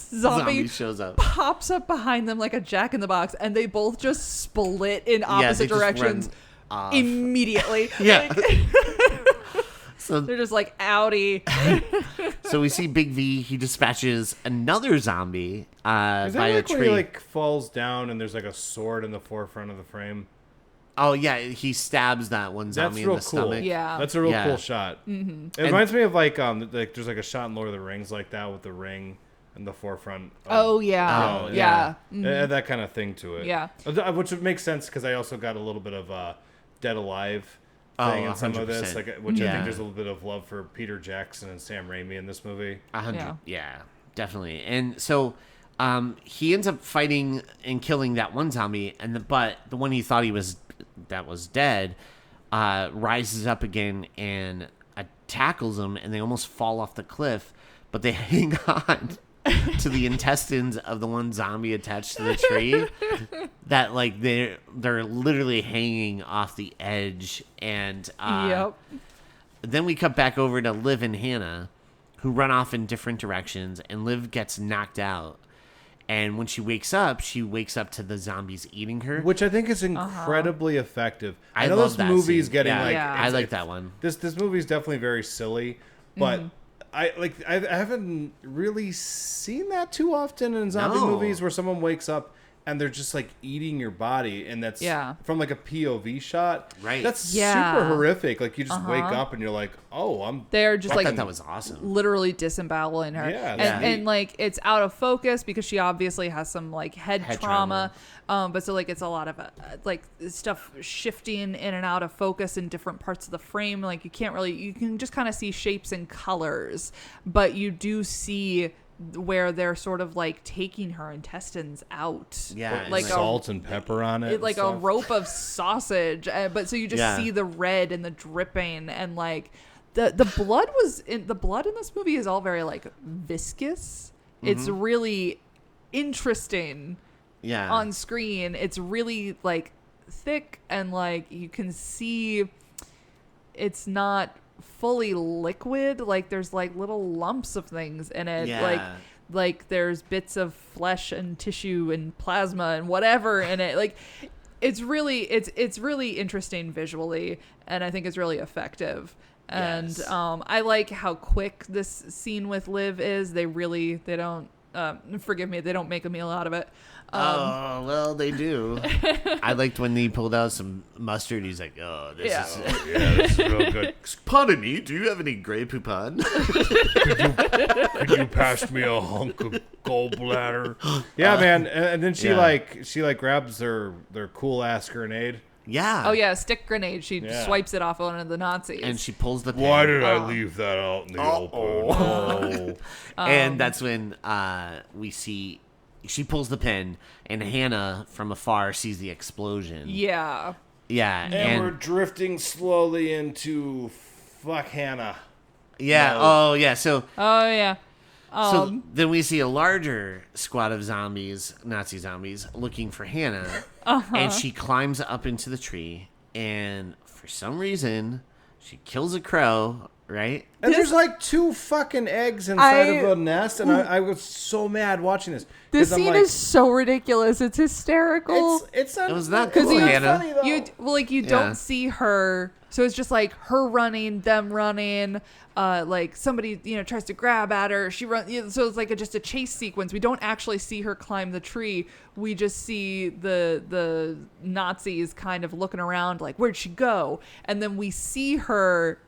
zombie shows up, pops up behind them like a jack-in-the-box, and they both just split in opposite directions immediately. Yeah. So they're just like, outie. So we see Big V. He dispatches another zombie by a tree. When he like falls down and there's like a sword in the forefront of the frame? Oh yeah, he stabs that one zombie in the stomach. Yeah, that's a real cool shot. Mm-hmm. It reminds me of like there's like a shot in Lord of the Rings like that with the ring in the forefront. Yeah. Mm-hmm. That kind of thing to it. Yeah, which makes sense because I also got a little bit of Dead Alive thing in some of this, which I think there's a little bit of love for Peter Jackson and Sam Raimi in this movie. 100, yeah, definitely. And so he ends up fighting and killing that one zombie, but the one he thought was dead rises up again and tackles him, and they almost fall off the cliff, but they hang on to the intestines of the one zombie attached to the tree that like they're literally hanging off the edge. And then we cut back over to Liv and Hannah, who run off in different directions, and Liv gets knocked out. And when she wakes up to the zombies eating her, which I think is incredibly effective. I know love this that movie's scene. getting I like that one. This movie's definitely very silly, but I haven't really seen that too often in zombie movies where someone wakes up and they're just like eating your body, and that's from like a POV shot. Right. That's super horrific. Like you just wake up and you're like, oh, they're just like, that was awesome. Literally disemboweling her. Yeah. And like it's out of focus because she obviously has some like head trauma. But so like it's a lot of like stuff shifting in and out of focus in different parts of the frame. Like you can just kind of see shapes and colors, but you do see where they're sort of like taking her intestines out. Yeah. Like salt and pepper on it. Like a rope of sausage. But so you just see the red and the dripping, and like the blood in this movie is all very like viscous. Mm-hmm. It's really interesting. Yeah. On screen, it's really like thick, and like you can see it's not fully liquid. Like there's like little lumps of things in it. Yeah. Like there's bits of flesh and tissue and plasma and whatever in it. Like it's really interesting visually, and I think it's really effective. And I like how quick this scene with Liv is. They don't forgive me, they don't make a meal out of it. Well, they do. I liked when he pulled out some mustard. He's like, this is real good. Pardon me, do you have any Grey Poupon? Could you pass me a hunk of gallbladder? Yeah, man. And then she grabs their cool ass grenade. Yeah. Oh yeah, stick grenade. She swipes it off one of the Nazis, and she pulls the pin. Why did I leave that out in the open? And that's when we see she pulls the pin, and Hannah from afar sees the explosion. Yeah. And we're drifting slowly into fuck Hannah. Yeah. No. Oh yeah. So. Oh yeah. So then we see a larger squad of zombies, Nazi zombies, looking for Hannah, and she climbs up into the tree, and for some reason, she kills a crow, right? And there's like 2 fucking eggs inside of a nest, and I was so mad watching this. This scene is so ridiculous. It's hysterical. It was not cool, Hannah. Funny, you don't see her, so it's just like her running, them running. Like somebody tries to grab at her, she runs. So it's like just a chase sequence. We don't actually see her climb the tree. We just see the Nazis kind of looking around, like where'd she go? And then we see her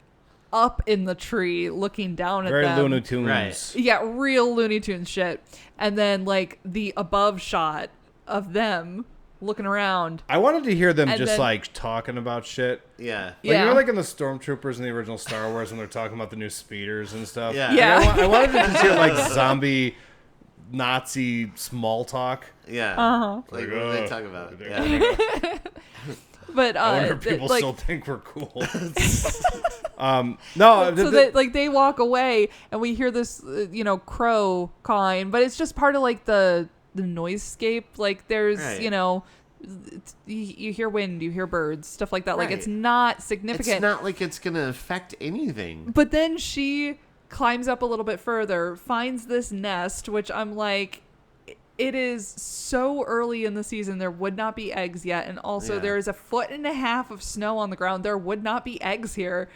up in the tree looking down at them. Very Looney Tunes. Right. Yeah, real Looney Tunes shit. And then like the above shot of them looking around. I wanted to hear them like talking about shit. Yeah. Like, you know, like in the Stormtroopers in the original Star Wars when they're talking about the new speeders and stuff. Yeah. Yeah. Like, I wanted to just hear like zombie Nazi small talk. Yeah. Like, what do they talk about? Yeah. But I wonder if people still think we're cool. No, so they walk away, and we hear this, crow cawing, but it's just part of like the noisescape. Like there's, you hear wind, you hear birds, stuff like that. Like it's not significant. It's not like it's gonna affect anything. But then she climbs up a little bit further, finds this nest, which I'm like, it is so early in the season. There would not be eggs yet. And also there is 1.5 feet of snow on the ground. There would not be eggs here.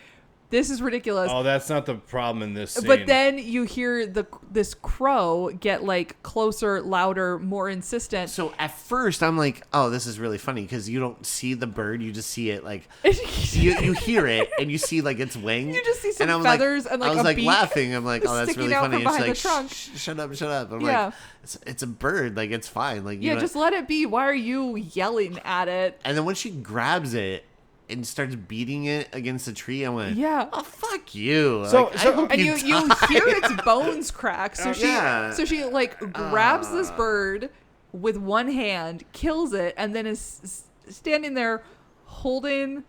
This is ridiculous. Oh, that's not the problem in this scene. But then you hear this crow get like closer, louder, more insistent. So at first I'm like, oh, this is really funny because you don't see the bird, you just see it like you hear it and you see like its wing. You just see some feathers and like I was a like beak laughing. I'm like, oh, that's really funny. From And she's behind like, the trunk. shut up. I'm like, it's a bird. Like it's fine. Like just let it be. Why are you yelling at it? And then when she grabs it and starts beating it against the tree, I went, oh, fuck you. So you hear its bones crack. So she like grabs this bird with one hand, kills it, and then is standing there holding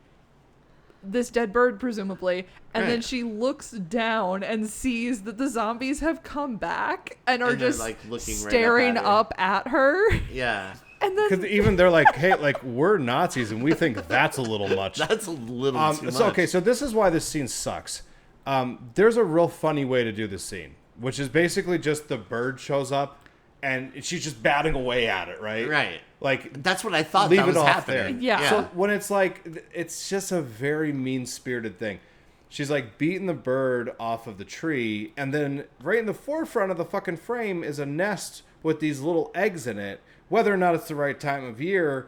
this dead bird, presumably. And then she looks down and sees that the zombies have come back and are just like looking staring up at her. Yeah. And then, because even they're like, hey, like we're Nazis and we think that's a little much. That's a little too much. So this is why this scene sucks. There's a real funny way to do this scene, which is basically just the bird shows up and she's just batting away at it, right? Right. Like that's what I thought. Leave that was it off happening. there. Yeah. So when it's like, it's just a very mean-spirited thing. She's like beating the bird off of the tree, and then right in the forefront of the fucking frame is a nest with these little eggs in it. Whether or not it's the right time of year,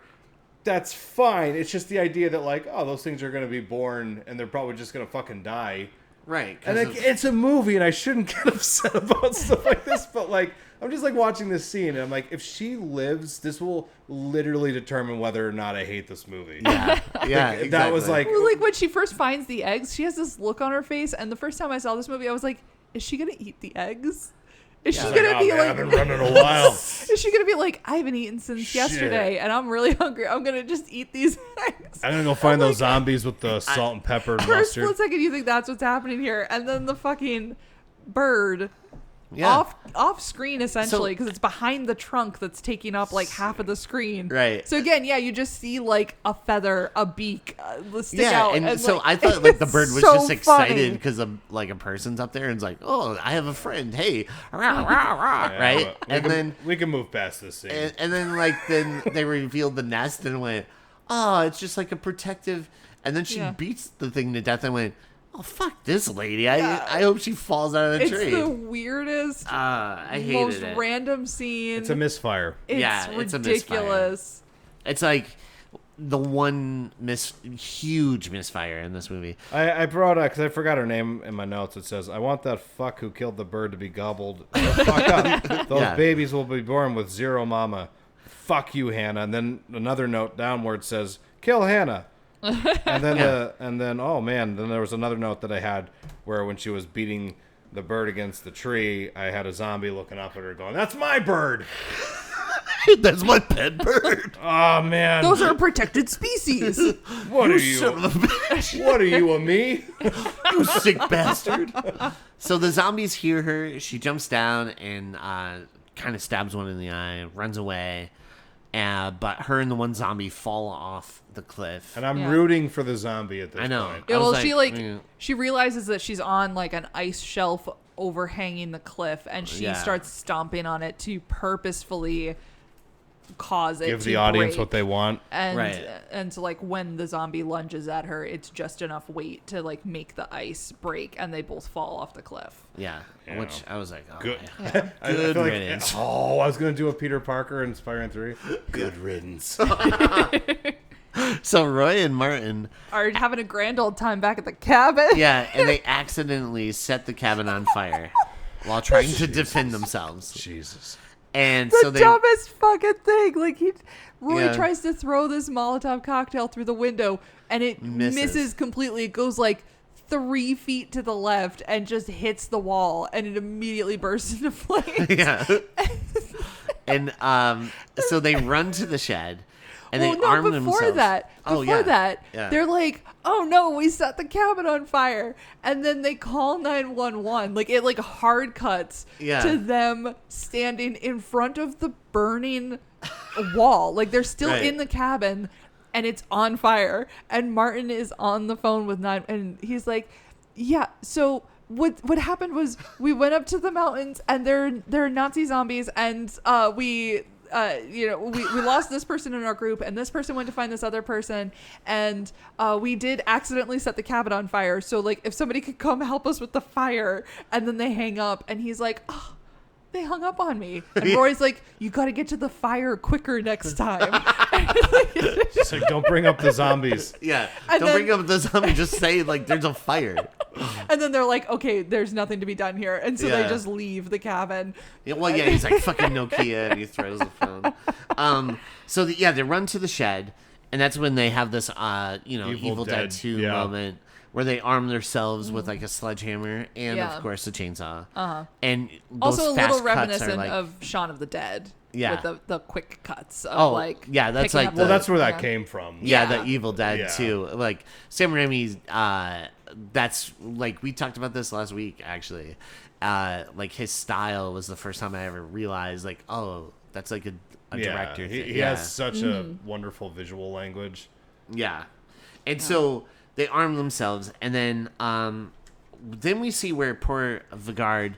that's fine. It's just the idea that like, oh, those things are going to be born and they're probably just going to fucking die. Right. And like, it's a movie and I shouldn't get upset about stuff like this, but like, I'm just like watching this scene and I'm like, if she lives, this will literally determine whether or not I hate this movie. Yeah. Yeah. Exactly. That was like, well, like when she first finds the eggs, she has this look on her face. And the first time I saw this movie, I was like, is she going to eat the eggs? Is she gonna be like? I've been running a while. Is she gonna be like? I haven't eaten since yesterday, and I'm really hungry. I'm gonna just eat these eggs. I'm gonna go find those zombies with the salt and pepper and for mustard. For a split second, you think that's what's happening here, and then the fucking bird. Off screen essentially because it's behind the trunk that's taking up like half of the screen. Right. So again, you just see like a feather, a beak stick out. And so like, I thought like the bird was so just excited funny. because like a person's up there and it's like, oh, I have a friend. Hey, rah, rah, rah, right? And then we can move past this scene. And then they revealed the nest and went, oh, it's just like a protective. And then she beats the thing to death and went, oh, fuck this lady. I hope she falls out of the tree. It's the weirdest, I hated most it. random scene. It's a misfire. It's it's ridiculous. It's like the one huge misfire in this movie. I brought because I forgot her name in my notes. It says, I want that fuck who killed the bird to be gobbled. Fuck up. Those babies will be born with zero mama. Fuck you, Hannah. And then another note downward says, kill Hannah. And then oh man, then there was another note that I had where when she was beating the bird against the tree, I had a zombie looking up at her going, that's my bird. That's my pet bird. Oh man, those are protected species. What are you? Son of a bitch. What are you, a me? You sick bastard. So the zombies hear her. She jumps down and kind of stabs one in the eye, runs away. But her and the one zombie fall off the cliff. And I'm rooting for the zombie at this point. I know. Yeah, well, she realizes that she's on like an ice shelf overhanging the cliff, and she starts stomping on it to purposefully cause it give to the audience break. what they want. And so like when the zombie lunges at her, it's just enough weight to like make the ice break, and they both fall off the cliff. Yeah. Which I was like, oh, good. Yeah. Good riddance. I was gonna do a Peter Parker in Spider-Man 3. Good riddance. So Roy and Martin are having a grand old time back at the cabin. Yeah, and they accidentally set the cabin on fire while trying to defend themselves. Jesus. And the so they dumbest fucking thing. Like Roy tries to throw this Molotov cocktail through the window, and it misses completely. It goes like 3 feet to the left and just hits the wall, and it immediately bursts into flames. Yeah. And so they run to the shed. And they arm themselves. Before that, they're like, "Oh no, we set the cabin on fire!" And then they call 911. Like it, hard cuts to them standing in front of the burning wall. Like they're still in the cabin, and it's on fire. And Martin is on the phone with and he's like, "Yeah, so." What happened was we went up to the mountains, and there are Nazi zombies, and we lost this person in our group, and this person went to find this other person, and we did accidentally set the cabin on fire. So like, if somebody could come help us with the fire. And then they hang up, and he's like, "Oh, they hung up on me." And Roy's like, "You got to get to the fire quicker next time." It's like, don't bring up the zombies. Yeah, don't bring up the zombie. Just say like, "There's a fire." And then they're like, "Okay, there's nothing to be done here," and so they just leave the cabin. Yeah, well, he's like, "Fucking Nokia," and he throws the phone. So they run to the shed, and that's when they have this, Evil Dead 2 moment where they arm themselves with like a sledgehammer and of course a chainsaw. And those also a fast little cuts reminiscent are, of Shaun of the Dead. Yeah. With the quick cuts of that's like that's where that came from. Yeah, the Evil Dead too. Like Sam Raimi's that's like, we talked about this last week actually. Like his style was the first time I ever realized like, oh, that's like a director thing. He has such a wonderful visual language. Yeah. And so they arm themselves, and then we see where poor Vigard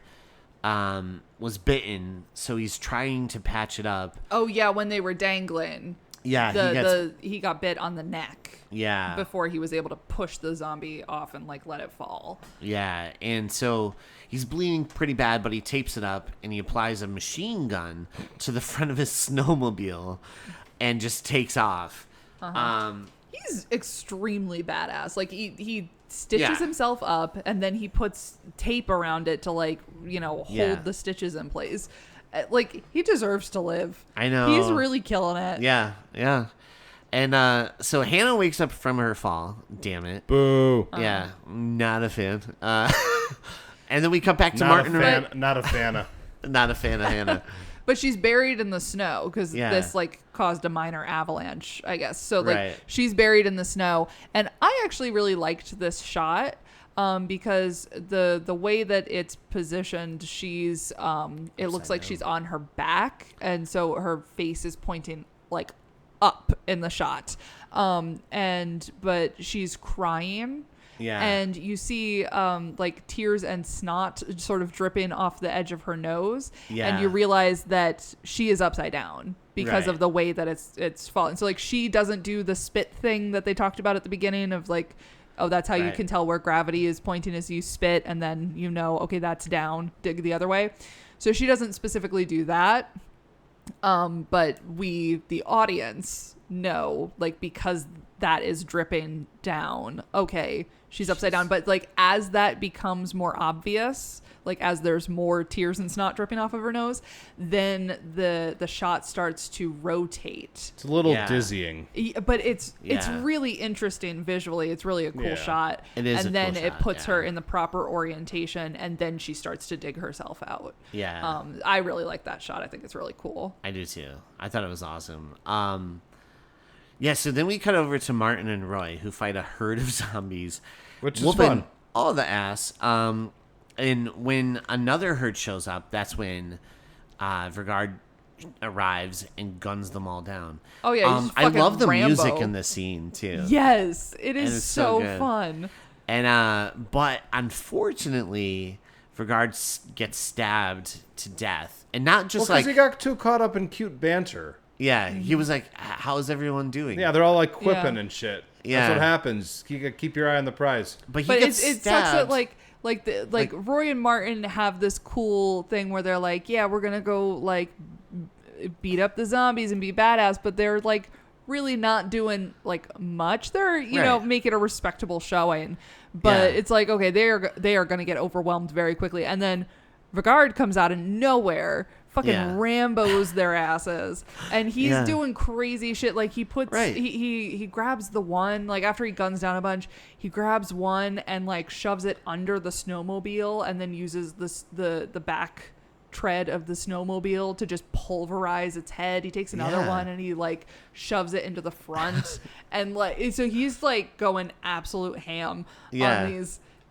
was bitten, so he's trying to patch it up. Oh yeah, when they were dangling. Yeah, he got bit on the neck. Yeah. Before he was able to push the zombie off and like let it fall. Yeah, and so he's bleeding pretty bad, but he tapes it up and he applies a machine gun to the front of his snowmobile and just takes off. He's extremely badass. Like he stitches himself up, and then he puts tape around it to hold the stitches in place. Like, he deserves to live. I know. He's really killing it. Yeah. And so Hannah wakes up from her fall. Damn it. Boo. Yeah, not a fan. And then we come back to Martin. Not a fan of. Not a fan of Hannah. But she's buried in the snow because this caused a minor avalanche, I guess. So she's buried in the snow, and I actually really liked this shot because the way that it's positioned, she's it looks like she's on her back, and so her face is pointing like up in the shot, but she's crying. Yeah. And you see like tears and snot sort of dripping off the edge of her nose. Yeah. And you realize that she is upside down because of the way that it's falling. So like, she doesn't do the spit thing that they talked about at the beginning of like, oh, that's how you can tell where gravity is pointing as you spit, and then okay, that's down, dig the other way. So she doesn't specifically do that. But we, the audience, know, like, because that is dripping down, okay, she's upside down. But like, as that becomes more obvious, like as there's more tears and snot dripping off of her nose, then the shot starts to rotate. It's a little dizzying, but it's really interesting visually. It's really a cool shot. It is, and then it puts her in the proper orientation, and then she starts to dig herself out. Yeah. I really like that shot. I think it's really cool. I do too. I thought it was awesome. Yeah, so then we cut over to Martin and Roy, who fight a herd of zombies, which is fun. All the ass. And when another herd shows up, that's when Vigard arrives and guns them all down. Oh yeah, I love the Rambo. music in this scene too. Yes, it is so fun. And but unfortunately, Vigard gets stabbed to death, and not just because he got too caught up in cute banter. Yeah, he was like, "How's everyone doing?" Yeah, they're all like quipping and shit. Yeah, that's what happens. You gotta keep your eye on the prize. But he gets stabbed. It sucks that like Rory and Martin have this cool thing where they're like, yeah, we're gonna go like beat up the zombies and be badass, but they're like really not doing like much. They're making a respectable showing, but it's like, okay, they are gonna get overwhelmed very quickly, and then Vigard comes out of nowhere fucking Rambos their asses, and he's doing crazy shit. Like he puts he grabs the one, like after he guns down a bunch, he grabs one and like shoves it under the snowmobile, and then uses the back tread of the snowmobile to just pulverize its head. He takes another one and he like shoves it into the front, and like so he's like going absolute ham on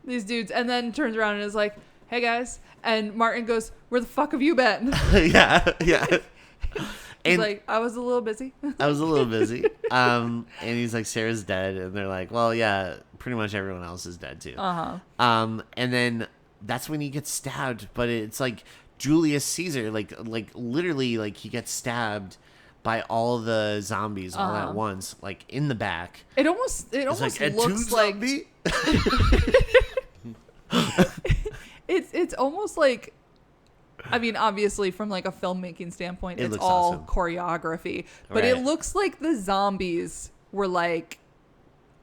these dudes, and then turns around and is like, "Hey guys," and Martin goes, "Where the fuck have you been?" yeah. He's like, "I was a little busy." And he's like, "Sarah's dead," and they're like, "Well, yeah, pretty much everyone else is dead too." And then that's when he gets stabbed, but it's like Julius Caesar, like literally, like he gets stabbed by all the zombies all at once, like in the back. It almost like, looks like it's almost like, I mean, obviously from like a filmmaking standpoint, it's all awesome choreography, but it looks like the zombies were like,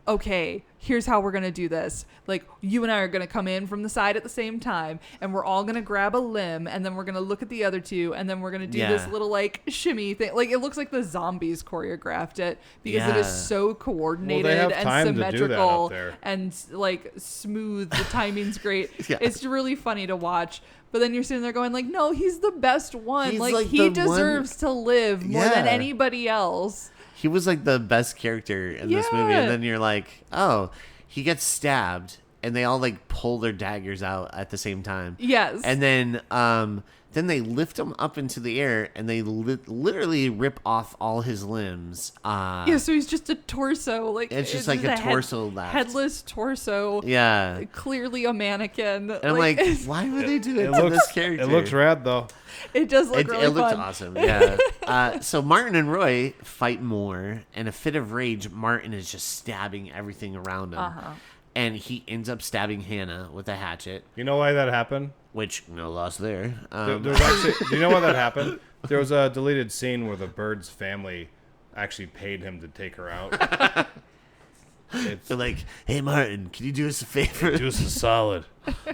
okay, here's how we're going to do this. Like, you and I are going to come in from the side at the same time, and we're all going to grab a limb, and then we're going to look at the other two, and then we're going to do this little, like, shimmy thing. Like, it looks like the zombies choreographed it, because it is so coordinated and symmetrical and, like, smooth. The timing's great. It's really funny to watch. But then you're sitting there going, like, no, he's the best one. Like he deserves to live more than anybody else. He was like the best character in this movie, and then you're like, oh, he gets stabbed, and they all like pull their daggers out at the same time. Yes. And then they lift him up into the air, and they literally rip off all his limbs. So he's just a torso. Like it's just like a torso left. Headless torso. Yeah. Clearly a mannequin. And I'm like, why would they do it to this character? It looks rad, though. It does look really fun. It looked awesome, yeah. So Martin and Roy fight more. In a fit of rage, Martin is just stabbing everything around him. And he ends up stabbing Hannah with a hatchet. You know why that happened? Which, no loss there. There's actually, do you know why that happened? There was a deleted scene where the bird's family actually paid him to take her out. They're like, hey, Martin, can you do us a favor? Do us a solid.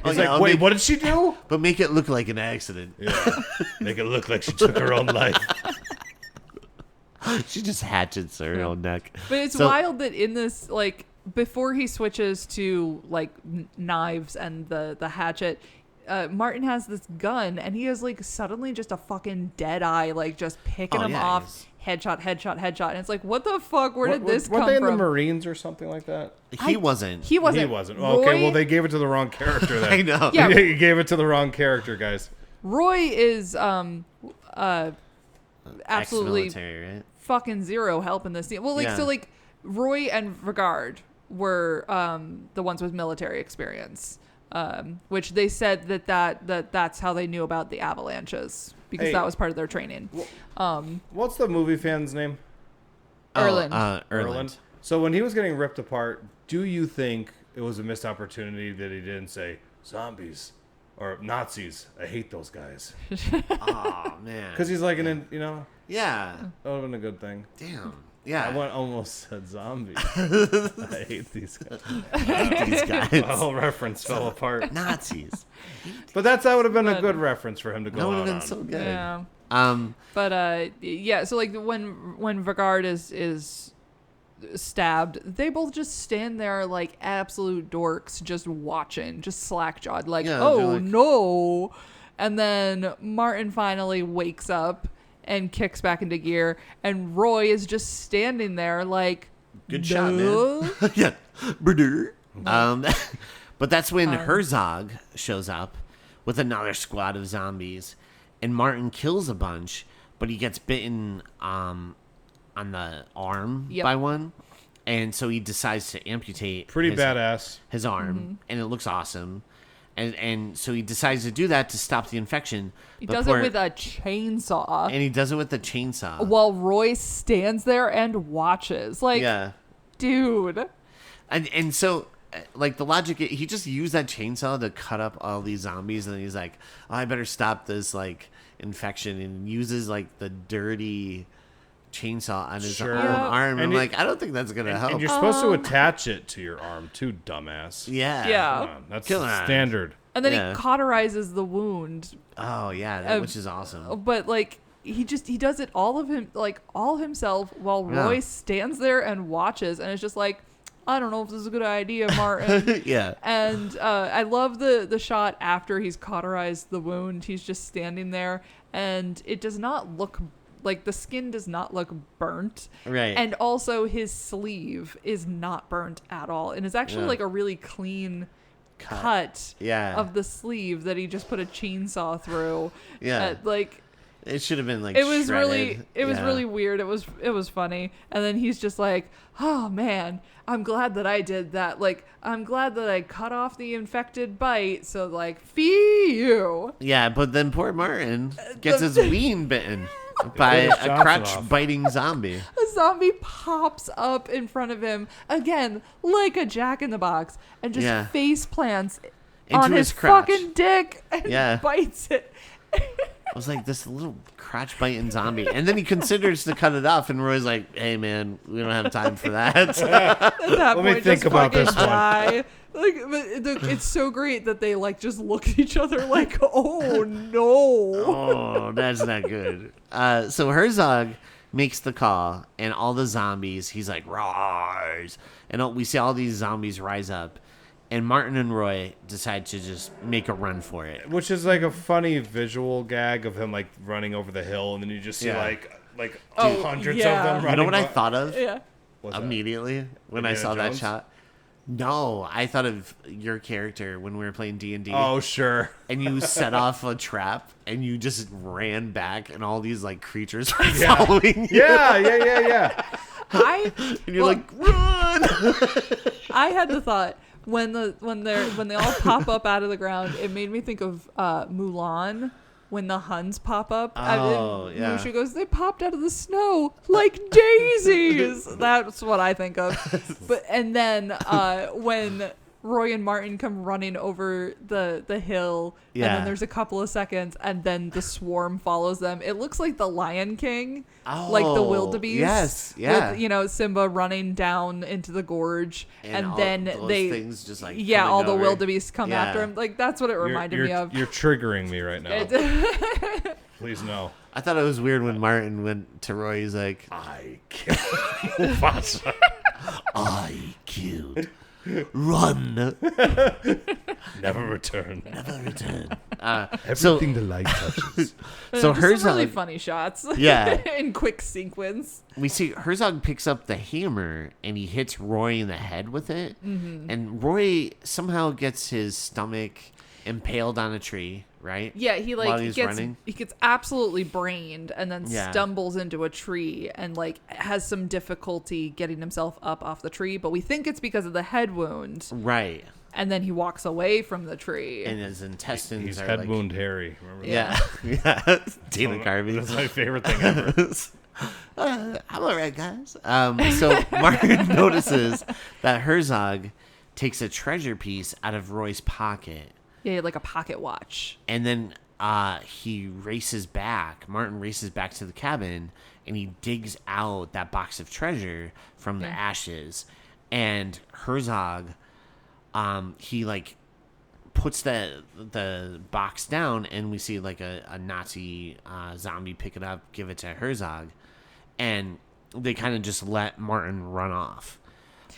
He's like, wait, what did she do? But make it look like an accident. Yeah. Make it look like she took her own life. She just hatchets her own neck. But it's wild that in this, like, before he switches to, like, knives and the hatchet, Martin has this gun, and he has, like, suddenly just a fucking dead eye, like, just picking him off. Headshot, and it's like, what the fuck? Where did this come from? Weren't they in the Marines or something like that? He wasn't. He wasn't. Oh, okay, well, they gave it to the wrong character then. I know. Yeah. You gave it to the wrong character, guys. Roy is absolutely ex-military, right? fucking zero help in this scene. Well, like, so, like, Roy and Regard were the ones with military experience, which they said that's how they knew about the avalanches, because that was part of their training. What's the movie fan's name? Erland. Erland. So when he was getting ripped apart, do you think it was a missed opportunity that he didn't say zombies or Nazis? I hate those guys. Oh, man. Because he's like, yeah. that would have been a good thing. Damn. Yeah. I almost said zombies. I hate these guys. The whole reference fell apart. Nazis. But that would have been a good reference for him to go That would have out been on. so good. Yeah. So like when Regard is stabbed, they both just stand there like absolute dorks, just watching, just slack-jawed, like, no. And then Martin finally wakes up and kicks back into gear, and Roy is just standing there like, good shot, man. Yeah. But that's when Herzog shows up with another squad of zombies, and Martin kills a bunch, but he gets bitten on the arm by one, and so he decides to amputate his arm, and it looks awesome. And so he decides to do that to stop the infection. He does it with a chainsaw. And he does it with a chainsaw. While Roy stands there and watches. Like, dude. And so, like, the logic, he just used that chainsaw to cut up all these zombies. And then he's like, oh, I better stop this, like, infection. And uses, like, the dirty chainsaw on his own arm. And I'm like, I don't think that's going to help. And you're supposed to attach it to your arm too, dumbass. Yeah. Yeah. Come on, that's standard. And then he cauterizes the wound. Oh yeah, which is awesome. But like he does it all himself while Roy stands there and watches, and it's just like, I don't know if this is a good idea, Martin. Yeah. And I love the shot after he's cauterized the wound. He's just standing there, and it does not look like the skin does not look burnt. Right. And also his sleeve is not burnt at all, and it's actually like a really clean cut of the sleeve that he just put a chainsaw through. Yeah. Like it should have been like it was shredded. really weird. It was funny. And then he's just like, oh man, I'm glad that I did that. Like, I'm glad that I cut off the infected bite. So like, fee you. Yeah, but then poor Martin gets his ween bitten by a crotch biting zombie. A zombie pops up in front of him again, like a jack-in-the-box, and just face plants on his crotch. fucking dick and bites it. I was like, this little crotch biting zombie. And then he considers to cut it off, and Roy's like, hey, man, we don't have time for that. At that Let point, me think about this one. die. Like, it's so great that they like just look at each other like, oh no. Oh, that's not good. So Herzog makes the call, and all the zombies, he's like, rise. And we see all these zombies rise up. And Martin and Roy decide to just make a run for it. Which is like a funny visual gag of him like running over the hill, and then you just see like hundreds of them running. You know what I thought of? Yeah. Immediately when I saw that shot? No, I thought of your character when we were playing D&D. Oh, sure. And you set off a trap, and you just ran back, and all these like creatures were following you. Yeah. And you're like, run! I had the thought when they all pop up out of the ground, it made me think of Mulan. When the Huns pop up, Mushu goes, they popped out of the snow like daisies. That's what I think of. And then when Roy and Martin come running over the hill, and then there's a couple of seconds, and then the swarm follows them. It looks like the Lion King, like the wildebeest. Yes, yeah. With, Simba running down into the gorge, and then those they things just like all the over. wildebeest come after him. Like that's what it reminded me of. You're triggering me right now. Please no. I thought it was weird when Martin went to Roy. He's like, I killed Mufasa. I killed. Run. Never return. Everything the light touches. So Herzog, some really funny shots. Yeah. In quick sequence. We see Herzog picks up the hammer and he hits Roy in the head with it. Mm-hmm. And Roy somehow gets his stomach impaled on a tree, right? Yeah, he running. He gets absolutely brained and then stumbles into a tree and like has some difficulty getting himself up off the tree, but we think it's because of the head wound. Right. And then he walks away from the tree. And his intestines He's are head like, wound Harry. Remember yeah. that? Yeah. Dana Carvey. That's my favorite thing ever. I'm all right, guys. So Martin notices that Herzog takes a treasure piece out of Roy's pocket. Yeah, like a pocket watch. And then he races back. Martin races back to the cabin, and he digs out that box of treasure from the ashes. And Herzog, he like puts the box down, and we see like a Nazi zombie pick it up, give it to Herzog, and they kind of just let Martin run off.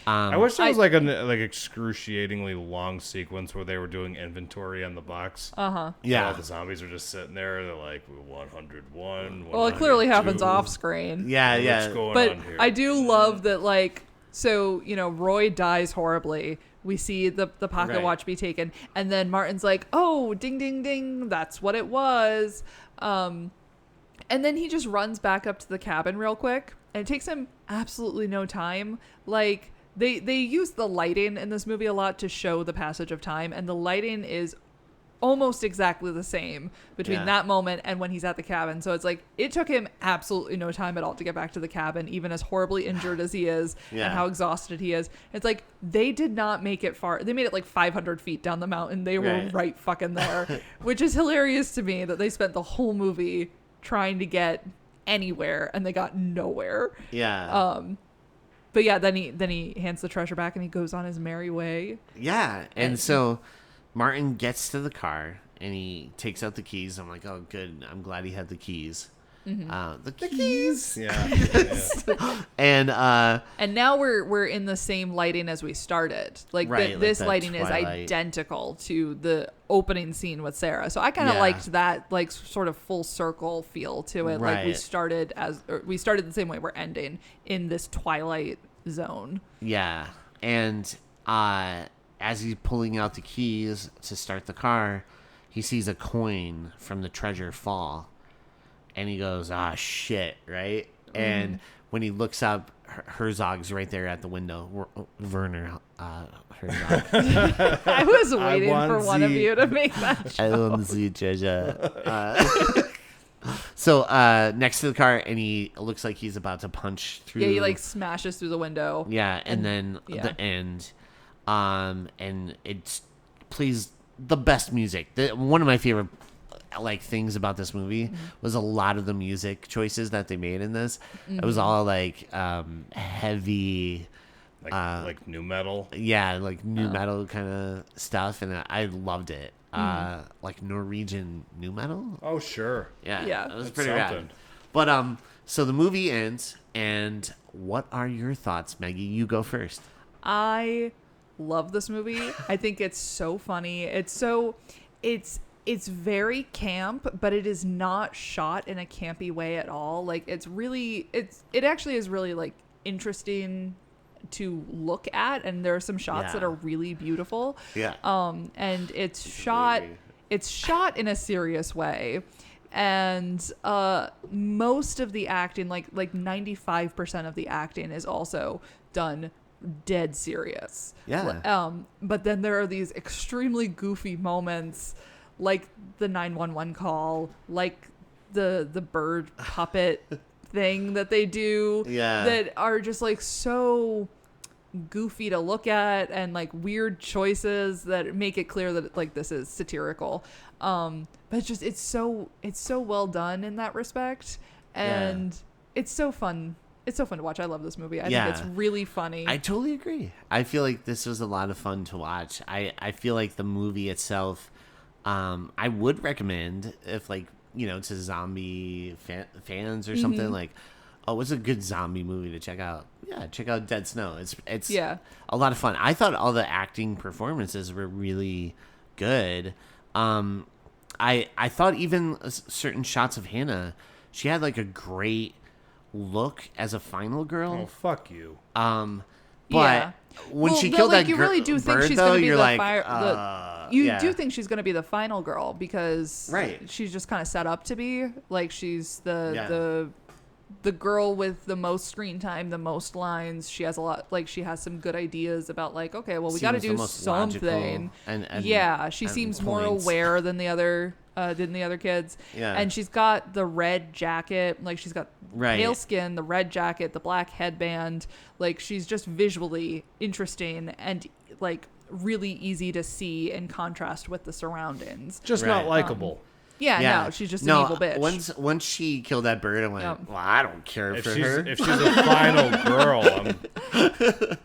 I wish there was like an excruciatingly long sequence where they were doing inventory on the box. Yeah. All the zombies are just sitting there. They're like 101. Well, it clearly happens off screen. Yeah. What's going But on here? I do love that, like, so Roy dies horribly. We see the pocket watch be taken, and then Martin's like, "Oh, ding, ding, ding! That's what it was." And then he just runs back up to the cabin real quick, and it takes him absolutely no time. Like. They use the lighting in this movie a lot to show the passage of time, and the lighting is almost exactly the same between that moment and when he's at the cabin. So it's like it took him absolutely no time at all to get back to the cabin, even as horribly injured as he is and how exhausted he is. It's like they did not make it far. They made it like 500 feet down the mountain. They were right fucking there, which is hilarious to me that they spent the whole movie trying to get anywhere and they got nowhere. Yeah. But yeah, then he hands the treasure back and he goes on his merry way. Yeah, and so Martin gets to the car and he takes out the keys. I'm like, oh, good. I'm glad he had the keys. The keys. Yeah. And now we're in the same lighting as we started. Like, Right, like this that lighting is twilight. identical to the opening scene with Sarah. So I kind of Yeah. liked that, like, sort of full circle feel to it. Like, we Right. started the same way we're ending, in this twilight zone. yeah. And as he's pulling out the keys to start the car, he sees a coin from the treasure fall. And he goes, ah, shit, right? And when he looks up, Herzog's right there at the window. Werner Herzog. I was waiting for want one of the- you to make that I joke. want the treasure. So next to the car, and he looks like he's about to punch through. Yeah, he, like, smashes through the window. Yeah, and then yeah. the end, and it plays the best music. One of my favorite like things about this movie was a lot of the music choices that they made in this. It was all like heavy, Like new metal. yeah, like new metal kind of stuff, and I loved it. Like Norwegian new metal. Oh, sure. Yeah, Yeah. it was That's pretty rad. something. But so the movie ends, and what are your thoughts, Maggie? You go first. I love this movie. I think it's so funny. It's very camp, but it is not shot in a campy way at all. Like, it actually is really, like, interesting to look at, and there are some shots that Yeah. are really beautiful. Yeah. And it's shot in a serious way. And most of the acting, like 95% of the acting, is also done dead serious. Yeah. But then there are these extremely goofy moments, like the 911 call, like the bird puppet thing that they do, Yeah. that are just, like, so goofy to look at, and, like, weird choices that make it clear that, like, this is satirical. But it's so well done in that respect, and it's so fun. It's so fun to watch. I love this movie. I think it's really funny. I totally agree. I feel like this was a lot of fun to watch. I feel like the movie itself, I would recommend if, like, you know, to zombie fans or something, like, oh, what's a good zombie movie to check out? Yeah, check out Dead Snow. It's a lot of fun. I thought all the acting performances were really good. I thought even certain shots of Hannah, she had, like, a great look as a final girl. Oh, fuck you. But Yeah. when she but, killed like, that you really do think bird, she's though, gonna be you're the like, you yeah. do think she's gonna be the final girl, because Right. she's just kind of set up to be, like, she's the Yeah. the girl with the most screen time, the most lines. She has a lot, like, she has some good ideas about, like, okay, well, we got to Seems the do most something. logical and Yeah, she and seems more points. aware than the other kids. Yeah. And she's got the red jacket, like, she's got Right. pale skin, the red jacket, the black headband. Like, she's just visually interesting and, like, really easy to see in contrast with the surroundings. Just Right. not likable. Yeah, no, she's just an evil bitch. Once she killed that bird, I went, Yep. well, I don't care If for she's, her. if she's a final girl,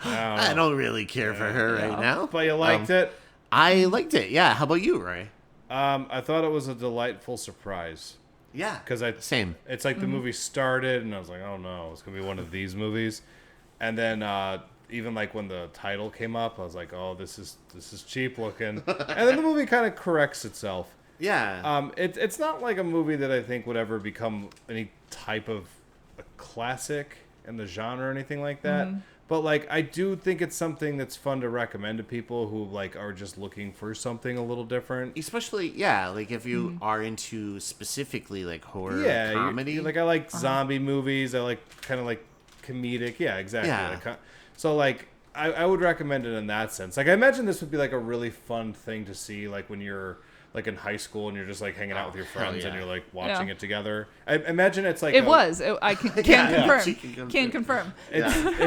I don't really care for her right now. But you liked it? I liked it. Yeah. How about you, Roy? I thought it was a delightful surprise. Yeah. Because Same. It's like the movie started, and I was like, oh no, it's gonna be one of these movies. And then even like when the title came up, I was like, oh, this is cheap looking. And then the movie kind of corrects itself. Yeah. It's not like a movie that I think would ever become any type of a classic in the genre or anything like that. But, like, I do think it's something that's fun to recommend to people who, like, are just looking for something a little different. Especially, yeah, like if you are into specifically like horror comedy. Like, I like zombie movies. I like kind of like comedic. Yeah, exactly. Yeah. So, like, I would recommend it in that sense. Like, I imagine this would be like a really fun thing to see, like, when you're like in high school and you're just like hanging out with your friends and you're like watching it together. I imagine it's like I can confirm. she can Can confirm. it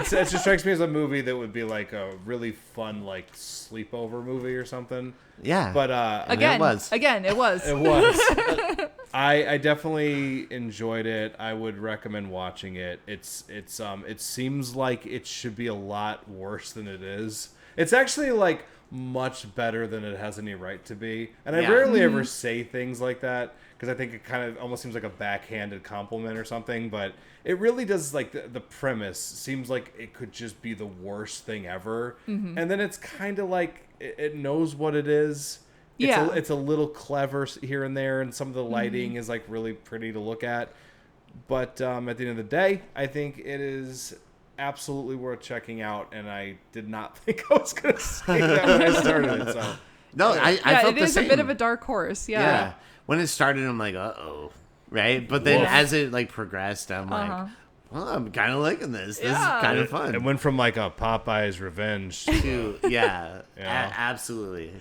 just strikes me as a movie that would be like a really fun like sleepover movie or something. Yeah. But Again, it was. it was. it was. I definitely enjoyed it. I would recommend watching it. It seems like it should be a lot worse than it is. It's actually like much better than it has any right to be. And I Yeah. rarely ever say things like that because I think it kind of almost seems like a backhanded compliment or something. But it really does, like, the premise seems like it could just be the worst thing ever. And then it's kind of like it knows what it is. Yeah. It's a little clever here and there, and some of the lighting is like really pretty to look at. But at the end of the day, I think it is absolutely worth checking out, and I did not think I was going to say that when I started it. So No, I Yeah, felt it the is same. a bit of a dark horse. Yeah. When it started, I'm like, uh-oh. Right? But then Woof. as it, like, progressed, I'm like, well, I'm kind of liking this. This is kind of fun. it went from like a Popeye's Revenge To, yeah, Yeah. absolutely.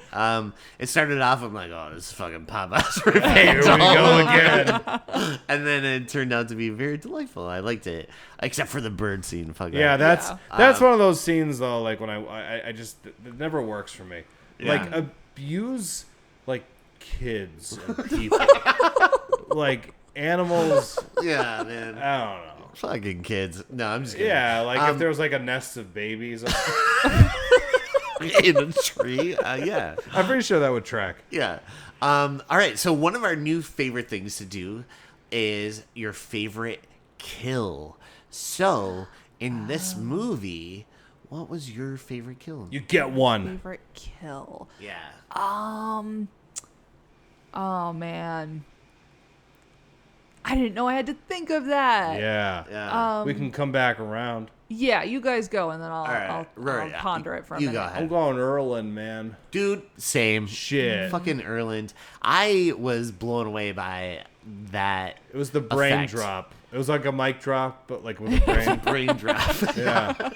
It started off, I'm like, oh, this is fucking Popeye's Here Revenge. we go again. And then it turned out to be very delightful. I liked it. Except for the bird scene. Fuck Yeah, that. that's one of those scenes though. Like when I just it never works for me. Yeah. Like abuse like kids and people, like animals. Yeah, man. I don't know. Fucking kids. No, I'm just kidding. Yeah, like if there was like a nest of babies, In a tree. Yeah. I'm pretty sure that would track. Yeah. All right. So one of our new favorite things to do is your favorite kill. So in this movie, what was your favorite kill? You get one. Favorite kill. Yeah. Oh man. I didn't know I had to think of that. Yeah. Yeah. We can come back around. Yeah, you guys go, and then I'll, right. Rory, I'll ponder it for a you minute. go ahead. I'm going Erland, man. Dude, same. Shit. Fucking Erland. I was blown away by that It was the brain effect. drop. It was like a mic drop, but like with a brain. brain drop. Yeah.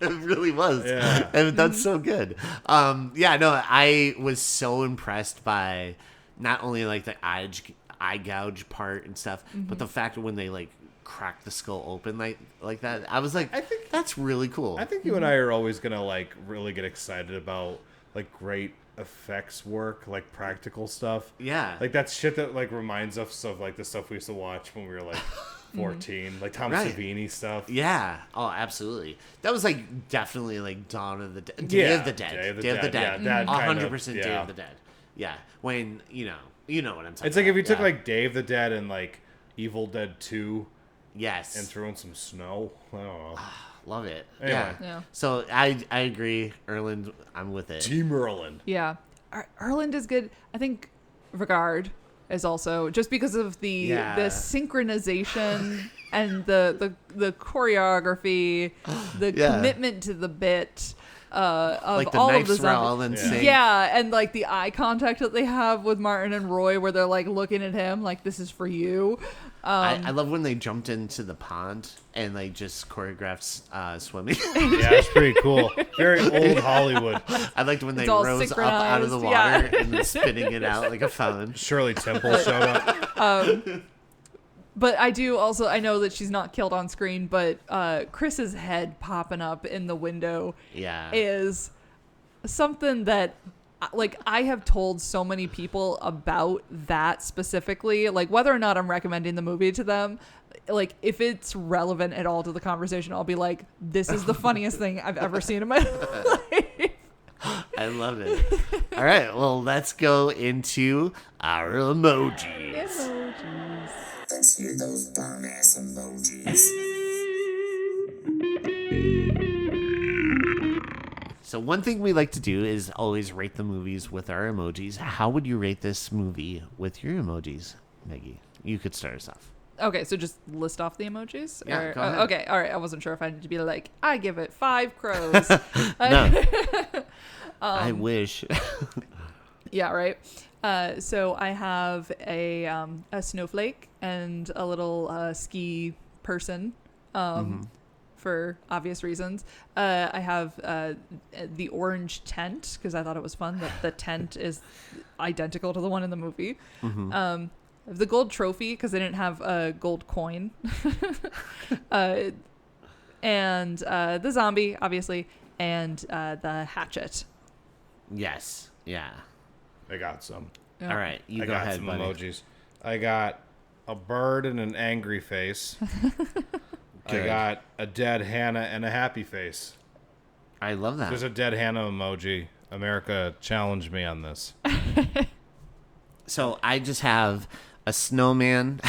It really was. Yeah. And that's so good. Yeah, no, I was so impressed by not only like the eye gouge part and stuff, but the fact that when they like crack the skull open like that, I was like, I think that's really cool. I think you and I are always gonna like really get excited about like great effects work, like practical stuff. Yeah. Like that's shit that like reminds us of like the stuff we used to watch when we were like 14, like Tom Right. Savini stuff. Yeah. Oh, absolutely. That was like definitely like Dawn of the Dead. Day of the Dead. Day of the Day of the Dead. Dead. Yeah, that kind of, 100% Day yeah. of the Dead. Yeah. When, you know what I'm talking It's like if you about. took Yeah. like Day of the Dead and like Evil Dead 2 yes. and threw in some snow. I don't know. Love it. Anyway. Yeah. Yeah. So I agree, Erland. I'm with it. Team Erland. Yeah. Erland is good. I think Regard is also, just because of the synchronization and the choreography, the Yeah. commitment to the bit of Like the all of knives the were zombies. all in sync. Yeah, and like the eye contact that they have with Martin and Roy, where they're like looking at him like, this is for you. I love when they jumped into the pond and like just choreographed swimming. Yeah, it's pretty cool. Very old Hollywood. I liked when they It's all rose up out of the water synchronized, yeah. and then spitting it out like a fountain. Shirley Temple showed up. But I do also, I know that she's not killed on screen, but Chris's head popping up in the window Yeah. is something that, like, I have told so many people about that specifically, like whether or not I'm recommending the movie to them. Like, if it's relevant at all to the conversation, I'll be like, this is the funniest thing I've ever seen in my life. I love it. All right, well, let's go into our emojis. Let's hear those burn ass emojis. So one thing we like to do is always rate the movies with our emojis. How would you rate this movie with your emojis, Meggie? You could start us off. Okay, so just list off the emojis? Yeah, Or, go ahead. okay, all right. I wasn't sure if I had to be like, I give it 5 crows. No. I wish. Yeah, right. So I have a snowflake and a little ski person, for obvious reasons. I have the orange tent because I thought it was fun that the tent is identical to the one in the movie. The gold trophy because I didn't have a gold coin, and the zombie obviously, and the hatchet. Yes. Yeah. I got some. Yeah. All right, you I go got ahead, some buddy. emojis. I got a bird and an angry face. I Good. got a dead Hannah and a happy face. I love that. There's a dead Hannah emoji America challenged me on this. So I just have a snowman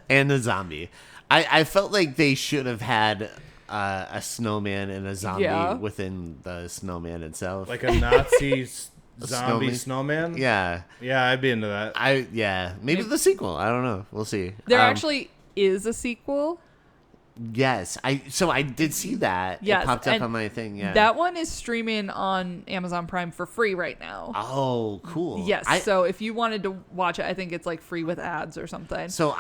and a zombie. I felt like they should have had a snowman and a zombie within the snowman itself. Like a Nazi zombie snowman? Yeah. Yeah, I'd be into that. Maybe the sequel. I don't know. We'll see. There actually is a sequel. Yes, I did see that. Yes, it popped up and on my thing. Yeah, that one is streaming on Amazon Prime for free right now. Oh, cool. Yes, so if you wanted to watch it, I think it's like free with ads or something. So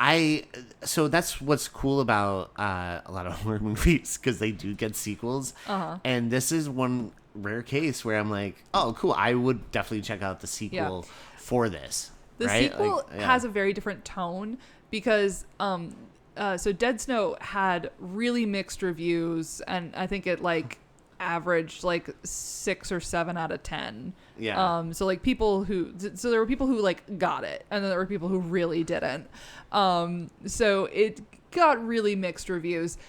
that's what's cool about a lot of horror movies, because they do get sequels. And this is one rare case where I'm like, oh, cool. I would definitely check out the sequel for this. The right? sequel has a very different tone because so Dead Snow had really mixed reviews, and I think it like averaged like 6 or 7 out of 10. Yeah. So like so there were people who like got it, and then there were people who really didn't. So it got really mixed reviews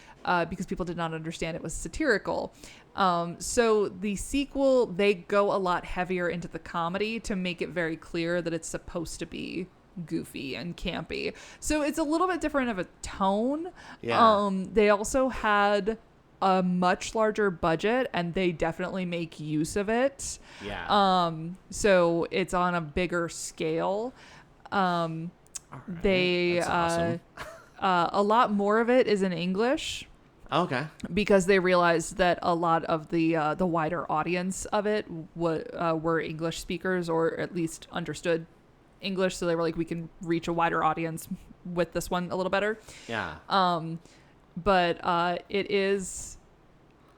because people did not understand it was satirical. So the sequel, they go a lot heavier into the comedy to make it very clear that it's supposed to be goofy and campy. So it's a little bit different of a tone. They also had a much larger budget, and they definitely make use of it. So it's on a bigger scale. Right. They That's awesome. a lot more of it is in English. Okay. Because they realized that a lot of the wider audience of it were English speakers, or at least understood English, so they were like, we can reach a wider audience with this one a little better. But it is.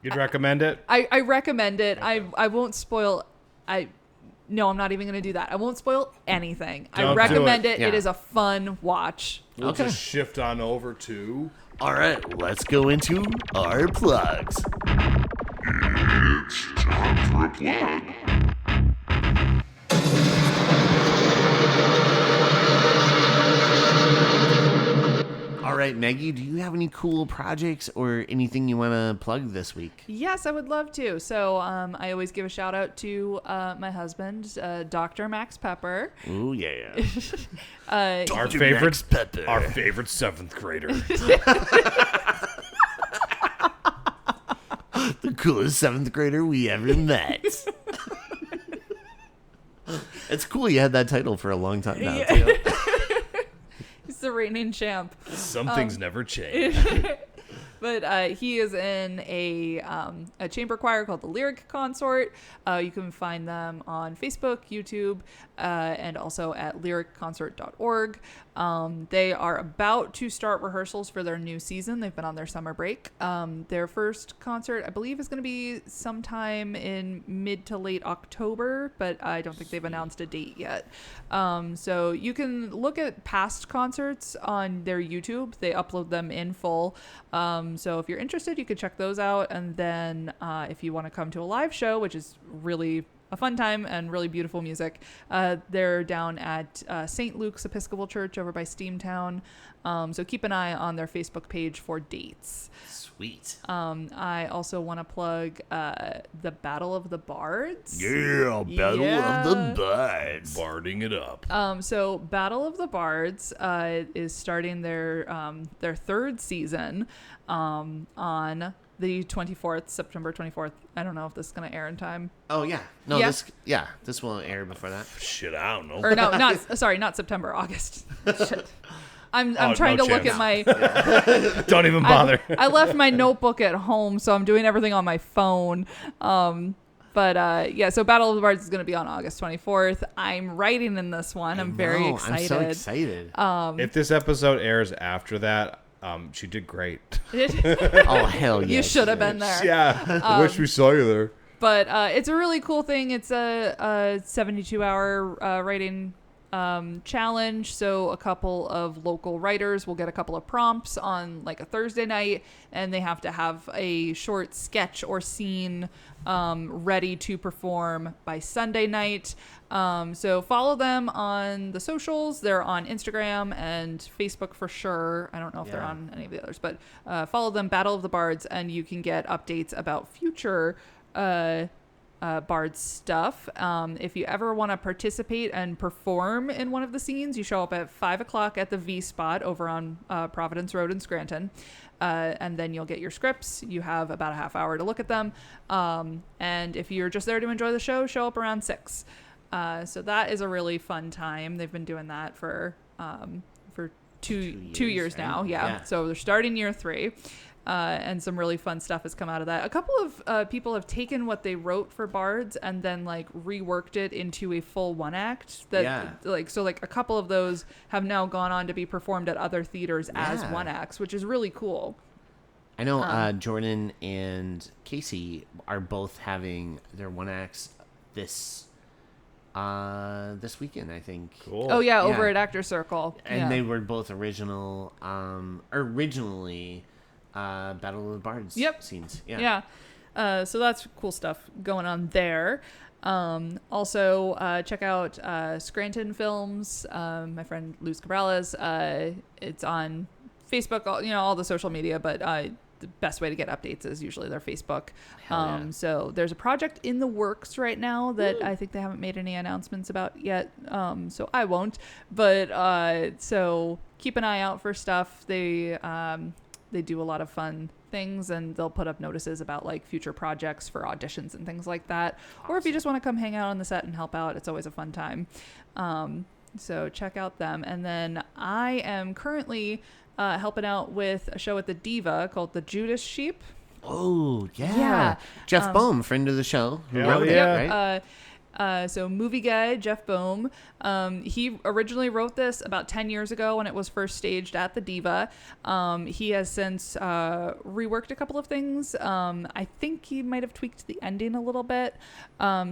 You'd recommend it? I recommend it. Okay. I won't spoil. No, I'm not even going to do that. I won't spoil anything. I Don't recommend do it. Yeah. It is a fun watch. We'll just shift on over to. All right, let's go into our plugs. It's time for a plug. All right, Maggie, do you have any cool projects or anything you want to plug this week? Yes, I would love to. So I always give a shout out to my husband, Dr. Max Pepper. Ooh, yeah. Our favorite 7th grader. The coolest 7th grader we ever met. It's cool you had that title for a long time now, too. He's the reigning champ. Some things never change. But he is in a chamber choir called the Lyric Consort. You can find them on Facebook, YouTube, and also at lyricconsort.org. They are about to start rehearsals for their new season. They've been on their summer break. Their first concert, I believe, is going to be sometime in mid to late October, but I don't think they've announced a date yet. So you can look at past concerts on their YouTube. They upload them in full. So if you're interested, you could check those out. And then if you want to come to a live show, which is really a fun time and really beautiful music, they're down at St. Luke's Episcopal Church over by Steamtown. So keep an eye on their Facebook page for dates. Sweet. I also want to plug the Battle of the Bards. Yeah, Battle of the Bards. Barding it up. So Battle of the Bards is starting their 3rd season on the 24th, September 24th. I don't know if this is going to air in time. Oh, yeah. No, Yeah. this will air before that. Shit, I don't know. Or no, not September, August. Shit. I'm trying no to look chance. at my... Don't even bother. I left my notebook at home, so I'm doing everything on my phone. So Battle of the Bards is going to be on August 24th. I'm writing in this one. I'm very excited. I'm so excited. If this episode airs after that, she did great. Oh, hell yeah. You should have been there. Yeah, I wish we saw you there. But it's a really cool thing. It's a 72-hour writing challenge. So a couple of local writers will get a couple of prompts on like a Thursday night, and they have to have a short sketch or scene ready to perform by Sunday night. So follow them on the socials. They're on Instagram and Facebook for sure. I don't know if they're on any of the others, but follow them, Battle of the Bards, and you can get updates about future Bard stuff. If you ever want to participate and perform in one of the scenes, you show up at 5:00 at the V spot over on Providence Road in Scranton. And then you'll get your scripts. You have about a half hour to look at them. And if you're just there to enjoy the show up around 6. So that is a really fun time. They've been doing that for 2 years right? now. Yeah. So they're starting year 3. And some really fun stuff has come out of that. A couple of people have taken what they wrote for Bards and then like reworked it into a full one act. So a couple of those have now gone on to be performed at other theaters as one acts, which is really cool. I know Jordan and Casey are both having their one acts this weekend, I think. Cool. Oh yeah, over at Actor Circle. And they were both originally Battle of the Bards scenes. Yeah. So that's cool stuff going on there. Also, check out Scranton Films. My friend Luz Cabrales. It's on Facebook, all the social media, but the best way to get updates is usually their Facebook. So there's a project in the works right now that I think they haven't made any announcements about yet. So I won't. But so keep an eye out for stuff. They do a lot of fun things, and they'll put up notices about like future projects for auditions and things like that. Awesome. Or if you just want to come hang out on the set and help out, it's always a fun time. So check out them. And then I am currently helping out with a show at the Diva called The Judas Sheep. Oh, yeah. Jeff Bohm, friend of the show, who wrote it, right? So movie guy Jeff Bohm, he originally wrote this about 10 years ago when it was first staged at the Diva. He has since reworked a couple of things. I think he might have tweaked the ending a little bit.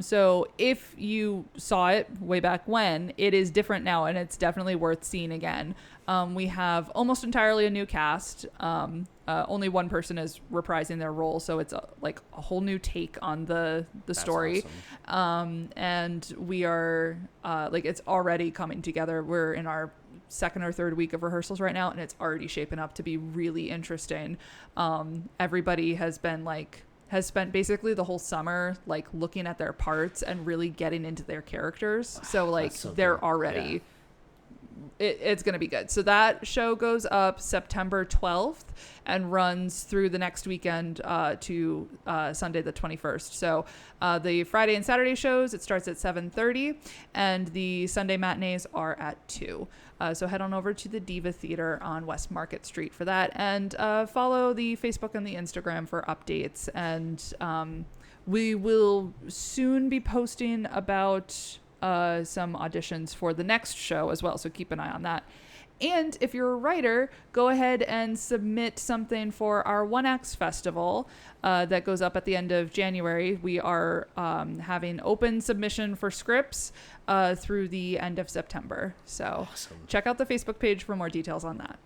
So if you saw it way back when, it is different now, and it's definitely worth seeing again. We have almost entirely a new cast. Only one person is reprising their role, so it's a whole new take on the story. Awesome. And we are it's already coming together. We're in our second or third week of rehearsals right now, and it's already shaping up to be really interesting. Everybody has spent basically the whole summer looking at their parts and really getting into their characters. So they're already. Yeah. It's going to be good. So that show goes up September 12th and runs through the next weekend to Sunday the 21st. So the Friday and Saturday shows, it starts at 7:30, and the Sunday matinees are at 2. So head on over to the Diva Theater on West Market Street for that, and follow the Facebook and the Instagram for updates. And we will soon be posting about some auditions for the next show as well, so keep an eye on that. And if you're a writer, go ahead and submit something for our One Acts Festival that goes up at the end of January. We are having open submission for scripts through the end of September. So awesome. Check out the Facebook page for more details on that.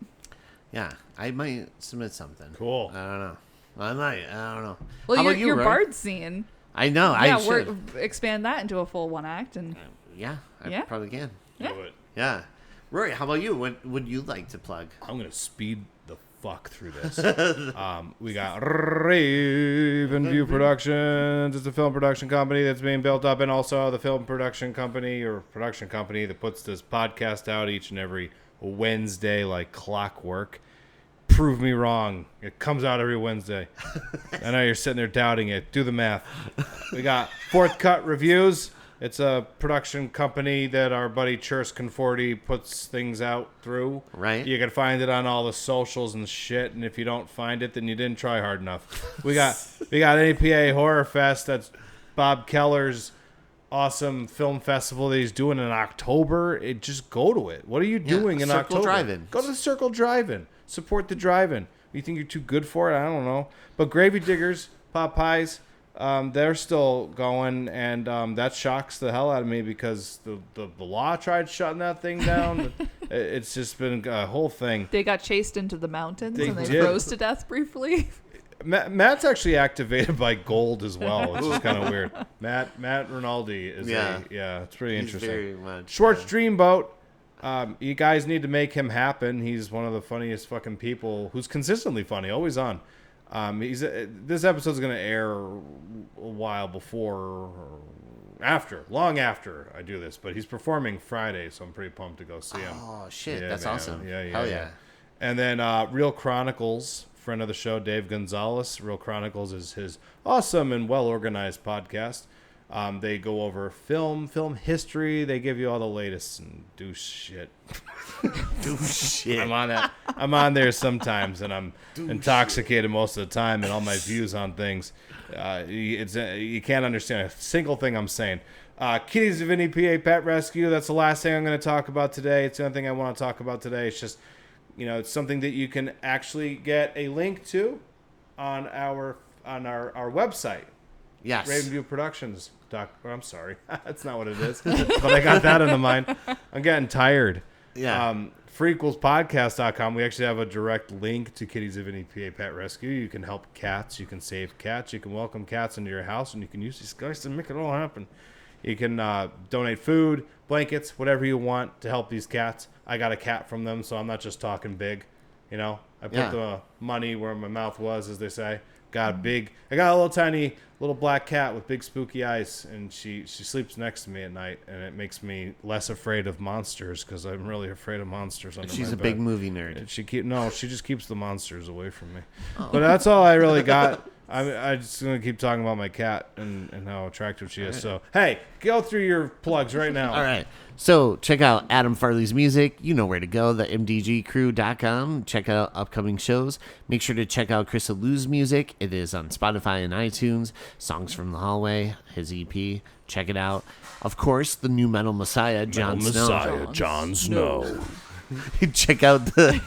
Yeah, I might submit something. Cool. I don't know. I don't know. Well, your Bard scene. I know. Yeah, I should expand that into a full one act, and I probably can. Do it. Yeah, Rory, how about you? What would you like to plug? I'm gonna speed the fuck through this. We got Raven View Productions. It's a film production company that's being built up, and also the film production company that puts this podcast out each and every Wednesday like clockwork. Prove me wrong. It comes out every Wednesday. I know you're sitting there doubting it. Do the math. We got Fourth Cut Reviews. It's a production company that our buddy Church Conforti puts things out through. Right. You can find it on all the socials and shit, and if you don't find it, then you didn't try hard enough. We got APA Horror Fest. That's Bob Keller's awesome film festival that he's doing in October. Just go to it. What are you doing in October? Drive-In. Go to the Circle Drive-In. Support the drive-in. You think you're too good for it? I don't know. But Gravy Diggers, Pot Pies, they're still going, and that shocks the hell out of me because the law tried shutting that thing down. It's just been a whole thing. They got chased into the mountains and they did. froze to death briefly. Matt's actually activated by gold as well, which is kind of weird. Matt Rinaldi is it's pretty interesting. Very much. Schwartz Dreamboat. You guys need to make him happen. He's one of the funniest fucking people who's consistently funny, always on. This episode's going to air a while before, long after I do this, but he's performing Friday, so I'm pretty pumped to go see him. Oh, shit. Yeah, That's man. awesome. Yeah. Hell yeah. And then Real Chronicles, friend of the show, Dave Gonzalez. Real Chronicles is his awesome and well-organized podcast. They go over film history. They give you all the latest and do shit. Do shit. I'm on there sometimes, and I'm intoxicated most of the time, and all my views on things. You can't understand a single thing I'm saying. Kitties of NEPA Pet Rescue. That's the last thing I'm going to talk about today. It's the only thing I want to talk about today. It's just, it's something that you can actually get a link to on our website. Yes. Ravenview Productions. I'm sorry. That's not what it is. But I got that in the mind. I'm getting tired. Yeah. FREAKQUELSpodcast.com. We actually have a direct link to Kitties of NEPA Pet Rescue. You can help cats. You can save cats. You can welcome cats into your house. And you can use these guys to make it all happen. You can donate food, blankets, whatever you want to help these cats. I got a cat from them, so I'm not just talking big. I put the money where my mouth was, as they say. I got a little tiny little black cat with big spooky eyes, and she sleeps next to me at night, and it makes me less afraid of monsters because I'm really afraid of monsters under She's my a bed. big movie nerd. And she just keeps the monsters away from me. Oh. But that's all I really got. I'm just going to keep talking about my cat and how attractive she is. Right. So, hey, go through your plugs right now. All right. So, check out Adam Farley's music. You know where to go, the mdgcrew.com. Check out upcoming shows. Make sure to check out Chris Alou's music. It is on Spotify and iTunes. Songs from the Hallway, his EP. Check it out. Of course, the new Metal Messiah, Jon Snow. Jon Snow. Check out the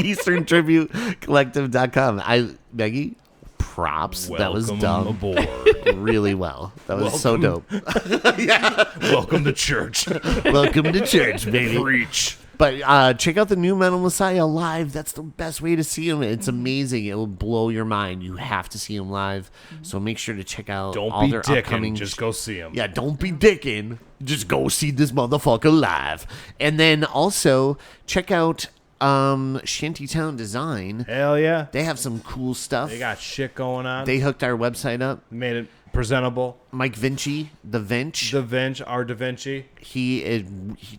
Eastern Tribute Collective.com. Meggie, props. That was done aboard. really well. That was so dope. Yeah. Welcome to church. Welcome to church, baby. Preach. But check out the new Metal Messiah live. That's the best way to see him. It's amazing. It will blow your mind. You have to see him live. So make sure to check out all their upcoming. Just go see him. Yeah, don't be dicking. Just go see this motherfucker live. And then also check out Shantytown Design. Hell yeah. They have some cool stuff. They got shit going on. They hooked our website up. Made it presentable. Mike Vinci, our Da Vinci. He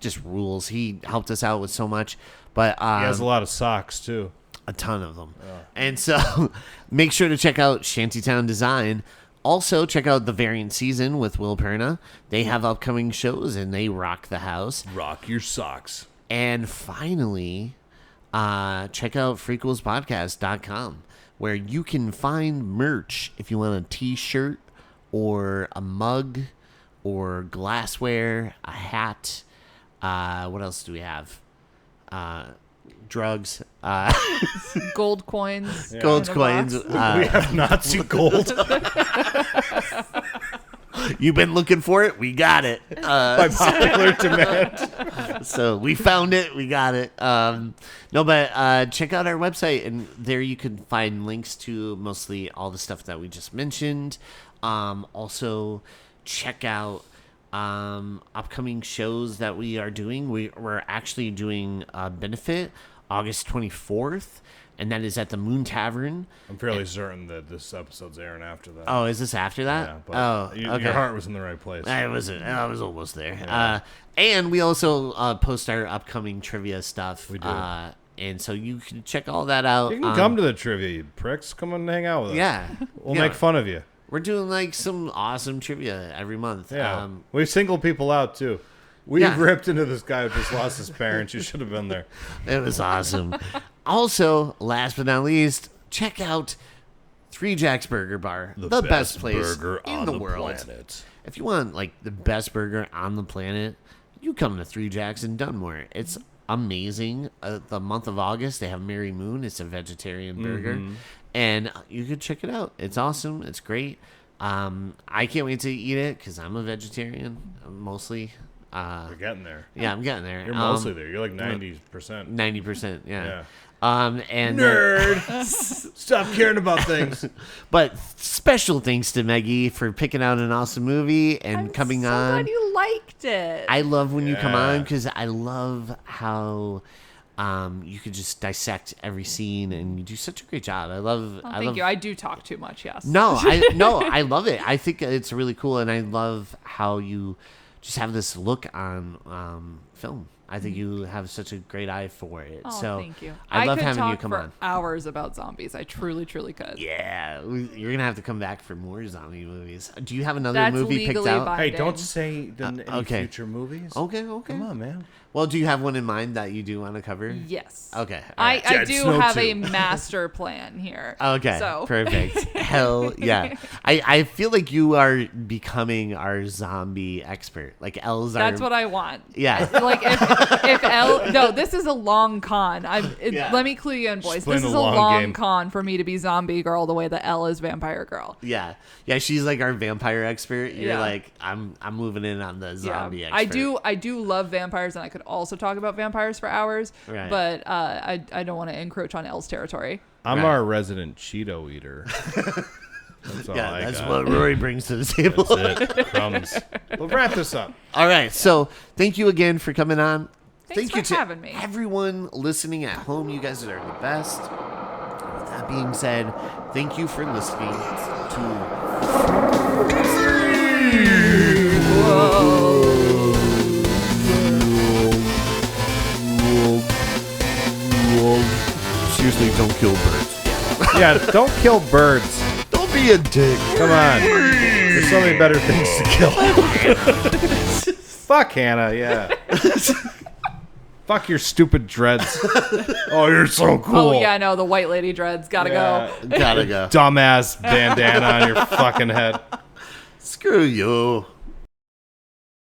just rules. He helped us out with so much. But he has a lot of socks too. A ton of them. Oh. And so make sure to check out Shantytown Design. Also, check out The Variant Season with Will Perna. They have upcoming shows and they rock the house. Rock your socks. And finally, check out FREAKQUELSpodcast.com, where you can find merch if you want a t-shirt or a mug or glassware, a hat. What else do we have? Drugs. Gold coins. Yeah. Gold coins. We have Nazi gold. You've been looking for it? We got it. By popular demand. So we found it. We got it. Check out our website, and there you can find links to mostly all the stuff that we just mentioned. Also, check out upcoming shows that we are doing. We're actually doing a benefit August 24th. And that is at the Moon Tavern. I'm fairly certain that this episode's airing after that. Oh, is this after that? Yeah, but okay. Your heart was in the right place. I was almost there. Yeah. And we also post our upcoming trivia stuff. We do. And so you can check all that out. You can come to the trivia, you pricks. Come and hang out with us. Yeah. We'll make fun of you. We're doing some awesome trivia every month. Yeah. We single people out, too. We've ripped into this guy who just lost his parents. You should have been there. It was awesome. Also, last but not least, check out Three Jacks Burger Bar, the best place in the world. Planet. If you want the best burger on the planet, you come to Three Jacks in Dunmore. It's amazing. The month of August, they have Mary Moon. It's a vegetarian burger, and you can check it out. It's awesome. It's great. I can't wait to eat it because I'm a vegetarian mostly. You're getting there. Yeah, I'm getting there. You're mostly there. You're like 90%. 90%. Yeah. Yeah. And Nerd. Stop caring about things. But special thanks to Meggie for picking out an awesome movie and I'm coming so on. glad you liked it. I love when you come Yeah. on because I love how you could just dissect every scene and you do such a great job. I love. Thank you. I do talk too much. Yes. No, I love it. I think it's really cool, and I love how you just have this look on film. I think you have such a great eye for it. Oh, So thank you. I love could having talk you come for on. hours about zombies. I truly could. Yeah, you're gonna have to come back for more zombie movies. Do you have another That's movie picked legally out? binding. Hey, don't say any okay. future movies. Okay. Come on, man. Well, do you have one in mind that you do want to cover? Yes. Okay. all right. I Dead do Snow have 2. a master plan here. Okay, So perfect. Hell yeah. I feel like you are becoming our zombie expert. Like Elle's that's our... what I want. Yeah. Like if Elle, no, this is a long con. Yeah. Let me clue you in, boys. playing This is a a long long game. con for me to be zombie girl the way that Elle is vampire girl. Yeah. Yeah, she's like our vampire expert. You're Yeah. like, I'm moving in on the zombie expert. I do love vampires, and I could also talk about vampires for hours. Right. But I don't want to encroach on Elle's territory. I'm Right. our resident Cheeto eater. That's all Yeah, I that's got. what Rory brings to the table. That's it. Crumbs. We'll wrap this up. All right. So thank you again for coming on. Thanks Thank you for to having me. everyone listening at home. You guys are the best. With that being said, thank you for listening to Seriously, don't kill birds. Yeah, don't kill birds. Don't be a dick. Come on. There's so many better things to kill. Fuck Hannah, yeah. Fuck your stupid dreads. Oh, you're so cool. Oh yeah, no, the white lady dreads gotta go. Gotta go. Dumbass bandana on your fucking head. Screw you.